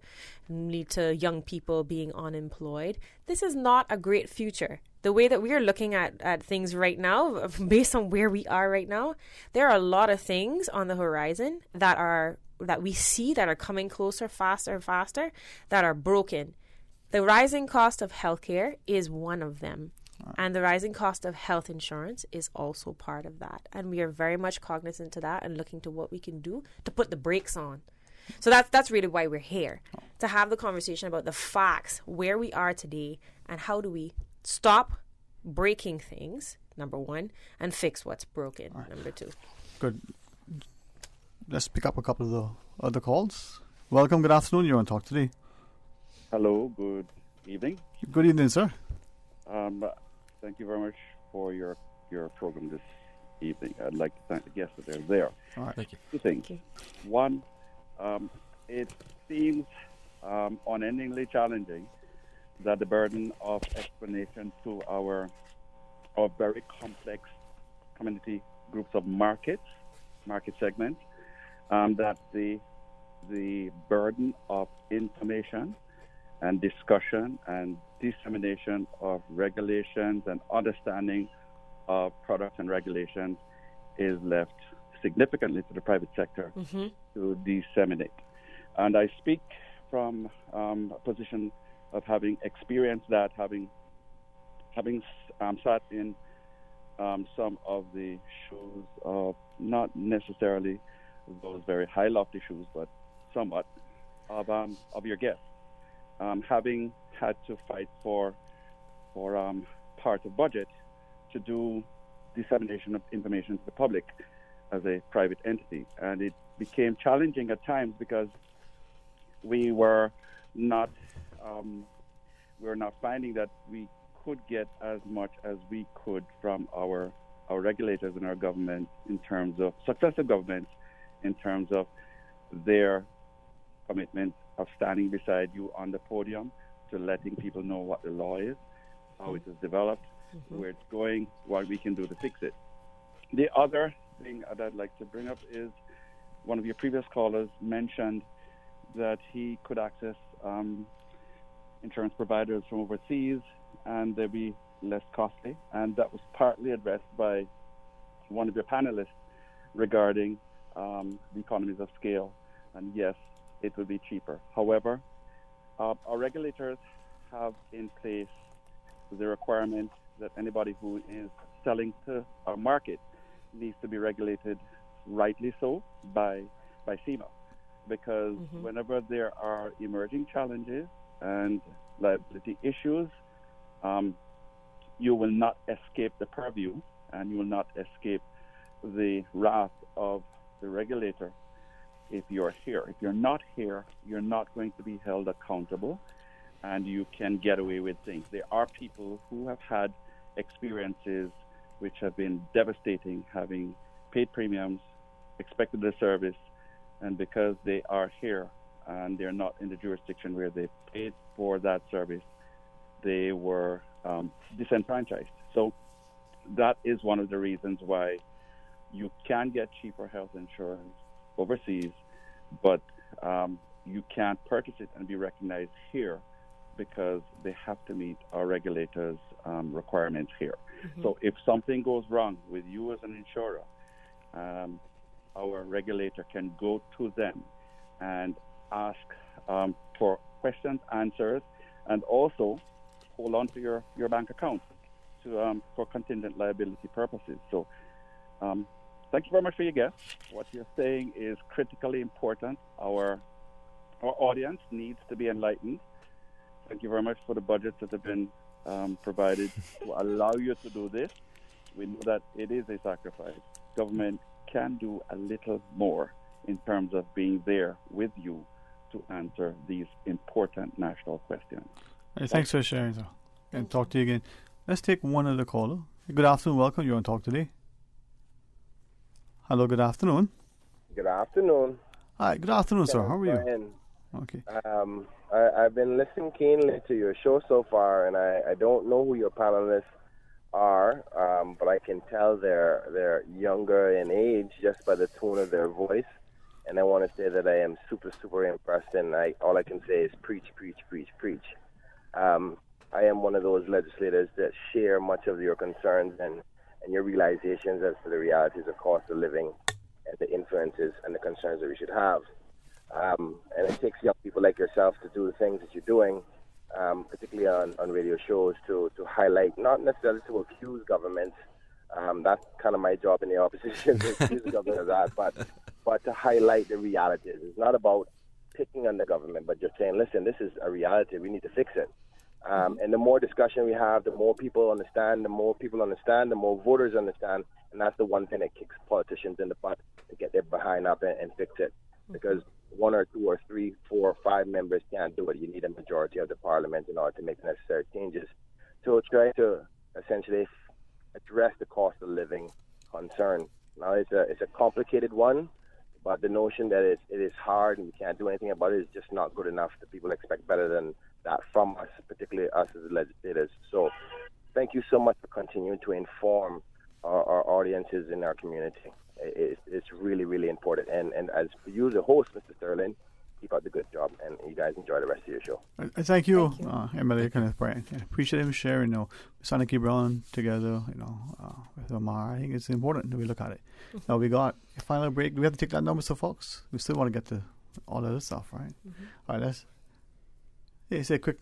lead to young people being unemployed. This is not a great future. The way that we are looking at things right now, based on where we are right now, there are a lot of things on the horizon that we see that are coming closer, faster and faster, that are broken. The rising cost of healthcare is one of them. And the rising cost of health insurance is also part of that. And we are very much cognizant to that and looking to what we can do to put the brakes on. So that's really why we're here, to have the conversation about the facts, where we are today, and how do we stop breaking things, number one, and fix what's broken, number two. Good. Let's pick up a couple of the other calls. Welcome, good afternoon. You're on Talk Today. Hello, good evening. Good evening, sir. Thank you very much for your program this evening. I'd like to thank the guests that are there. All right. Thank you. Two things. One, it seems unendingly challenging that the burden of explanation to our very complex community groups of market segments, that the burden of information and discussion and dissemination of regulations and understanding of products and regulations is left significantly to the private sector to disseminate. And I speak from a position of having experienced that, having sat in some of the shoes of not necessarily those very high lofty shoes, but somewhat of your guests. Having had to fight for part of budget to do dissemination of information to the public as a private entity, and it became challenging at times because we were not finding that we could get as much as we could from our regulators and our government in terms of successive governments, in terms of their commitment of standing beside you on the podium, to letting people know what the law is, how it is developed, where it's going, what we can do to fix it. The other thing that I'd like to bring up is one of your previous callers mentioned that he could access insurance providers from overseas and they'd be less costly, and that was partly addressed by one of your panelists regarding the economies of scale, and yes, it will be cheaper. However, our regulators have in place the requirement that anybody who is selling to our market needs to be regulated, rightly so, by SEMA, because whenever there are emerging challenges and liability issues, you will not escape the purview and you will not escape the wrath of the regulator if you're here. If you're not here, you're not going to be held accountable and you can get away with things. There are people who have had experiences which have been devastating, having paid premiums, expected the service, and because they are here and they're not in the jurisdiction where they paid for that service, they were disenfranchised. So that is one of the reasons why you can get cheaper health insurance overseas, but you can't purchase it and be recognized here because they have to meet our regulators' requirements here. So if something goes wrong with you as an insurer, our regulator can go to them and ask for questions, answers, and also hold on to your bank account for contingent liability purposes. So thank you very much for your guest. What you're saying is critically important. Our audience needs to be enlightened. Thank you very much for the budgets that have been provided to allow you to do this. We know that it is a sacrifice. Government can do a little more in terms of being there with you to answer these important national questions. Hey, thanks for sharing, sir. And talk to you again. Let's take one other caller. Good afternoon. Welcome. You're on Talk Today. Hello. Good afternoon. Good afternoon. Hi. Good afternoon, sir. How are you? Brian. Okay. I've been listening keenly to your show so far, and I don't know who your panelists are, but I can tell they're younger in age just by the tone of their voice. And I want to say that I am super, super impressed, and all I can say is preach, preach, preach, preach. I am one of those legislators that share much of your concerns and your realizations as to the realities of cost of living and the influences and the concerns that we should have. And it takes young people like yourself to do the things that you're doing, particularly on radio shows, to highlight, not necessarily to accuse governments. That's kind of my job in the opposition, to accuse the government of that, but to highlight the realities. It's not about picking on the government, but just saying, listen, this is a reality. We need to fix it. And the more discussion we have, the more people understand, the more voters understand, and that's the one thing that kicks politicians in the butt to get their behind up and fix it. Because 1 or 2 or 3, 4 or 5 members can't do it. You need a majority of the parliament in order to make the necessary changes. So try to essentially address the cost of living concern. Now it's a complicated one, but the notion that it is hard and you can't do anything about it is just not good enough. The people expect better than that from us, particularly us as legislators. So thank you so much for continuing to inform our audiences in our community. It's really, really important. And as for you, the host, Mr. Sterling, keep up the good job, and you guys enjoy the rest of your show. Thank you. Emily, Brian. I appreciate him sharing. We're keep on together. With Omar, I think it's important that we look at it. Now we got a final break. Do we have to take that number, so folks? We still want to get to all of this stuff, right? All right, it's a quick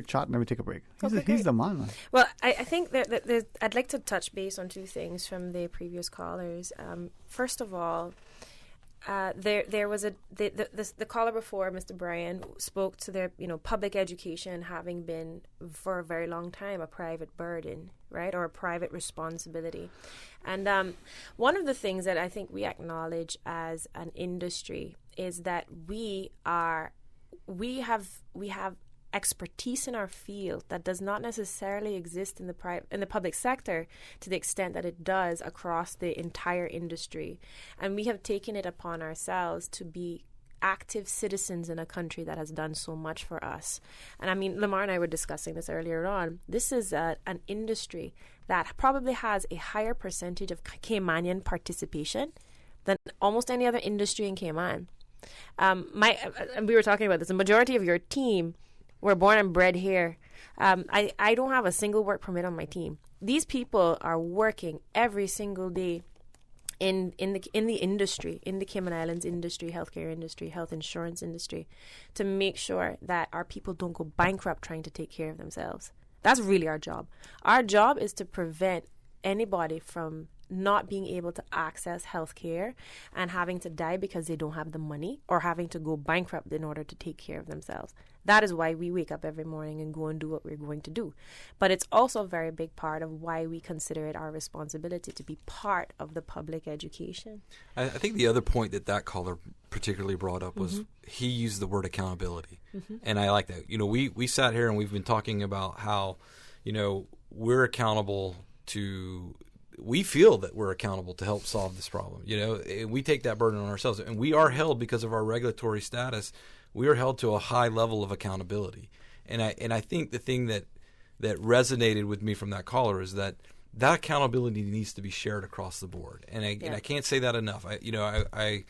chat and then we take a break. He's the man. Well, I think that I'd like to touch base on 2 things from the previous callers. First of all, there was the caller before, Mr. Brian, spoke to their public education having been for a very long time a private burden, right, or a private responsibility. And one of the things that I think we acknowledge as an industry is that we have expertise in our field that does not necessarily exist in the public sector to the extent that it does across the entire industry. And we have taken it upon ourselves to be active citizens in a country that has done so much for us. And I mean, Lamar and I were discussing this earlier on. This is an industry that probably has a higher percentage of Caymanian participation than almost any other industry in Cayman. We were talking about this. The majority of your team were born and bred here. I don't have a single work permit on my team. These people are working every single day in the industry, in the Cayman Islands industry, healthcare industry, health insurance industry, to make sure that our people don't go bankrupt trying to take care of themselves. That's really our job. Our job is to prevent anybody from not being able to access health care and having to die because they don't have the money or having to go bankrupt in order to take care of themselves. That is why we wake up every morning and go and do what we're going to do. But it's also a very big part of why we consider it our responsibility to be part of the public education. I think the other point that caller particularly brought up was he used the word accountability. And I like that. We sat here and we've been talking about how, we're accountable to... We feel that we're accountable to help solve this problem. We take that burden on ourselves, and we are held because of our regulatory status. We are held to a high level of accountability, and I think the thing that resonated with me from that caller is that accountability needs to be shared across the board. And I can't say that enough. I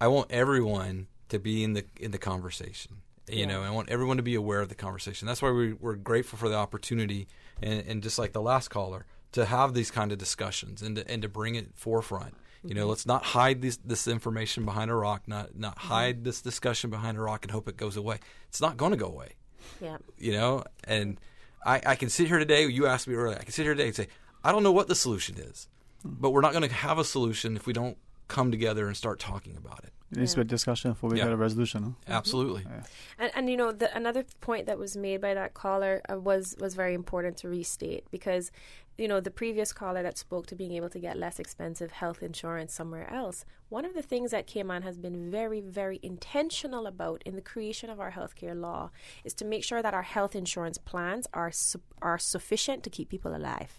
want everyone to be in the conversation. I want everyone to be aware of the conversation. That's why we're grateful for the opportunity, and just like the last caller, to have these kind of discussions and to bring it forefront You know, let's not hide this information behind a rock, not hide this discussion behind a rock and hope it goes away. It's not going to go away. Yeah. You know, and I can sit here today, you asked me earlier, I can sit here today and say, I don't know what the solution is, but we're not going to have a solution if we don't come together and start talking about it. It needs to be a discussion before we get a resolution. Huh? Absolutely. Yeah. And you know, another point that was made by that caller was very important to restate, because, you know, the previous caller that spoke to being able to get less expensive health insurance somewhere else, one of the things that Cayman has been very, very intentional about in the creation of our healthcare law is to make sure that our health insurance plans are sufficient to keep people alive.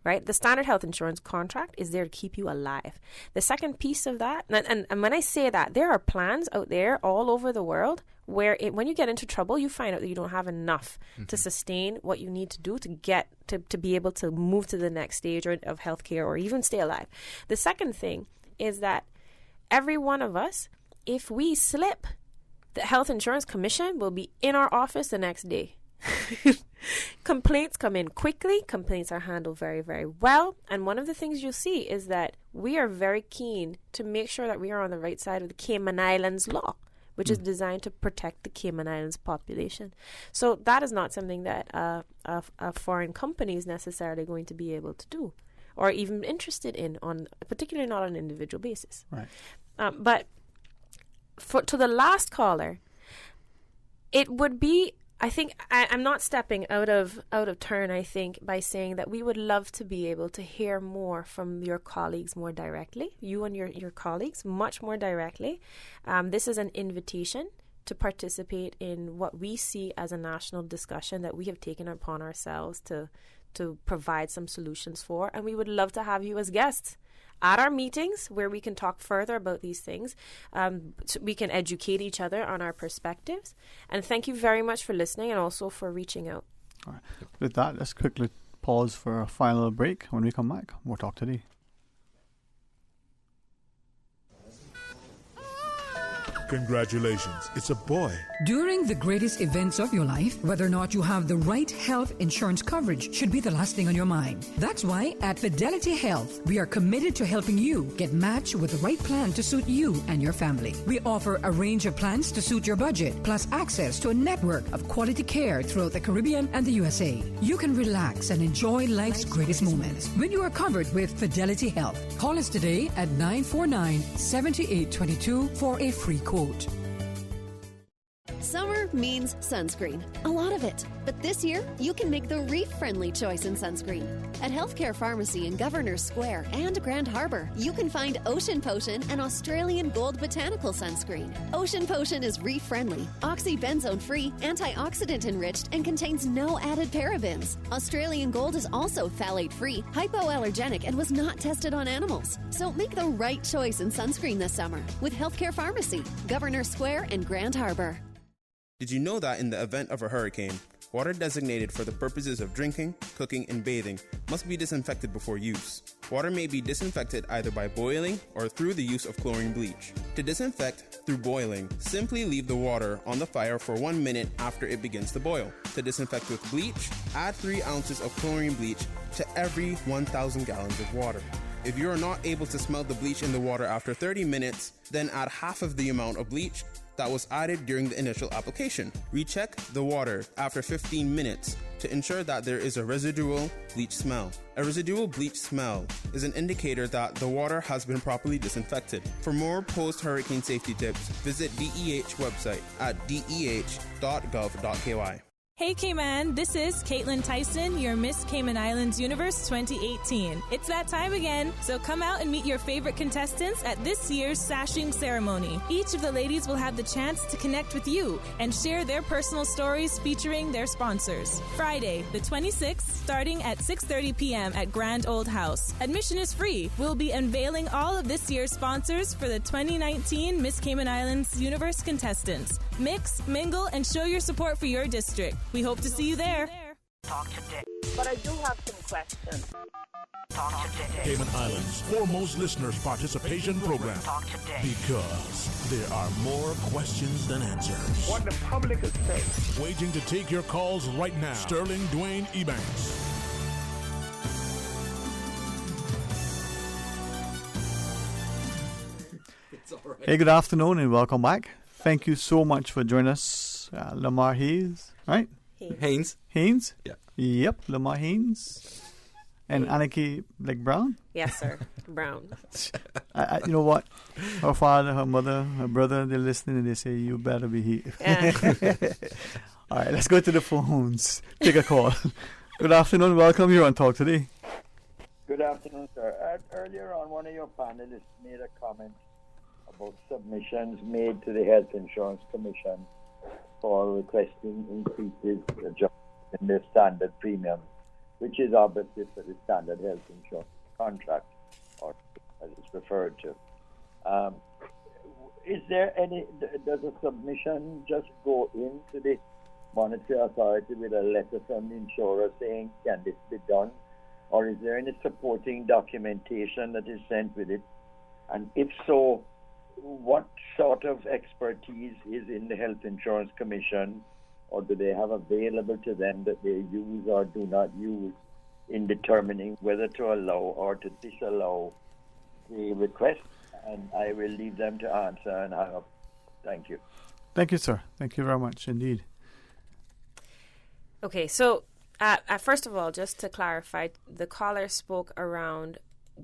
Right? The standard health insurance contract is there to keep you alive. The second piece of that, and when I say that, there are plans out there all over the world where when you get into trouble, you find out that you don't have enough to sustain what you need to do to get to be able to move to the next stage of healthcare or even stay alive. The second thing is that every one of us, if we slip, the Health Insurance Commission will be in our office the next day. Complaints come in quickly. Complaints are handled very, very well. And one of the things you'll see is that we are very keen to make sure that we are on the right side of the Cayman Islands law, which is designed to protect the Cayman Islands population. So that is not something that a foreign company is necessarily going to be able to do or even interested in, particularly not on an individual basis. Right. But to the last caller, it would be, I think I'm not stepping out of turn, I think, by saying that we would love to be able to hear more from your colleagues more directly, you and your colleagues much more directly. This is an invitation to participate in what we see as a national discussion that we have taken upon ourselves to provide some solutions for. And we would love to have you as guests at our meetings where we can talk further about these things. So we can educate each other on our perspectives. And thank you very much for listening and also for reaching out. All right. With that, let's quickly pause for a final break. When we come back, we'll talk today. Congratulations, it's a boy. During the greatest events of your life, whether or not you have the right health insurance coverage should be the last thing on your mind. That's why at Fidelity Health, we are committed to helping you get matched with the right plan to suit you and your family. We offer a range of plans to suit your budget, plus access to a network of quality care throughout the Caribbean and the USA. You can relax and enjoy life's greatest moments when you are covered with Fidelity Health. Call us today at 949-7822 for a free quote. Summer means sunscreen, a lot of it. But this year, you can make the reef-friendly choice in sunscreen. At Healthcare Pharmacy in Governors Square and Grand Harbor, you can find Ocean Potion and Australian Gold Botanical Sunscreen. Ocean Potion is reef-friendly, oxybenzone-free, antioxidant-enriched, and contains no added parabens. Australian Gold is also phthalate-free, hypoallergenic, and was not tested on animals. So make the right choice in sunscreen this summer with Healthcare Pharmacy, Governors Square and Grand Harbor. Did you know that in the event of a hurricane, water designated for the purposes of drinking, cooking, and bathing must be disinfected before use? Water may be disinfected either by boiling or through the use of chlorine bleach. To disinfect through boiling, simply leave the water on the fire for 1 minute after it begins to boil. To disinfect with bleach, add 3 ounces of chlorine bleach to every 1,000 gallons of water. If you are not able to smell the bleach in the water after 30 minutes, then add half of the amount of bleach that was added during the initial application. Recheck the water after 15 minutes to ensure that there is a residual bleach smell. A residual bleach smell is an indicator that the water has been properly disinfected. For more post-hurricane safety tips, visit DEH website at deh.gov.ky. Hey Cayman, this is Caitlin Tyson, your Miss Cayman Islands Universe 2018. It's that time again, so come out and meet your favorite contestants at this year's sashing ceremony. Each of the ladies will have the chance to connect with you and share their personal stories featuring their sponsors. Friday, the 26th, starting at 6:30 p.m. at Grand Old House. Admission is free. We'll be unveiling all of this year's sponsors for the 2019 Miss Cayman Islands Universe contestants. Mix, mingle, and show your support for your district. We hope to see you there. Talk today. But I do have some questions. Talk today. Cayman Islands' foremost listeners' participation program. Talk today. Because there are more questions than answers. What the public is saying. Waiting to take your calls right now. Sterling Dwayne Ebanks. It's all right. Hey, good afternoon and welcome back. Thank you so much for joining us, Lamar Hayes, right? Haynes. Haynes? Yeah. Yep, Lamar Haynes. And Anarchy Brown? Yes, sir. Brown. You know what? Her father, her mother, her brother, they're listening and they say, you better be here. All right, let's go to the phones. Take a call. Good afternoon. Welcome. You're on Talk Today. Good afternoon, sir. Earlier on, one of your panelists made a comment about submissions made to the Health Insurance Commission for requesting increases in the standard premium, which is obviously for the standard health insurance contract, or as it's referred to. Is there any, does a submission just go into the Monetary Authority with a letter from the insurer saying, can this be done? Or is there any supporting documentation that is sent with it? And if so, what sort of expertise is in the Health Insurance Commission, or do they have available to them that they use or do not use in determining whether to allow or to disallow the request? And I will leave them to answer and hang up. Thank you. Thank you, sir. Thank you very much indeed. Okay, so first of all, just to clarify, the caller spoke around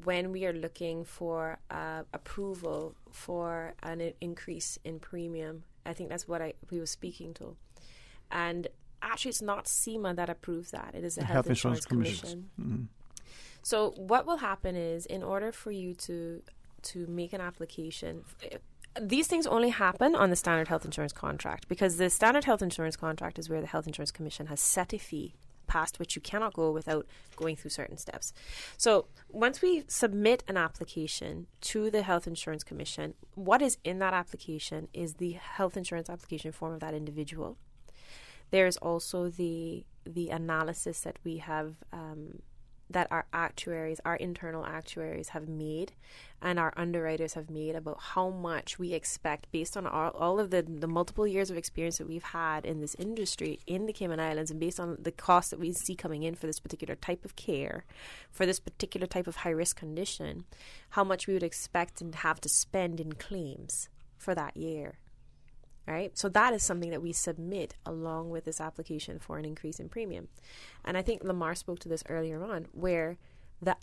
when we are looking for approval for an increase in premium. I think that's what we were speaking to. And actually, it's not SEMA that approves that. It is the Health Insurance Commission. Mm-hmm. So what will happen is, in order for you to make an application, these things only happen on the standard health insurance contract, because the standard health insurance contract is where the Health Insurance Commission has set a fee past which you cannot go without going through certain steps. So once we submit an application to the Health Insurance Commission, what is in that application is the health insurance application form of that individual. There's also the analysis that we have, that our actuaries, our internal actuaries have made, and our underwriters have made about how much we expect based on all of the multiple years of experience that we've had in this industry in the Cayman Islands, and based on the cost that we see coming in for this particular type of care, for this particular type of high-risk condition, how much we would expect and have to spend in claims for that year. Right? So that is something that we submit along with this application for an increase in premium. And I think Lamar spoke to this earlier on, where the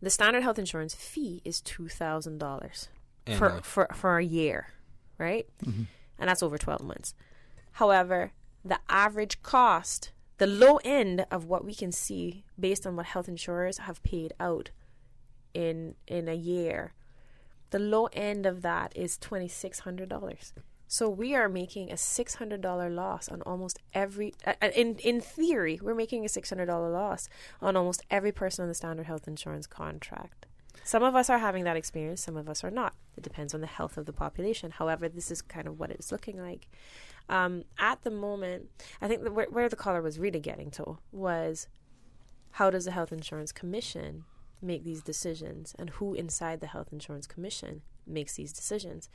standard health insurance fee is $2,000 for a year, right? Mm-hmm. And that's over 12 months. However, the average cost, the low end of what we can see based on what health insurers have paid out in a year, the low end of that is $2,600. So we are making a $600 loss on almost every, in theory, we're making a $600 loss on almost every person on the standard health insurance contract. Some of us are having that experience, some of us are not. It depends on the health of the population. However, this is kind of what it's looking like. At the moment, I think where the caller was really getting to was, how does the Health Insurance Commission make these decisions, and who inside the Health Insurance Commission makes these decisions?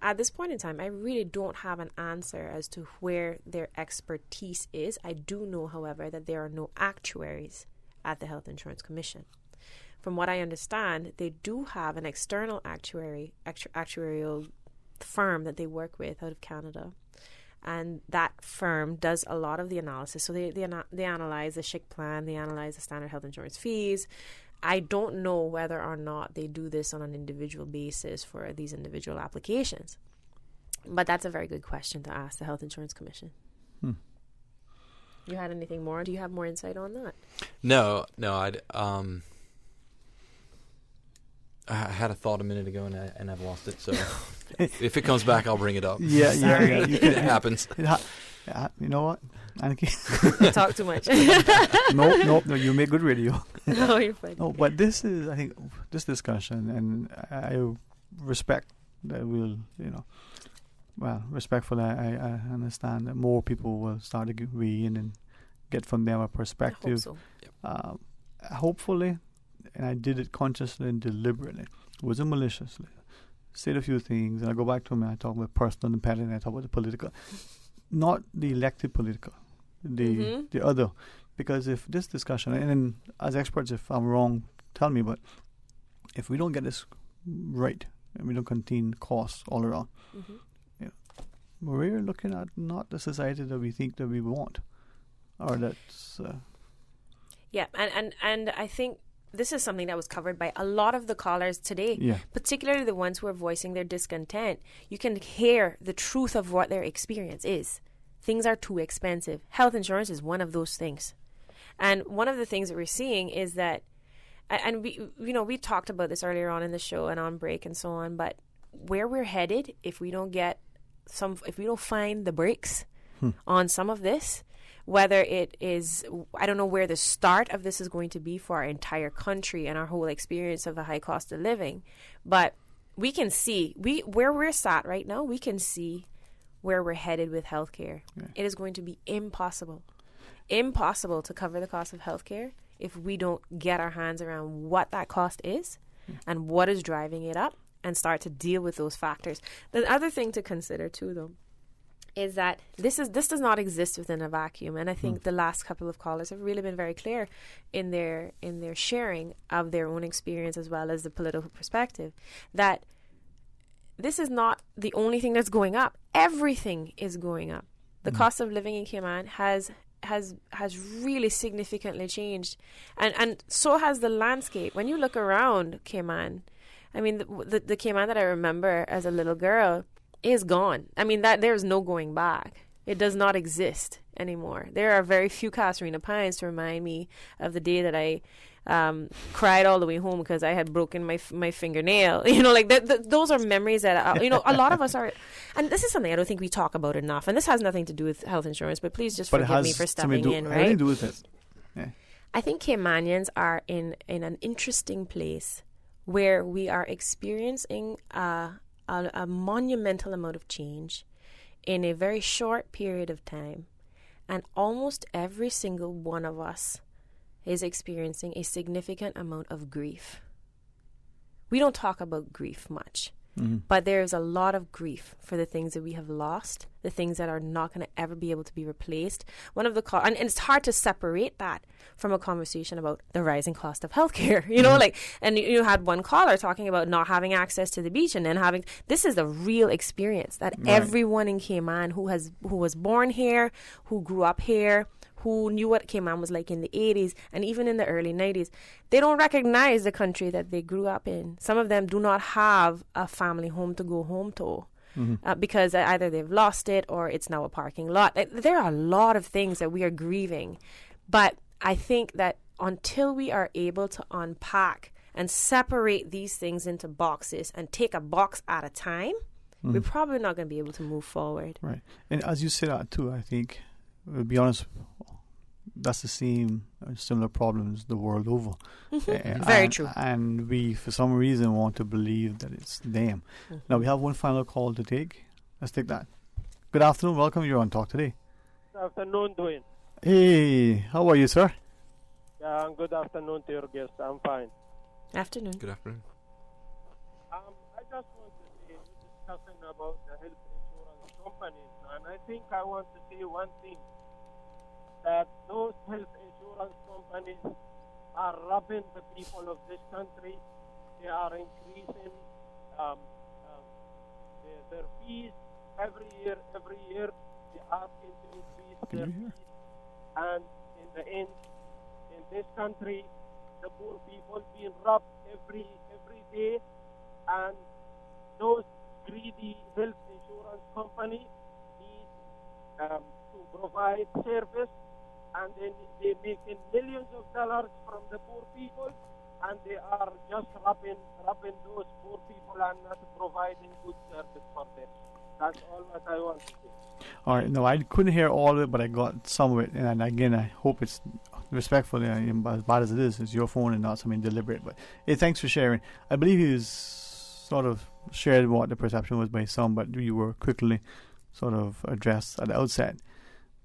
At this point in time, I really don't have an answer as to where their expertise is. I do know, however, that there are no actuaries at the Health Insurance Commission. From what I understand, they do have an external actuarial firm that they work with out of Canada, and that firm does a lot of the analysis. So they analyze the SHIC plan, they analyze the standard health insurance fees. I don't know whether or not they do this on an individual basis for these individual applications. But that's a very good question to ask the Health Insurance Commission. You had anything more? Do you have more insight on that? No. I had a thought a minute ago and I've lost it. So if it comes back, I'll bring it up. Yeah. It happens. You know what? You talk too much. No. You make good radio. No, you're fine. No, but this is, I think, this discussion, and I respect that respectfully, I understand that more people will start to weigh in and get from them a perspective. I hope so. Hopefully, and I did it consciously and deliberately, it wasn't maliciously. Said a few things, and I go back to them and I talk about personal and petty, and I talk about the political. Not the elected political, the other. Because if this discussion, and as experts, if I'm wrong, tell me, but if we don't get this right, and we don't contain costs all around. Mm-hmm. Yeah. We're looking at not the society that we think that we want, or that's. Yeah, and I think this is something that was covered by a lot of the callers today, particularly the ones who are voicing their discontent. You can hear the truth of what their experience is. Things are too expensive. Health insurance is one of those things. And one of the things that we're seeing is that, and we talked about this earlier on in the show and on break and so on, but where we're headed, if we don't find the brakes on some of this, whether it is, I don't know where the start of this is going to be for our entire country and our whole experience of the high cost of living, but we can see, where we're sat right now, we can see where we're headed with healthcare. Yeah. It is going to be impossible to cover the cost of healthcare if we don't get our hands around what that cost is and what is driving it up and start to deal with those factors. The other thing to consider too, though, is that this does not exist within a vacuum, and I think the last couple of callers have really been very clear in their sharing of their own experience as well as the political perspective that this is not the only thing that's going up. Everything is going up. The cost of living in Cayman has really significantly changed, and so has the landscape. When you look around Cayman, I mean, the Cayman that I remember as a little girl is gone. I mean, that there's no going back. It does not exist anymore. There are very few Casuarina Pines to remind me of the day that I cried all the way home because I had broken my fingernail. Those are memories that a lot of us are. And this is something I don't think we talk about enough. And this has nothing to do with health insurance. But please just forgive me for stepping in. Right? Do with it. Yeah. I think Caymanians are in an interesting place where we are experiencing a monumental amount of change in a very short period of time, and almost every single one of us is experiencing a significant amount of grief. We don't talk about grief much, but there's a lot of grief for the things that we have lost, the things that are not going to ever be able to be replaced. One of the and it's hard to separate that from a conversation about the rising cost of healthcare. And you had one caller talking about not having access to the beach, and then this is the real experience that everyone in Cayman who was born here, who grew up here, who knew what Cayman was like in the 80s and even in the early 90s, they don't recognize the country that they grew up in. Some of them do not have a family home to go home to because either they've lost it or it's now a parking lot. There are a lot of things that we are grieving. But I think that until we are able to unpack and separate these things into boxes and take a box at a time, we're probably not going to be able to move forward. Right. And as you say that too, I think, to be honest, that's the same similar problems the world over. Very true. And we, for some reason, want to believe that it's them. Now, we have one final call to take. Let's take that. Good afternoon. Welcome. You're on Talk Today. Good afternoon, Dwayne. Hey, how are you, sir? Yeah, good afternoon to your guest. I'm fine. Afternoon. Good afternoon. I just want to say, we're discussing about the health insurance companies, and I think I want to say one thing, that those health insurance companies are robbing the people of this country. They are increasing their fees every year. They are asking to increase their fees. And in the end, in this country, the poor people being robbed every day, and those greedy health insurance companies need to provide service, and then they're making millions of dollars from the poor people, and they are just robbing those poor people and not providing good service for them. That's all what I want to say. All right. No, I couldn't hear all of it, but I got some of it. And again, I hope it's respectful. As bad as it is, it's your phone and not something deliberate. But hey, thanks for sharing. I believe he was sort of shared what the perception was by some, but you were quickly sort of addressed at the outset.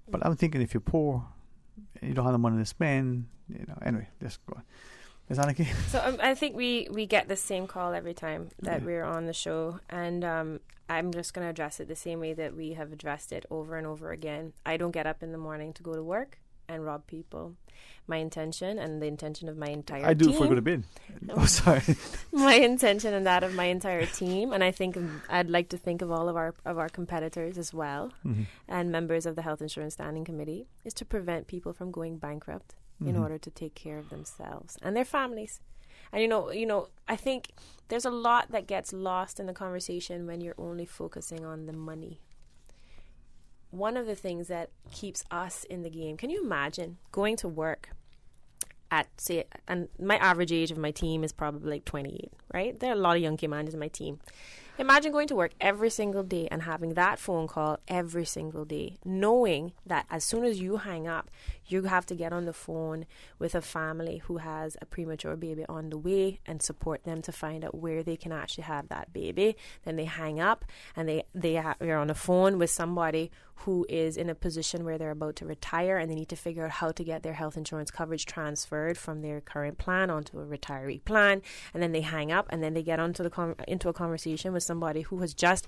But I'm thinking if you're poor, you don't have the money to spend, anyway, let's go on. Is that okay? So I think we get the same call every time that we're on the show, and I'm just going to address it the same way that we have addressed it over and over again. I don't get up in the morning to go to work. and rob people. My intention and the intention of my entire team. I do for good a bit. Oh, sorry. My intention and that of my entire team, and I think I'd like to think of all of our competitors as well, and members of the Health Insurance Standing Committee, is to prevent people from going bankrupt in order to take care of themselves and their families. And you know, I think there's a lot that gets lost in the conversation when you're only focusing on the money. One of the things that keeps us in the game, can you imagine going to work at, say, and my average age of my team is probably like 28, right? There are a lot of young Caymanians in my team. Imagine going to work every single day and having that phone call every single day, knowing that as soon as you hang up, you have to get on the phone with a family who has a premature baby on the way and support them to find out where they can actually have that baby. Then they hang up and you're on the phone with somebody who is in a position where they're about to retire and they need to figure out how to get their health insurance coverage transferred from their current plan onto a retiree plan. And then they hang up and then they get onto into a conversation with somebody who has just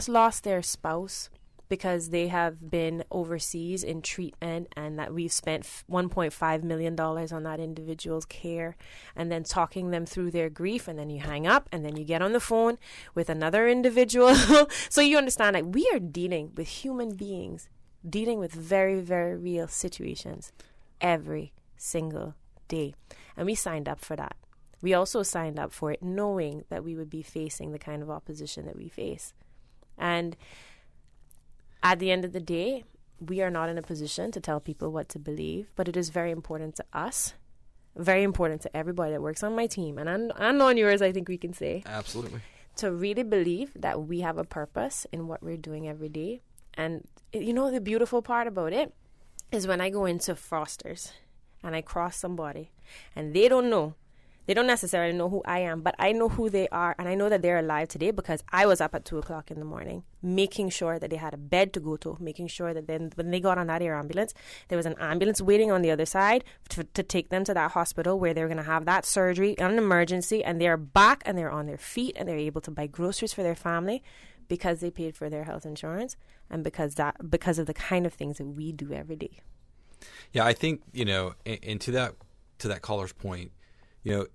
lost their spouse because they have been overseas in treatment, and that we've spent $1.5 million on that individual's care, and then talking them through their grief, and then you hang up and then you get on the phone with another individual. So you understand, like, we are dealing with human beings, dealing with very, very real situations every single day. And we signed up for that. We also signed up for it knowing that we would be facing the kind of opposition that we face. And at the end of the day, we are not in a position to tell people what to believe, but it is very important to us, very important to everybody that works on my team, and on yours, I think we can say. Absolutely. To really believe that we have a purpose in what we're doing every day. And, you know, the beautiful part about it is when I go into Foster's and I cross somebody and they don't necessarily know who I am, but I know who they are, and I know that they're alive today because I was up at 2:00 in the morning, making sure that they had a bed to go to, making sure that then when they got on that air ambulance, there was an ambulance waiting on the other side to take them to that hospital where they're going to have that surgery, an emergency, and they're back and they're on their feet and they're able to buy groceries for their family because they paid for their health insurance and because of the kind of things that we do every day. Yeah, I think, you know, and to that caller's point, you know,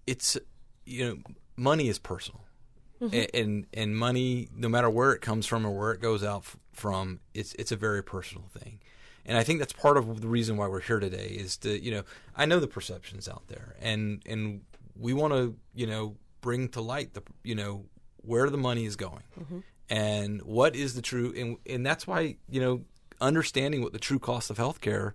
it's, you know, money is personal, and money, no matter where it comes from or where it goes out from, it's a very personal thing. And I think that's part of the reason why we're here today is to, you know, I know the perceptions out there, and we want to, you know, bring to light the, you know, where the money is going and what is the true, and that's why, you know, understanding what the true cost of healthcare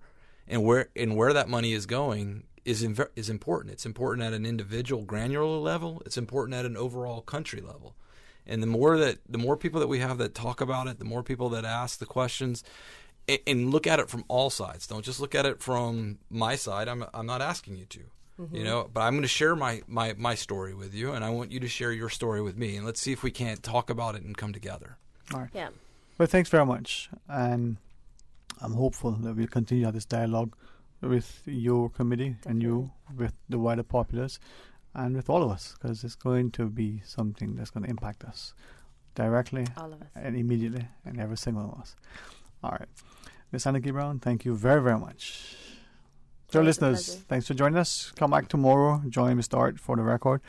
and where that money is going is important. It's important at an individual granular level. It's important at an overall country level. And the more people that we have that talk about it, the more people that ask the questions, and look at it from all sides. Don't just look at it from my side. I'm not asking you to, you know, but I'm going to share my story with you, and I want you to share your story with me, and let's see if we can't talk about it and come together. All right. Yeah. Well, thanks very much, and I'm hopeful that we'll continue to have this dialogue with your committee and you, with the wider populace, and with all of us, because it's going to be something that's going to impact us directly, all of us, and immediately, and every single one of us. All right. Ms. Annika Brown, thank you very, very much. So, listeners, thanks for joining us. Come back tomorrow. Join Mr. Art for the record.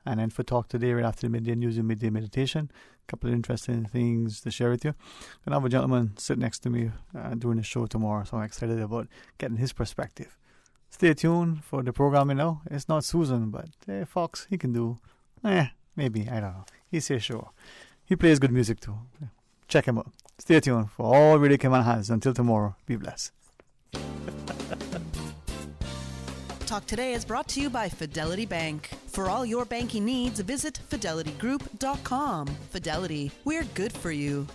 And then for Talk Today, right after the midday news and midday meditation. A couple of interesting things to share with you. And I have a gentleman sit next to me doing the show tomorrow, so I'm excited about getting his perspective. Stay tuned for the program, you know. It's not Susan, but Fox, he can do, maybe, I don't know. He's here, sure. He plays good music too. Check him out. Stay tuned for all Radio Cayman has. Until tomorrow, be blessed. Talk Today is brought to you by Fidelity Bank. For all your banking needs, visit fidelitygroup.com. Fidelity, we're good for you.